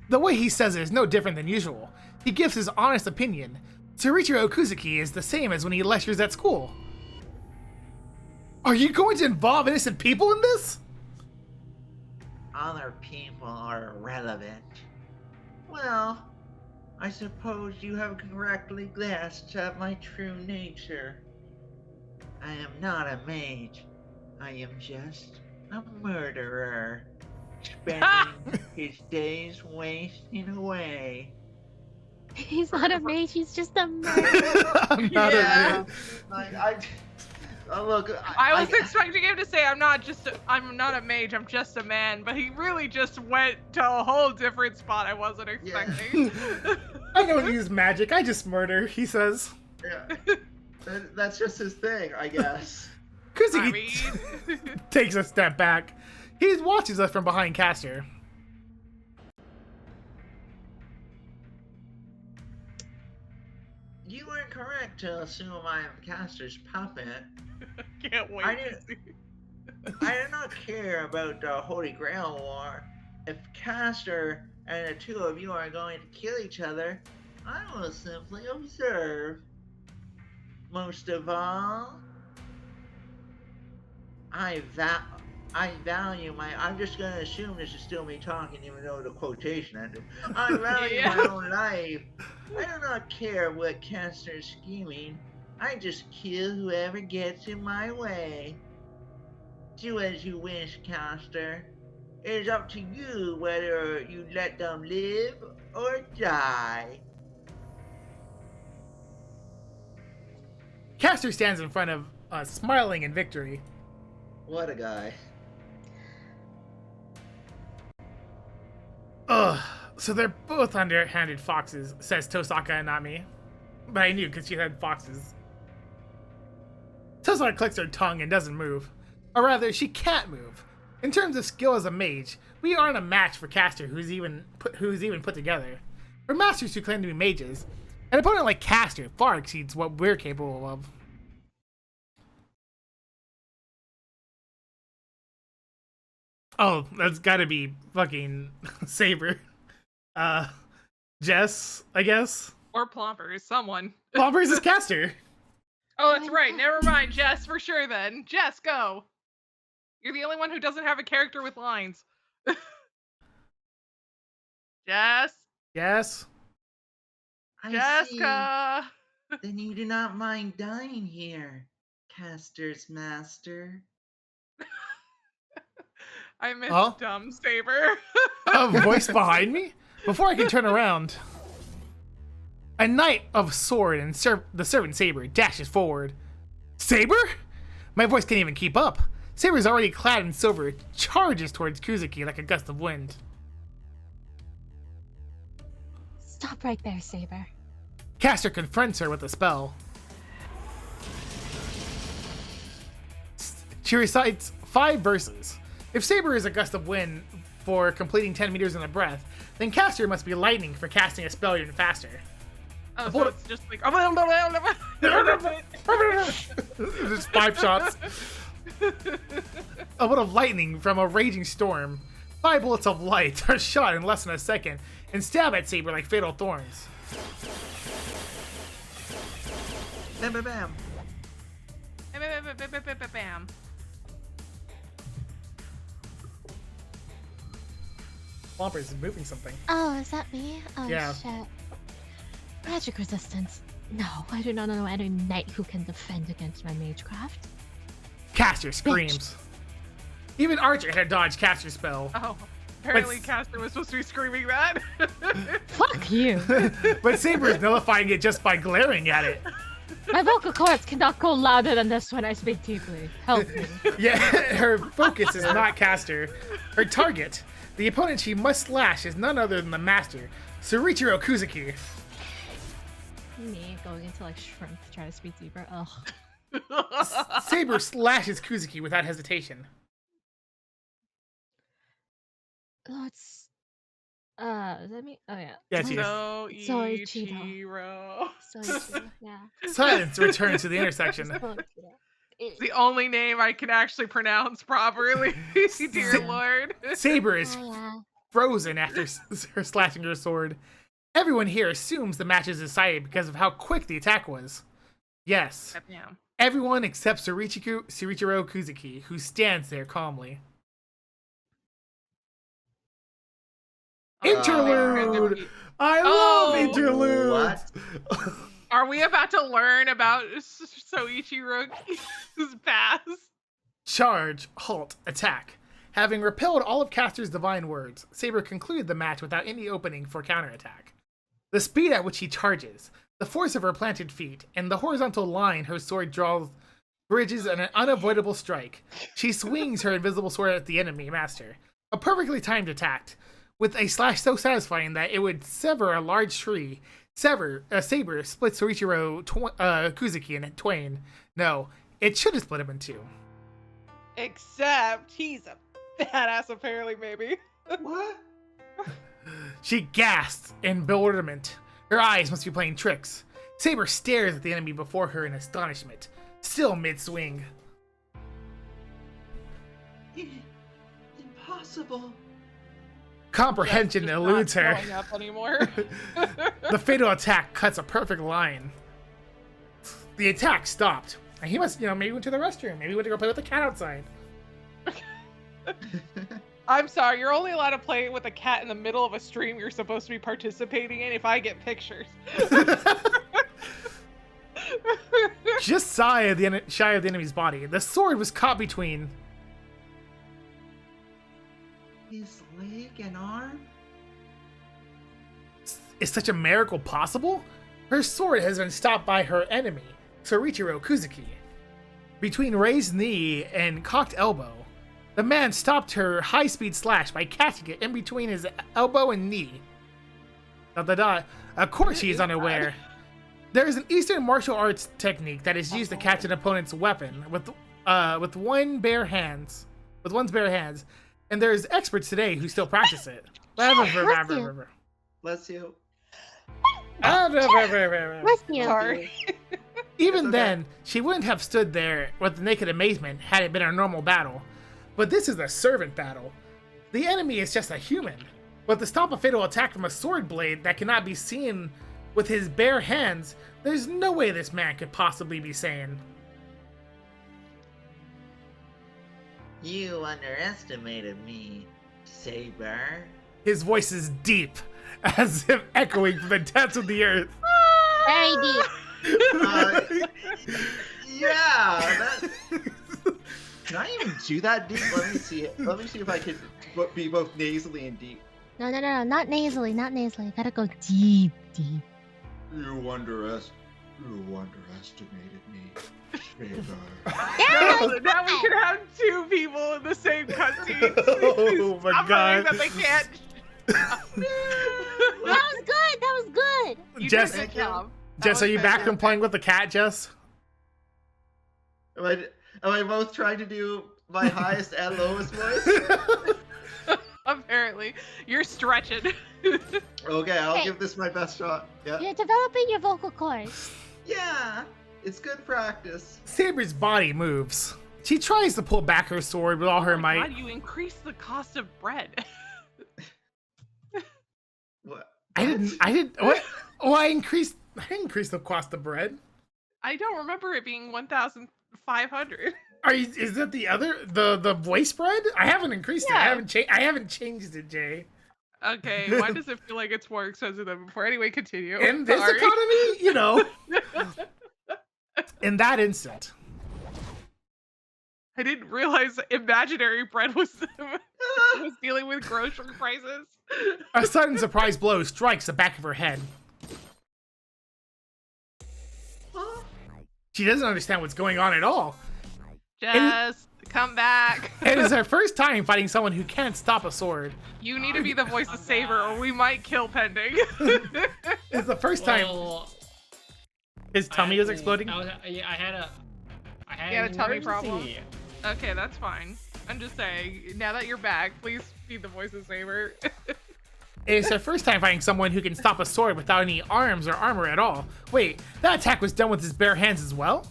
The way he says it is no different than usual. He gives his honest opinion. Soichiro Kuzuki is the same as when he lectures at school. Are you going to involve innocent people in this? Other people are irrelevant. Well, I suppose you have correctly glanced at my true nature. I am not a mage. I am just a murderer, spending his days wasting away. He's not a mage, he's just a murderer. I'm not a Look, I was expecting him to say, I'm not a mage, I'm just a man, but he really just went to a whole different spot I wasn't expecting. Yeah. I don't use magic, I just murder, he says. Yeah. That's just his thing, I guess. Kuzuki takes a step back. He watches us from behind Caster. You were correct to assume I am Caster's puppet. Can't wait. I do not care about the Holy Grail War. If Caster and the two of you are going to kill each other, I will simply observe. Most of all, I value my... I'm just going to assume this is still me talking even though the quotation ended. I value my own life. I do not care what Caster is scheming. I just kill whoever gets in my way. Do as you wish, Caster. It is up to you whether you let them live or die. Caster stands in front of us, smiling in victory. What a guy. Ugh, so they're both underhanded foxes, says Tosaka and not me. But I knew because she had foxes. Tosaka clicks her tongue and doesn't move. Or rather, she can't move. In terms of skill as a mage, we aren't a match for Caster, who's even put together. We're masters who claim to be mages. An opponent like Caster far exceeds what we're capable of. Oh, that's gotta be fucking Saber. Jess, I guess? Or Plompers, someone. Plompers is Caster. Oh, that's right. Never mind, Jess, for sure then. Jess, go. You're the only one who doesn't have a character with lines. Jess? Yes? I Jessica! see. Then you do not mind dying here, Caster's master. I miss Oh? dumb Saber. A voice behind me? Before I can turn around, a knight of sword and the servant Saber dashes forward. Saber? My voice can't even keep up. Saber's already clad in silver, charges towards Kuzuki like a gust of wind. Stop right there, Saber. Caster confronts her with a spell. She recites 5 verses. If Saber is a gust of wind for completing 10 meters in a breath, then Caster must be lightning for casting a spell even faster. Oh, so it's just like... Just 5 shots. A bolt of lightning from a raging storm. 5 bullets of light are shot in less than a second and stab at Saber like fatal thorns. Bam, bam, bam. Bam. Plompers is moving something. Oh, is that me? Oh, Yeah. shit. Magic resistance. No, I do not know any knight who can defend against my magecraft. Caster screams. Even Archer had dodged Caster's spell. Oh, apparently But- Caster was supposed to be screaming that. Fuck you! But Saber is nullifying it just by glaring at it. My vocal cords cannot go louder than this when I speak deeply. Help me. Yeah, her focus is not Caster. Her target, the opponent she must slash, is none other than the master, Surichiro Kuzuki. Me going into like shrimp to try to speak deeper. Ugh. Saber slashes Kuzuki without hesitation. Oh, it's. Is that me? Oh, yeah. Yeah, it's you. Soichiro. Soichiro, yeah. Silence returns to the intersection. Soichiro. It's the only name I can actually pronounce properly. Dear Lord. Saber is Oh, yeah. frozen after her slashing her sword. Everyone here assumes the match is decided because of how quick the attack was. Yes, Yeah. everyone except Surichiro Kuzuki, who stands there calmly. Interlude! I love interludes! What? Are we about to learn about Soichiro's past? Charge, halt, attack. Having repelled all of Caster's divine words, Saber concluded the match without any opening for counterattack. The speed at which he charges, the force of her planted feet, and the horizontal line her sword draws bridges an unavoidable strike. She swings her invisible sword at the enemy master. A perfectly timed attack, with a slash so satisfying that it would sever a large tree. Saber split Soichiro Kuzuki in twain. No, it should have split him in 2. Except he's a badass, apparently, maybe. What? She gasps in bewilderment. Her eyes must be playing tricks. Saber stares at the enemy before her in astonishment, still mid-swing. Impossible. Comprehension Just eludes not her. showing up anymore. The fatal attack cuts a perfect line. The attack stopped. And he must, maybe went to the restroom. Maybe went to go play with the cat outside. I'm sorry, you're only allowed to play with a cat in the middle of a stream you're supposed to be participating in if I get pictures. Just shy of the enemy's body, the sword was caught between. His leg and arm? Is such a miracle possible? Her sword has been stopped by her enemy, Surichiro Kuzuki. Between raised knee and cocked elbow, the man stopped her high-speed slash by catching it in between his elbow and knee. Of course he is unaware. There is an Eastern martial arts technique that is used to catch an opponent's weapon with one's bare hands, and there's experts today who still practice it. Bless you. Bless you. Sorry. Even It's okay. then, she wouldn't have stood there with naked amazement had it been a normal battle. But this is a servant battle. The enemy is just a human. But to stop a fatal attack from a sword blade that cannot be seen with his bare hands, there's no way this man could possibly be sane. You underestimated me, Saber. His voice is deep, as if echoing from the depths of the earth. Very deep. Yeah. Can I even do that deep? Let me see it. Let me see if I can be both nasally and deep. No, not nasally, not nasally. Gotta go deep, deep. You underestimated me, Saber. Now we can have two people in the same cutscene. Oh my god. That they can't. That was good. That was good. You Jess, did a good job. Jess, That are was you back fantastic. from playing with the cat, Jess? Am I both trying to do my highest and lowest voice? Apparently, you're stretching. Okay, I'll Hey. give this my best shot. Yeah. You're developing your vocal cords. Yeah. It's good practice. Saber's body moves. She tries to pull back her sword with all her Oh my might. God, you increased the cost of bread. What? I didn't. What? Oh, I didn't increase the cost of bread. I don't remember it being 1,500. Is that the voice bread? I haven't increased it. Yeah. I haven't changed it, Jay. Okay, why does it feel like it's more expensive than before? Anyway, continue. In this Sorry. economy, you know. In that instant. I didn't realize imaginary bread was dealing with grocery prices. A sudden surprise blow strikes the back of her head. She doesn't understand what's going on at all. Just come back. It is her first time fighting someone who can't stop a sword. You need to be the voice of Saber, or we might kill Pending. It's the first time Well, his tummy is exploding. I had You had a an tummy emergency. problem? Okay, that's fine. I'm just saying, now that you're back, please be the voice of Saber. It is her first time fighting someone who can stop a sword without any arms or armor at all. Wait, that attack was done with his bare hands as well?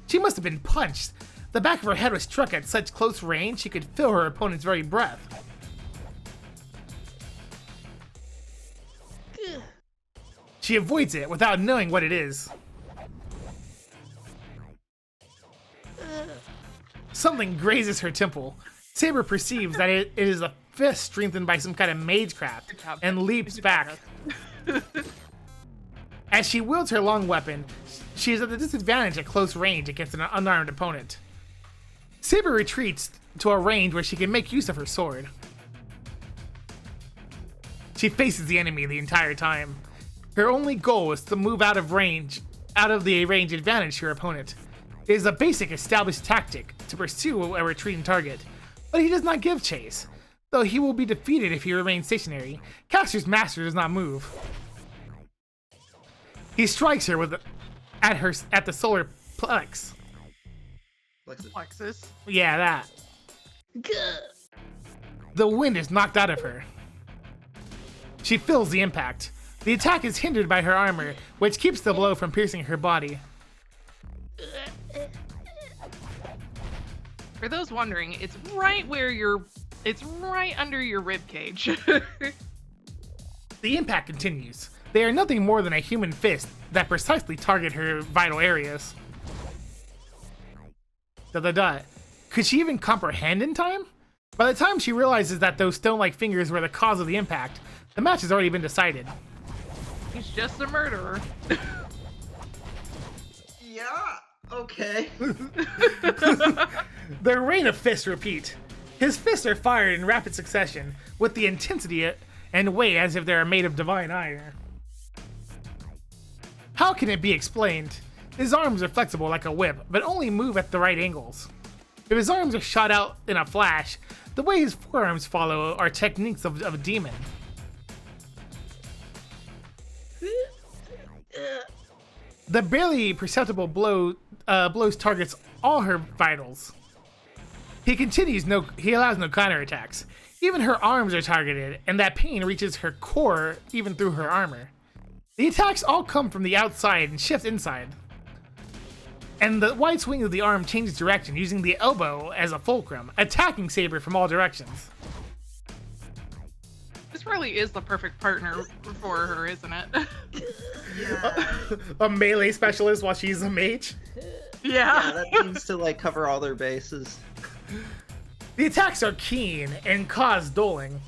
She must have been punched. The back of her head was struck at such close range she could feel her opponent's very breath. She avoids it without knowing what it is. Something grazes her temple. Saber perceives that it is a fist strengthened by some kind of magecraft Good job. and leaps Good back. job. As she wields her long weapon, she is at a disadvantage at close range against an unarmed opponent. Saber retreats to a range where she can make use of her sword. She faces the enemy the entire time. Her only goal is to move out of the range advantage to her opponent. It is a basic established tactic to pursue a retreating target, but he does not give chase. Though he will be defeated if he remains stationary, Caster's master does not move. He strikes her at the solar plex. Plexus. Yeah, that. The wind is knocked out of her. She feels the impact. The attack is hindered by her armor, which keeps the blow from piercing her body. For those wondering, it's right under your rib cage. The impact continues. They are nothing more than a human fist that precisely target her vital areas. ... Could she even comprehend in time? By the time she realizes that those stone-like fingers were the cause of the impact, the match has already been decided. He's just a murderer. Yeah. Okay. The rain of fists repeat. His fists are fired in rapid succession, with the intensity and weight as if they are made of divine iron. How can it be explained? His arms are flexible like a whip, but only move at the right angles. If his arms are shot out in a flash, the way his forearms follow are techniques of a demon. The barely perceptible blows targets all her vitals. He allows no counterattacks. Even her arms are targeted, and that pain reaches her core even through her armor. The attacks all come from the outside and shift inside. And the wide swing of the arm changes direction, using the elbow as a fulcrum, attacking Saber from all directions. This really is the perfect partner for her, isn't it? A melee specialist while she's a mage? Yeah. Yeah, that seems to like cover all their bases. The attacks are keen and cause dueling,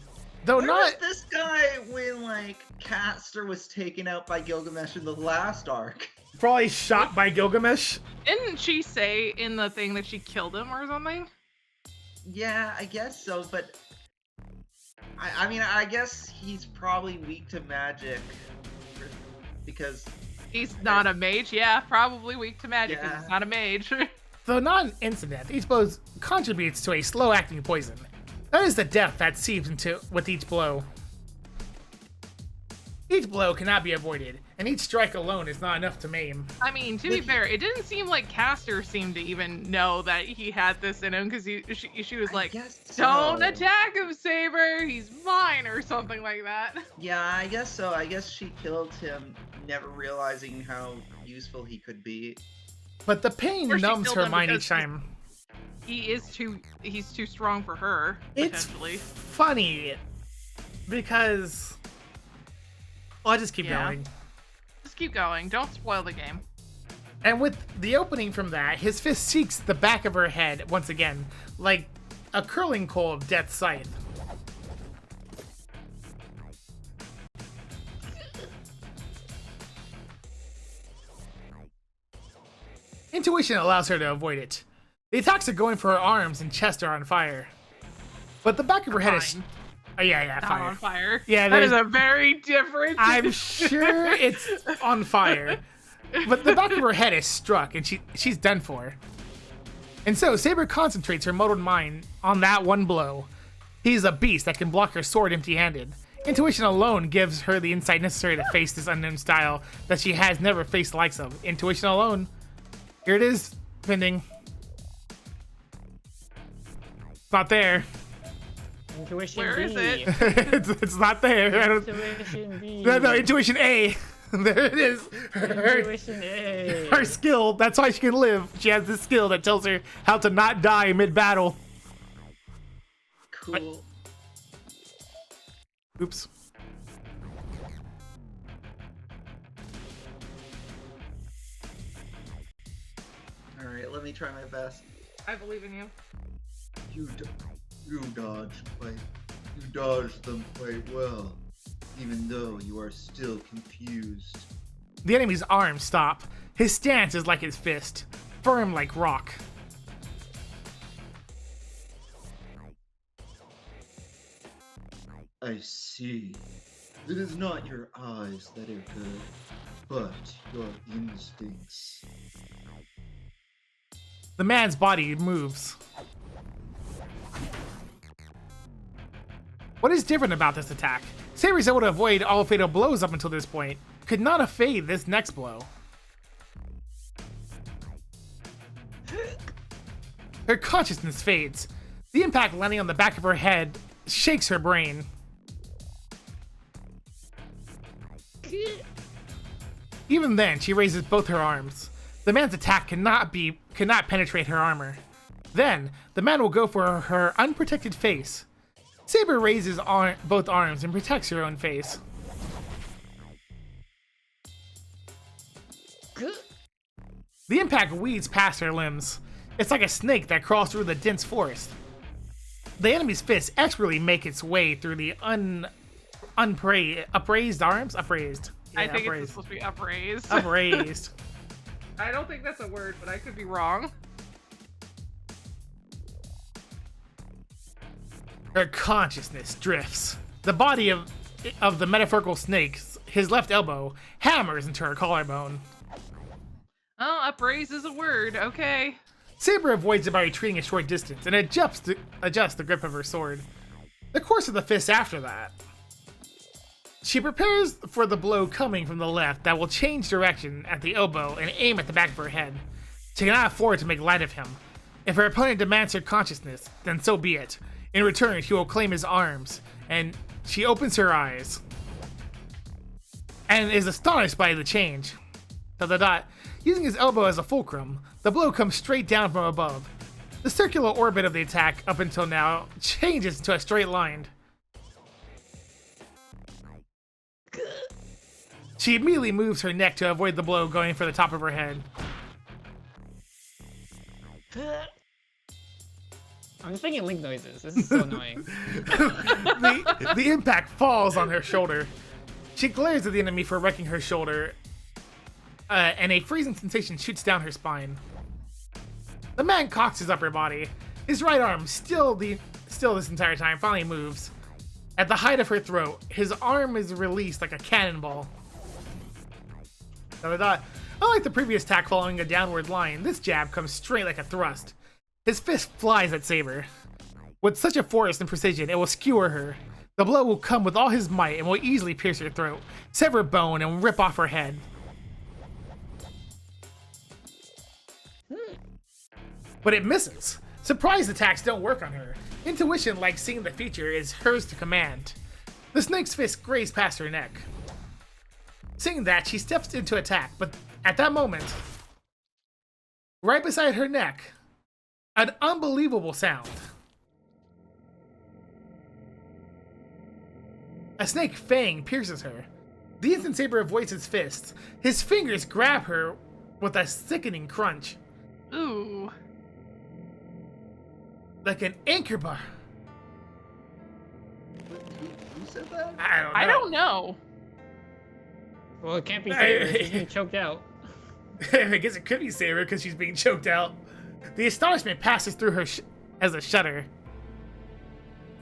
though Where not. was this guy when like Caster was taken out by Gilgamesh in the last arc? Probably shot by Gilgamesh. Didn't she say in the thing that she killed him or something? Yeah, I guess so, but I mean, I guess he's probably weak to magic because He's not a mage. Yeah, probably weak to magic because Yeah. he's not a mage. Though not an incident, each blow contributes to a slow-acting poison. That is the death that seeps into with each blow. Each blow cannot be avoided, and each strike alone is not enough to maim. I mean, to be fair, it didn't seem like Caster seemed to even know that he had this in him because she was like, guess "Don't so. attack him, Saber. He's mine," or something like that. Yeah, I guess so. I guess she killed him, never realizing how useful he could be. But the pain Or she numbs killed her him mind because each time. He's too strong for her. It's Potentially. funny because I'll just keep Yeah. going. Just keep going. Don't spoil the game. And with the opening from that, his fist seeks the back of her head once again, like a curling coal of death's scythe. Intuition allows her to avoid it. The attacks are going for her arms and chest are on fire. But the back of her head is... Fine. Oh, yeah, Not fire. on fire. Yeah, that is there's- a very different. I'm sure it's on fire. But the back of her head is struck and she's done for. And so Saber concentrates her muddled mind on that one blow. He's a beast that can block her sword empty-handed. Intuition alone gives her the insight necessary to face this unknown style that she has never faced the likes of. Intuition alone. Here it is, pending. It's not there. Intuition Where B. is it? it's not there. I don't, Intuition B. no, intuition A. There it is. Intuition A. Her skill. That's why she can live. She has this skill that tells her how to not die mid-battle. Cool. Oops. Alright, let me try my best. I believe in you. You dodged them quite well, even though you are still confused. The enemy's arms stop. His stance is like his fist, firm like rock. I see. It is not your eyes that are good, but your instincts. The man's body moves. What is different about this attack? Saber's able to avoid all fatal blows up until this point. Could not evade this next blow. Her consciousness fades. The impact landing on the back of her head shakes her brain. Even then, she raises both her arms. The man's attack cannot penetrate her armor. Then, the man will go for her unprotected face. Saber raises both arms and protects her own face. The impact weaves past her limbs. It's like a snake that crawls through the dense forest. The enemy's fist expertly make its way through the upraised arms? Upraised. Yeah, I think upraised. it's supposed to be upraised. Upraised. I don't think that's a word, but I could be wrong. Her consciousness drifts. The body of the metaphorical snake, his left elbow, hammers into her collarbone. Oh, upraised is a word. Okay. Saber avoids it by retreating a short distance and adjusts the grip of her sword. The course of the fist after that. She prepares for the blow coming from the left that will change direction at the elbow and aim at the back of her head. She cannot afford to make light of him. If her opponent demands her consciousness, then so be it. In return, she will claim his arms, and she opens her eyes and is astonished by the change. Using his elbow as a fulcrum, the blow comes straight down from above. The circular orbit of the attack up until now changes to a straight line. She immediately moves her neck to avoid the blow going for the top of her head. I'm just making link noises. This is so annoying. The impact falls on her shoulder. She glares at the enemy for wrecking her shoulder, and a freezing sensation shoots down her spine. The man cocks his upper body. His right arm, still this entire time, finally moves. At the height of her throat, his arm is released like a cannonball. Unlike the previous attack following a downward line, this jab comes straight like a thrust. His fist flies at Saber. With such a force and precision, it will skewer her. The blow will come with all his might and will easily pierce her throat, sever bone, and rip off her head. But it misses. Surprise attacks don't work on her. Intuition, like seeing the future, is hers to command. The snake's fist grazed past her neck. Seeing that, she steps into attack, but at that moment, right beside her neck, an unbelievable sound. A snake fang pierces her. The instant Saber avoids his fists. His fingers grab her with a sickening crunch. Ooh. Like an anchor bar. Who said that? I don't know. Well, it can't be Saber. She's being choked out. I guess it could be Saber because she's being choked out. The astonishment passes through her as a shudder.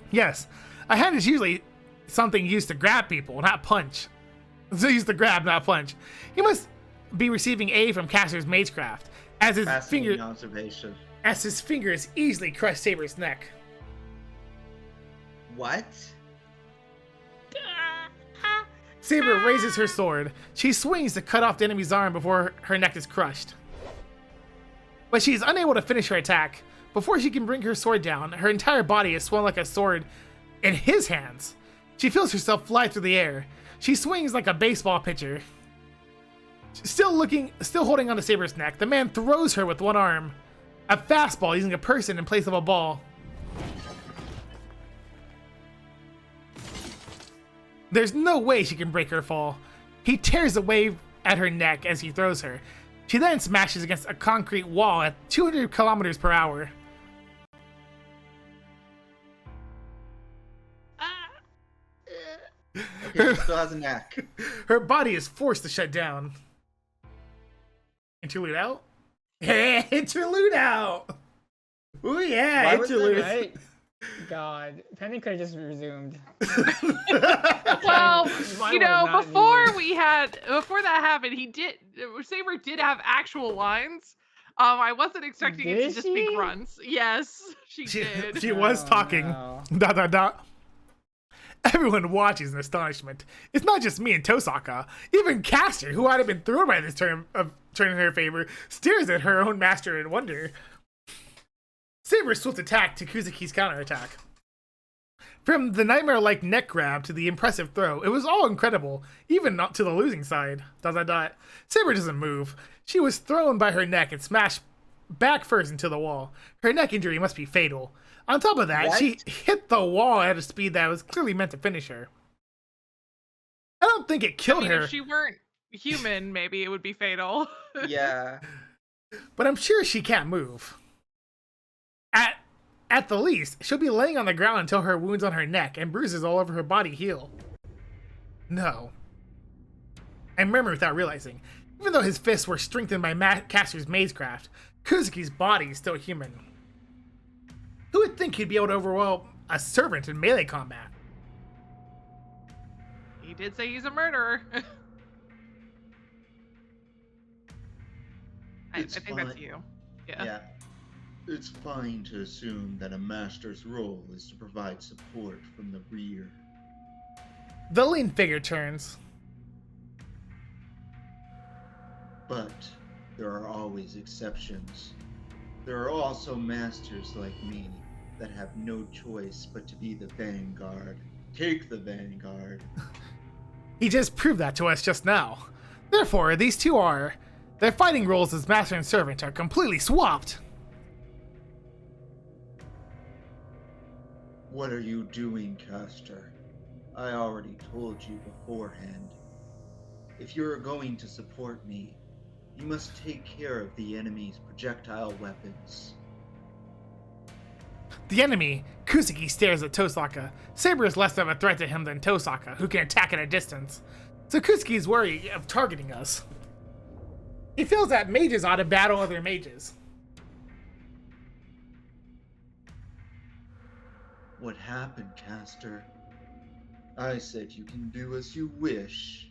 Yes, a hand is usually something used to grab people, not punch. So used to grab, not punch. He must be receiving aid from Caster's magecraft, as his Fascinating observation. as his fingers easily crush Saber's neck. What? Saber raises her sword. She swings to cut off the enemy's arm before her neck is crushed. But she is unable to finish her attack. Before she can bring her sword down, her entire body is swung like a sword in his hands. She feels herself fly through the air. She swings like a baseball pitcher. Still holding onto Saber's neck, the man throws her with one arm. A fastball using a person in place of a ball. There's no way she can break her fall. He tears away at her neck as he throws her. She then smashes against a concrete wall at 200 kilometers per hour. Okay, she still has a neck. Her body is forced to shut down. Interlude out? Hey, interlude out! Ooh yeah, Why was that interlude. Right? God, Penny could have just resumed. Well, Mine you was know, not before that happened, Saber did have actual lines. I wasn't expecting it to Did just be she? grunts. Yes, she did. She was talking. Wow. Dot dot dot. Everyone watches in astonishment. It's not just me and Tosaka. Even Caster, who might have been thrown by this turn in her favor, stares at her own master in wonder. Saber's swift attack to Kuzuki's counterattack. From the nightmare-like neck grab to the impressive throw, it was all incredible, even not to the losing side. Dot dot dot. Saber doesn't move. She was thrown by her neck and smashed back first into the wall. Her neck injury must be fatal. On top of that, What? she hit the wall at a speed that was clearly meant to finish her. I don't think it killed her, If she weren't human, maybe it would be fatal. Yeah. but I'm sure she can't move. At the least, she'll be laying on the ground until her wounds on her neck and bruises all over her body heal. No. I murmur without realizing. Even though his fists were strengthened by Caster's magecraft, Kuzuki's body is still human. Who would think he'd be able to overwhelm a servant in melee combat? He did say he's a murderer. I It's think that's fine. you. Yeah. It's fine to assume that a master's role is to provide support from the rear. The lean figure turns. But there are always exceptions. There are also masters like me that have no choice but to be the vanguard. Take the vanguard. He just proved that to us just now. Therefore, these two their fighting roles as master and servant are completely swapped. What are you doing, Caster? I already told you beforehand. If you're going to support me, you must take care of the enemy's projectile weapons. The enemy, Kuzuki, stares at Tosaka. Saber is less of a threat to him than Tosaka, who can attack at a distance. So Kuzuki is worried of targeting us. He feels that mages ought to battle other mages. What happened, Caster? I said you can do as you wish.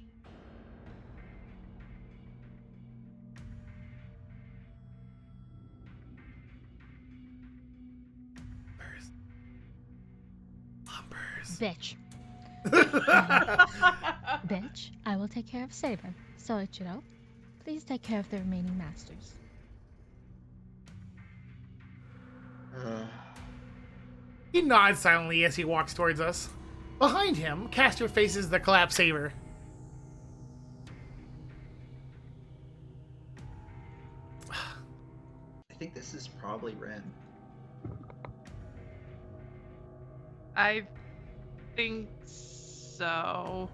Plompers. Bitch. Bitch, I will take care of Saber. So, Ichiro, please take care of the remaining masters. He nods silently as he walks towards us. Behind him, Caster faces the collapsed Saber. I think this is probably Ren. I think so.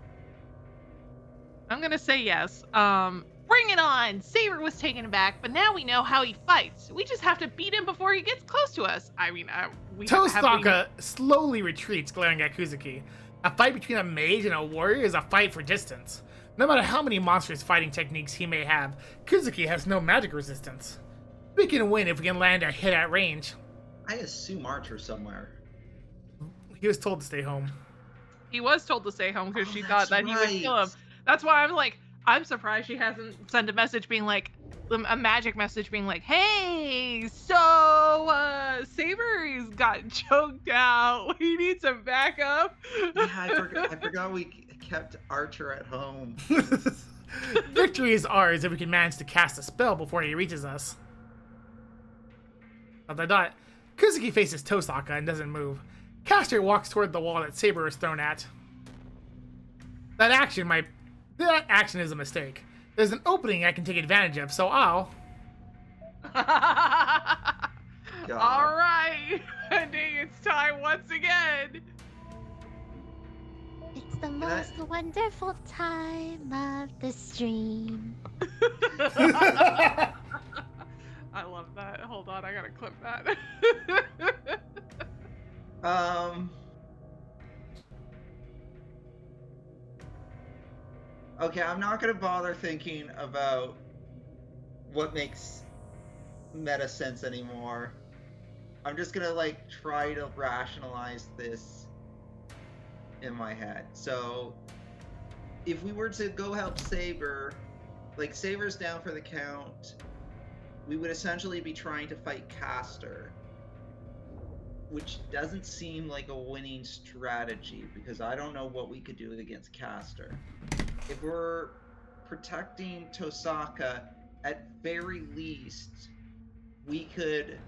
I'm gonna say yes. Bring it on! Saber was taken aback, but now we know how he fights. We just have to beat him before he gets close to us. I mean, Tosaka slowly retreats, glaring at Kuzuki. A fight between a mage and a warrior is a fight for distance. No matter how many monstrous fighting techniques he may have, Kuzuki has no magic resistance. We can win if we can land a hit at range. I assume Archer somewhere. He was told to stay home. He was told to stay home because she thought that's that he would kill him. right. That's why I'm like, I'm surprised she hasn't sent a message being like, a magic message being like, hey, so Saber's got choked out. We need some backup. Yeah, I forgot we kept Archer at home. Victory is ours if we can manage to cast a spell before he reaches us. Kuzuki faces Tosaka and doesn't move. Caster walks toward the wall that Saber is thrown at. That action is a mistake. There's an opening I can take advantage of, so I'll... All right, ending its time once again. It's the most wonderful time of the stream. I love that. Hold on, I gotta clip that. Okay, I'm not gonna bother thinking about what makes meta sense anymore. I'm just gonna like try to rationalize this in my head. So if we were to go help Saber, like Saber's down for the count, we would essentially be trying to fight Caster, which doesn't seem like a winning strategy because I don't know what we could do against Caster. If we're protecting Tosaka, at very least, we could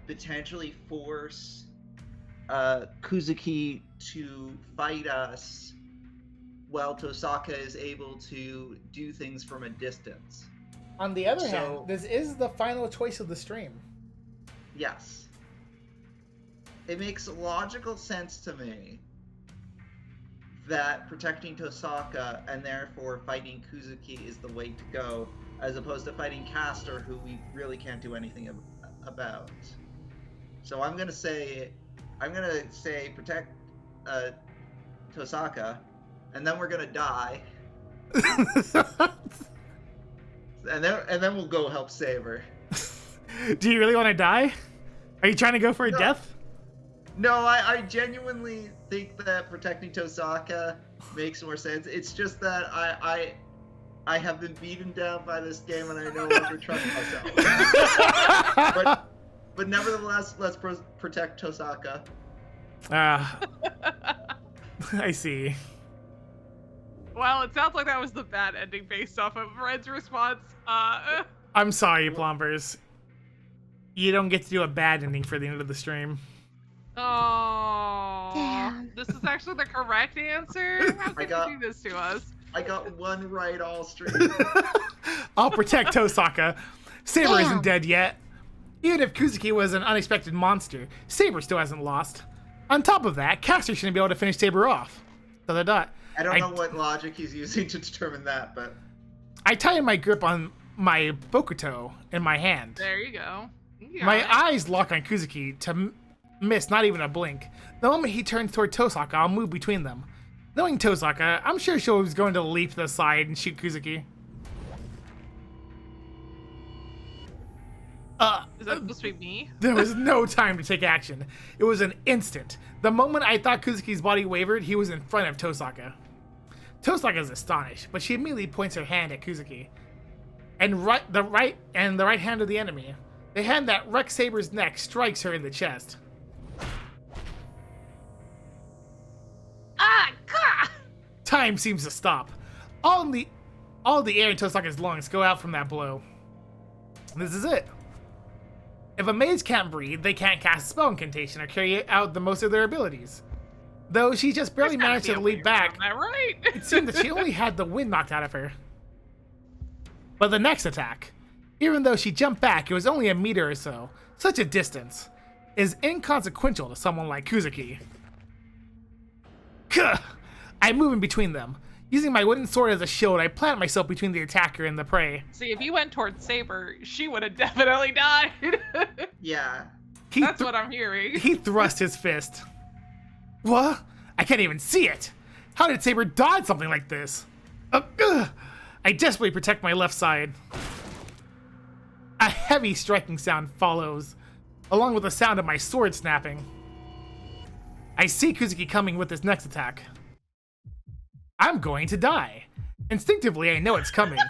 potentially force Kuzuki to fight us while Tosaka is able to do things from a distance. On the other hand, this is the final choice of the stream. Yes. It makes logical sense to me that protecting Tosaka and therefore fighting Kuzuki is the way to go, as opposed to fighting Caster, who we really can't do anything about. So I'm gonna say protect Tosaka, and then we're gonna die, and then we'll go help Saber. Do you really want to die? Are you trying to go for a death? No, I genuinely think that protecting Tosaka makes more sense. It's just that I have been beaten down by this game and I no longer trust myself. but nevertheless, let's protect Tosaka. I see. Well, it sounds like that was the bad ending based off of Red's response. I'm sorry, Plompers. You don't get to do a bad ending for the end of the stream. Oh, Damn. This is actually the correct answer? How can you do this to us? I got one right all stream. I'll protect Tosaka. Saber Damn. isn't dead yet. Even if Kuzuki was an unexpected monster, Saber still hasn't lost. On top of that, Caster shouldn't be able to finish Saber off. I don't know what logic he's using to determine that, but... I tighten my grip on my Bokuto in my hand. There you go. My eyes lock on Kuzuki to miss not even a blink. The moment he turns toward Tosaka, I'll move between them. Knowing Tosaka, I'm sure she was going to leap to the side and shoot Kuzuki. Is that supposed to be me? There was no time to take action. It was an instant. The moment I thought Kuzuki's body wavered, he was in front of Tosaka. Tosaka is astonished, but she immediately points her hand at Kuzuki. And the right hand of the enemy. The hand that wrecks Saber's neck strikes her in the chest. Ah, gah! Time seems to stop. All the air in Tosaka's lungs go out from that blow. This is it. If a mage can't breathe, they can't cast a spell incantation or carry out the most of their abilities. Though she just barely managed to leap back, Am I right? it seemed that she only had the wind knocked out of her. But the next attack, even though she jumped back, it was only a meter or so. Such a distance is inconsequential to someone like Kuzuki. Kuh! I move in between them. Using my wooden sword as a shield, I plant myself between the attacker and the prey. See, if you went towards Saber, she would have definitely died. Yeah. That's what I'm hearing. He thrust his fist. What? I can't even see it. How did Saber dodge something like this? I desperately protect my left side. A heavy striking sound follows, along with the sound of my sword snapping. I see Kuzuki coming with his next attack. I'm going to die. Instinctively, I know it's coming.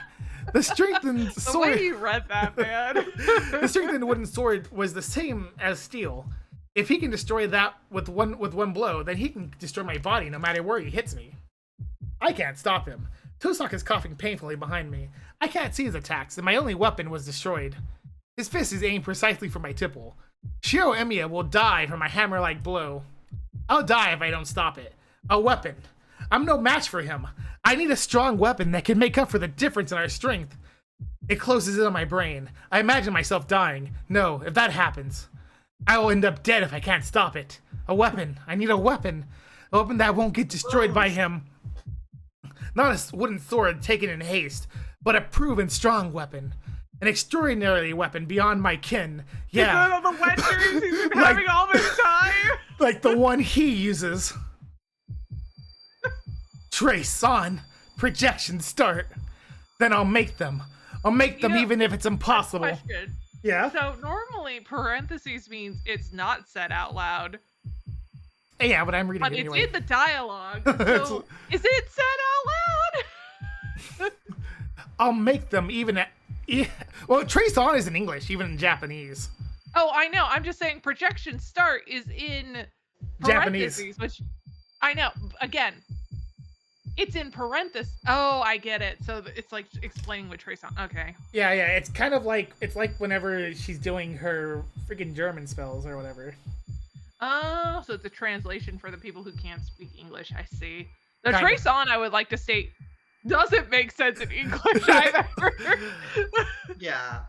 The strengthened sword. The way you read that, man. The strengthened wooden sword was the same as steel. If he can destroy that with one blow, then he can destroy my body no matter where he hits me. I can't stop him. Tosaka is coughing painfully behind me. I can't see his attacks, and my only weapon was destroyed. His fist is aimed precisely for my tipple. Shiro Emiya will die from a hammer-like blow. I'll die if I don't stop it. A weapon. I'm no match for him. I need a strong weapon that can make up for the difference in our strength. It closes in on my brain. I imagine myself dying. No, if that happens, I will end up dead if I can't stop it. A weapon. I need a weapon. A weapon that won't get destroyed by him. Not a wooden sword taken in haste, but a proven strong weapon. An extraordinary weapon beyond my kin. Yeah. Is that all the wet dreams he's been having all this time? Like the one he uses. Trace on. Projection start. Then I'll make them. I'll make them even if it's impossible. Question. Yeah? So normally parentheses means it's not said out loud. Yeah, but I'm reading But it it's anyway. in the dialogue. So is it said out loud? I'll make them even at... Yeah. Well, trace on is in English, even in Japanese. Oh, I know. I'm just saying projection start is in Japanese. parentheses, which I know. Again, it's in parentheses. Oh, I get it. So it's like explaining what trace on. Okay. Yeah, it's kind of like... It's like whenever she's doing her freaking German spells or whatever. Oh, so it's a translation for the people who can't speak English. I see. The Kind trace on, I would like to state, doesn't make sense in English either. Yeah.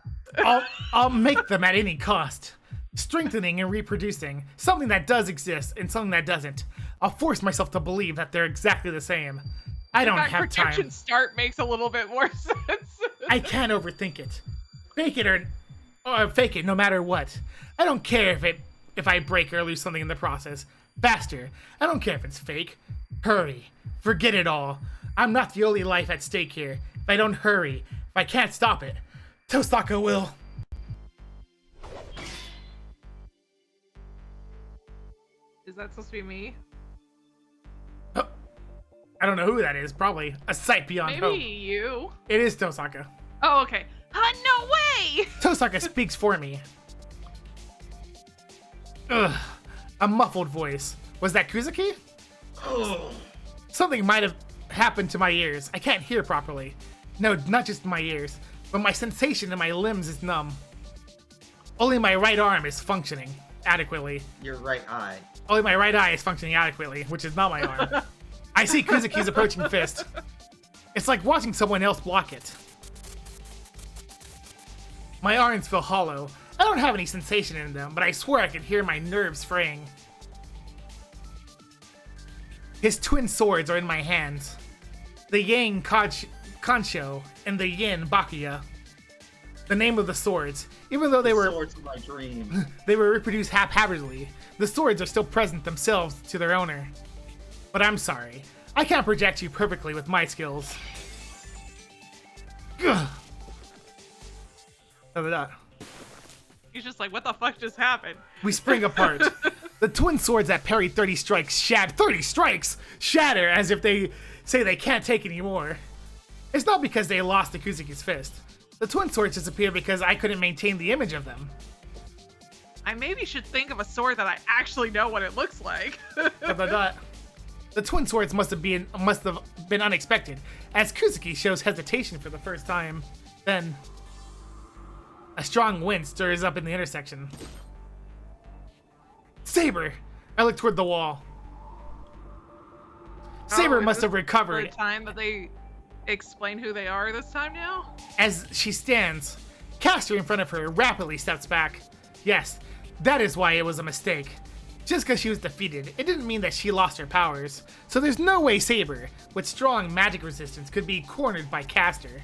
I'll make them at any cost. Strengthening and reproducing. Something that does exist and something that doesn't. I'll force myself to believe that they're exactly the same. I don't have projection time. start makes a little bit more sense. I can't overthink it. Fake it or fake it no matter what. I don't care if I break or lose something in the process. Faster. I don't care if it's fake. Hurry. Forget it all. I'm not the only life at stake here. If I don't hurry, if I can't stop it, Tosaka will. Is that supposed to be me? I don't know who that is. Probably a sight beyond Maybe hope. you. It is Tosaka. Oh, okay. No way! Tosaka speaks for me. Ugh. A muffled voice. Was that Kuzuki? Something might have happened to my ears. I can't hear properly. No, not just my ears, but my sensation in my limbs is numb. Only my right arm is functioning adequately. Your right eye. Only my right eye is functioning adequately, which is not my arm. I see Kuzuki's approaching fist. It's like watching someone else block it. My arms feel hollow. I don't have any sensation in them, but I swear I can hear my nerves fraying. His twin swords are in my hands. The Yang Kansho and the Yin Bakuya. the name of the swords. Even though they were Swords of my dream. they were reproduced haphazardly, the swords are still present themselves to their owner. But I'm sorry, I can't project you perfectly with my skills. Ugh. He's just like, what the fuck just happened? We spring apart. The twin swords that parry 30 strikes shatter as if they say they can't take any more. It's not because they lost to Kuzuki's fist. The twin swords disappeared because I couldn't maintain the image of them. I maybe should think of a sword that I actually know what it looks like. The twin swords must have been unexpected, as Kuzuki shows hesitation for the first time. Then, a strong wind stirs up in the intersection. Saber! I look toward the wall. Saber must have recovered. For the time that they explain who they are this time now? As she stands, Castor in front of her rapidly steps back. Yes, that is why it was a mistake. Just because she was defeated, it didn't mean that she lost her powers. So there's no way Saber, with strong magic resistance, could be cornered by Castor.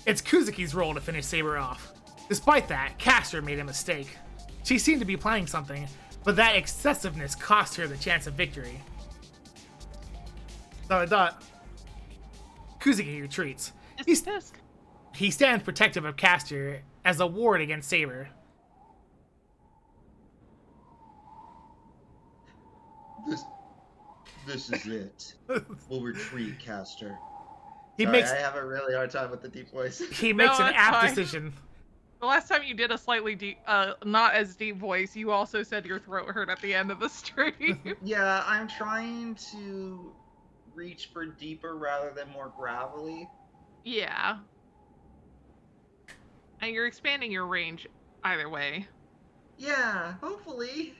It's Kuzuki's role to finish Saber off. Despite that, Castor made a mistake. She seemed to be planning something, but that excessiveness cost her the chance of victory. So Kuzuki retreats. He stands protective of Castor as a ward against Saber. This is it. We'll retreat, Castor. I have a really hard time with the deep voice. He makes an apt fine. decision. The last time you did a slightly deep, not as deep voice, you also said your throat hurt at the end of the stream. Yeah, I'm trying to reach for deeper rather than more gravelly. Yeah. And you're expanding your range either way. Yeah, hopefully.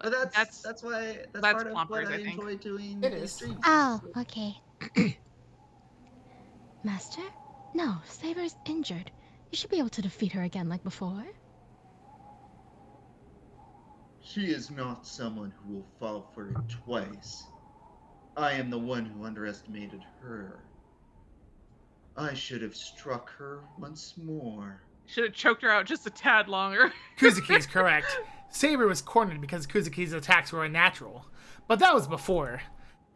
But that's why that's part of Plompers, what I I think. enjoy doing. It these is. streams. Oh, okay. Master? No, Saber's injured. You should be able to defeat her again like before. She is not someone who will fall for it twice. I am the one who underestimated her. I should have struck her once more. Should have choked her out just a tad longer. Kuzuki is correct. Saber was cornered because Kuzuki's attacks were unnatural. But that was before.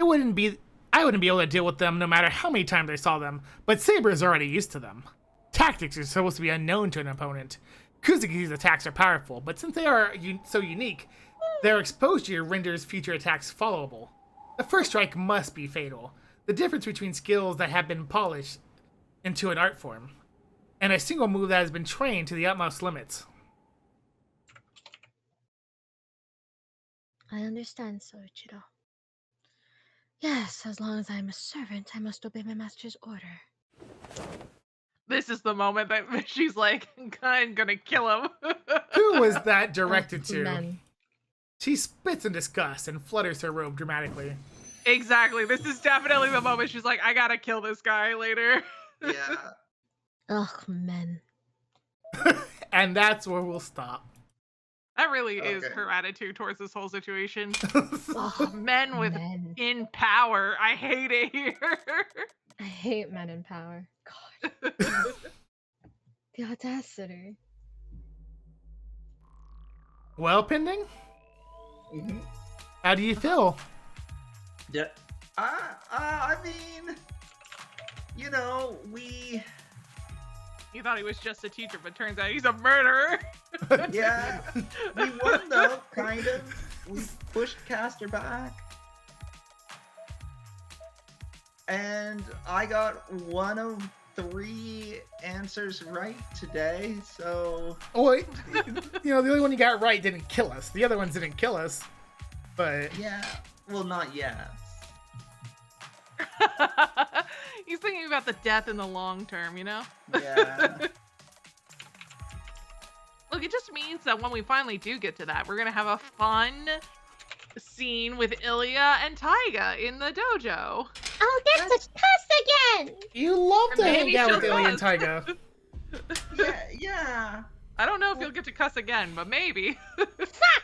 I wouldn't be able to deal with them no matter how many times I saw them, but Saber is already used to them. Tactics are supposed to be unknown to an opponent. Kuzuki's attacks are powerful, but since they are so unique, their exposure renders future attacks followable. The first strike must be fatal. The difference between skills that have been polished into an art form, and a single move that has been trained to the utmost limits. I understand, Soichiro. Yes, as long as I am a servant, I must obey my master's order. This is the moment that she's like, I'm gonna kill him. Who was that directed Oh, to? men. She spits in disgust and flutters her robe dramatically. Exactly. This is definitely the moment she's like, I gotta kill this guy later. Yeah. Ugh, men. And that's where we'll stop. That really is Okay. her attitude towards this whole situation. Ugh, Men with men. in power. I hate it here. I hate men in power. God, the audacity. Well, Pending, Mm-hmm. how do you feel? Yeah. I mean, you know, we. You thought he was just a teacher, but turns out he's a murderer. Yeah. We won though, kind of. We pushed Castor back. And I got one of 3 answers right today, so. Well, the only one you got right didn't kill us. The other ones didn't kill us. But Yeah. Well, not yet. He's thinking about the death in the long term, you know? Yeah. Look, it just means that when we finally do get to that, we're gonna have a fun scene with Ilya and Taiga in the dojo. I'll get to cuss again! you love to Maybe hang out with she'll Ilya and cuss. Taiga. Yeah. I don't know if you'll get to cuss again, but maybe. Fuck!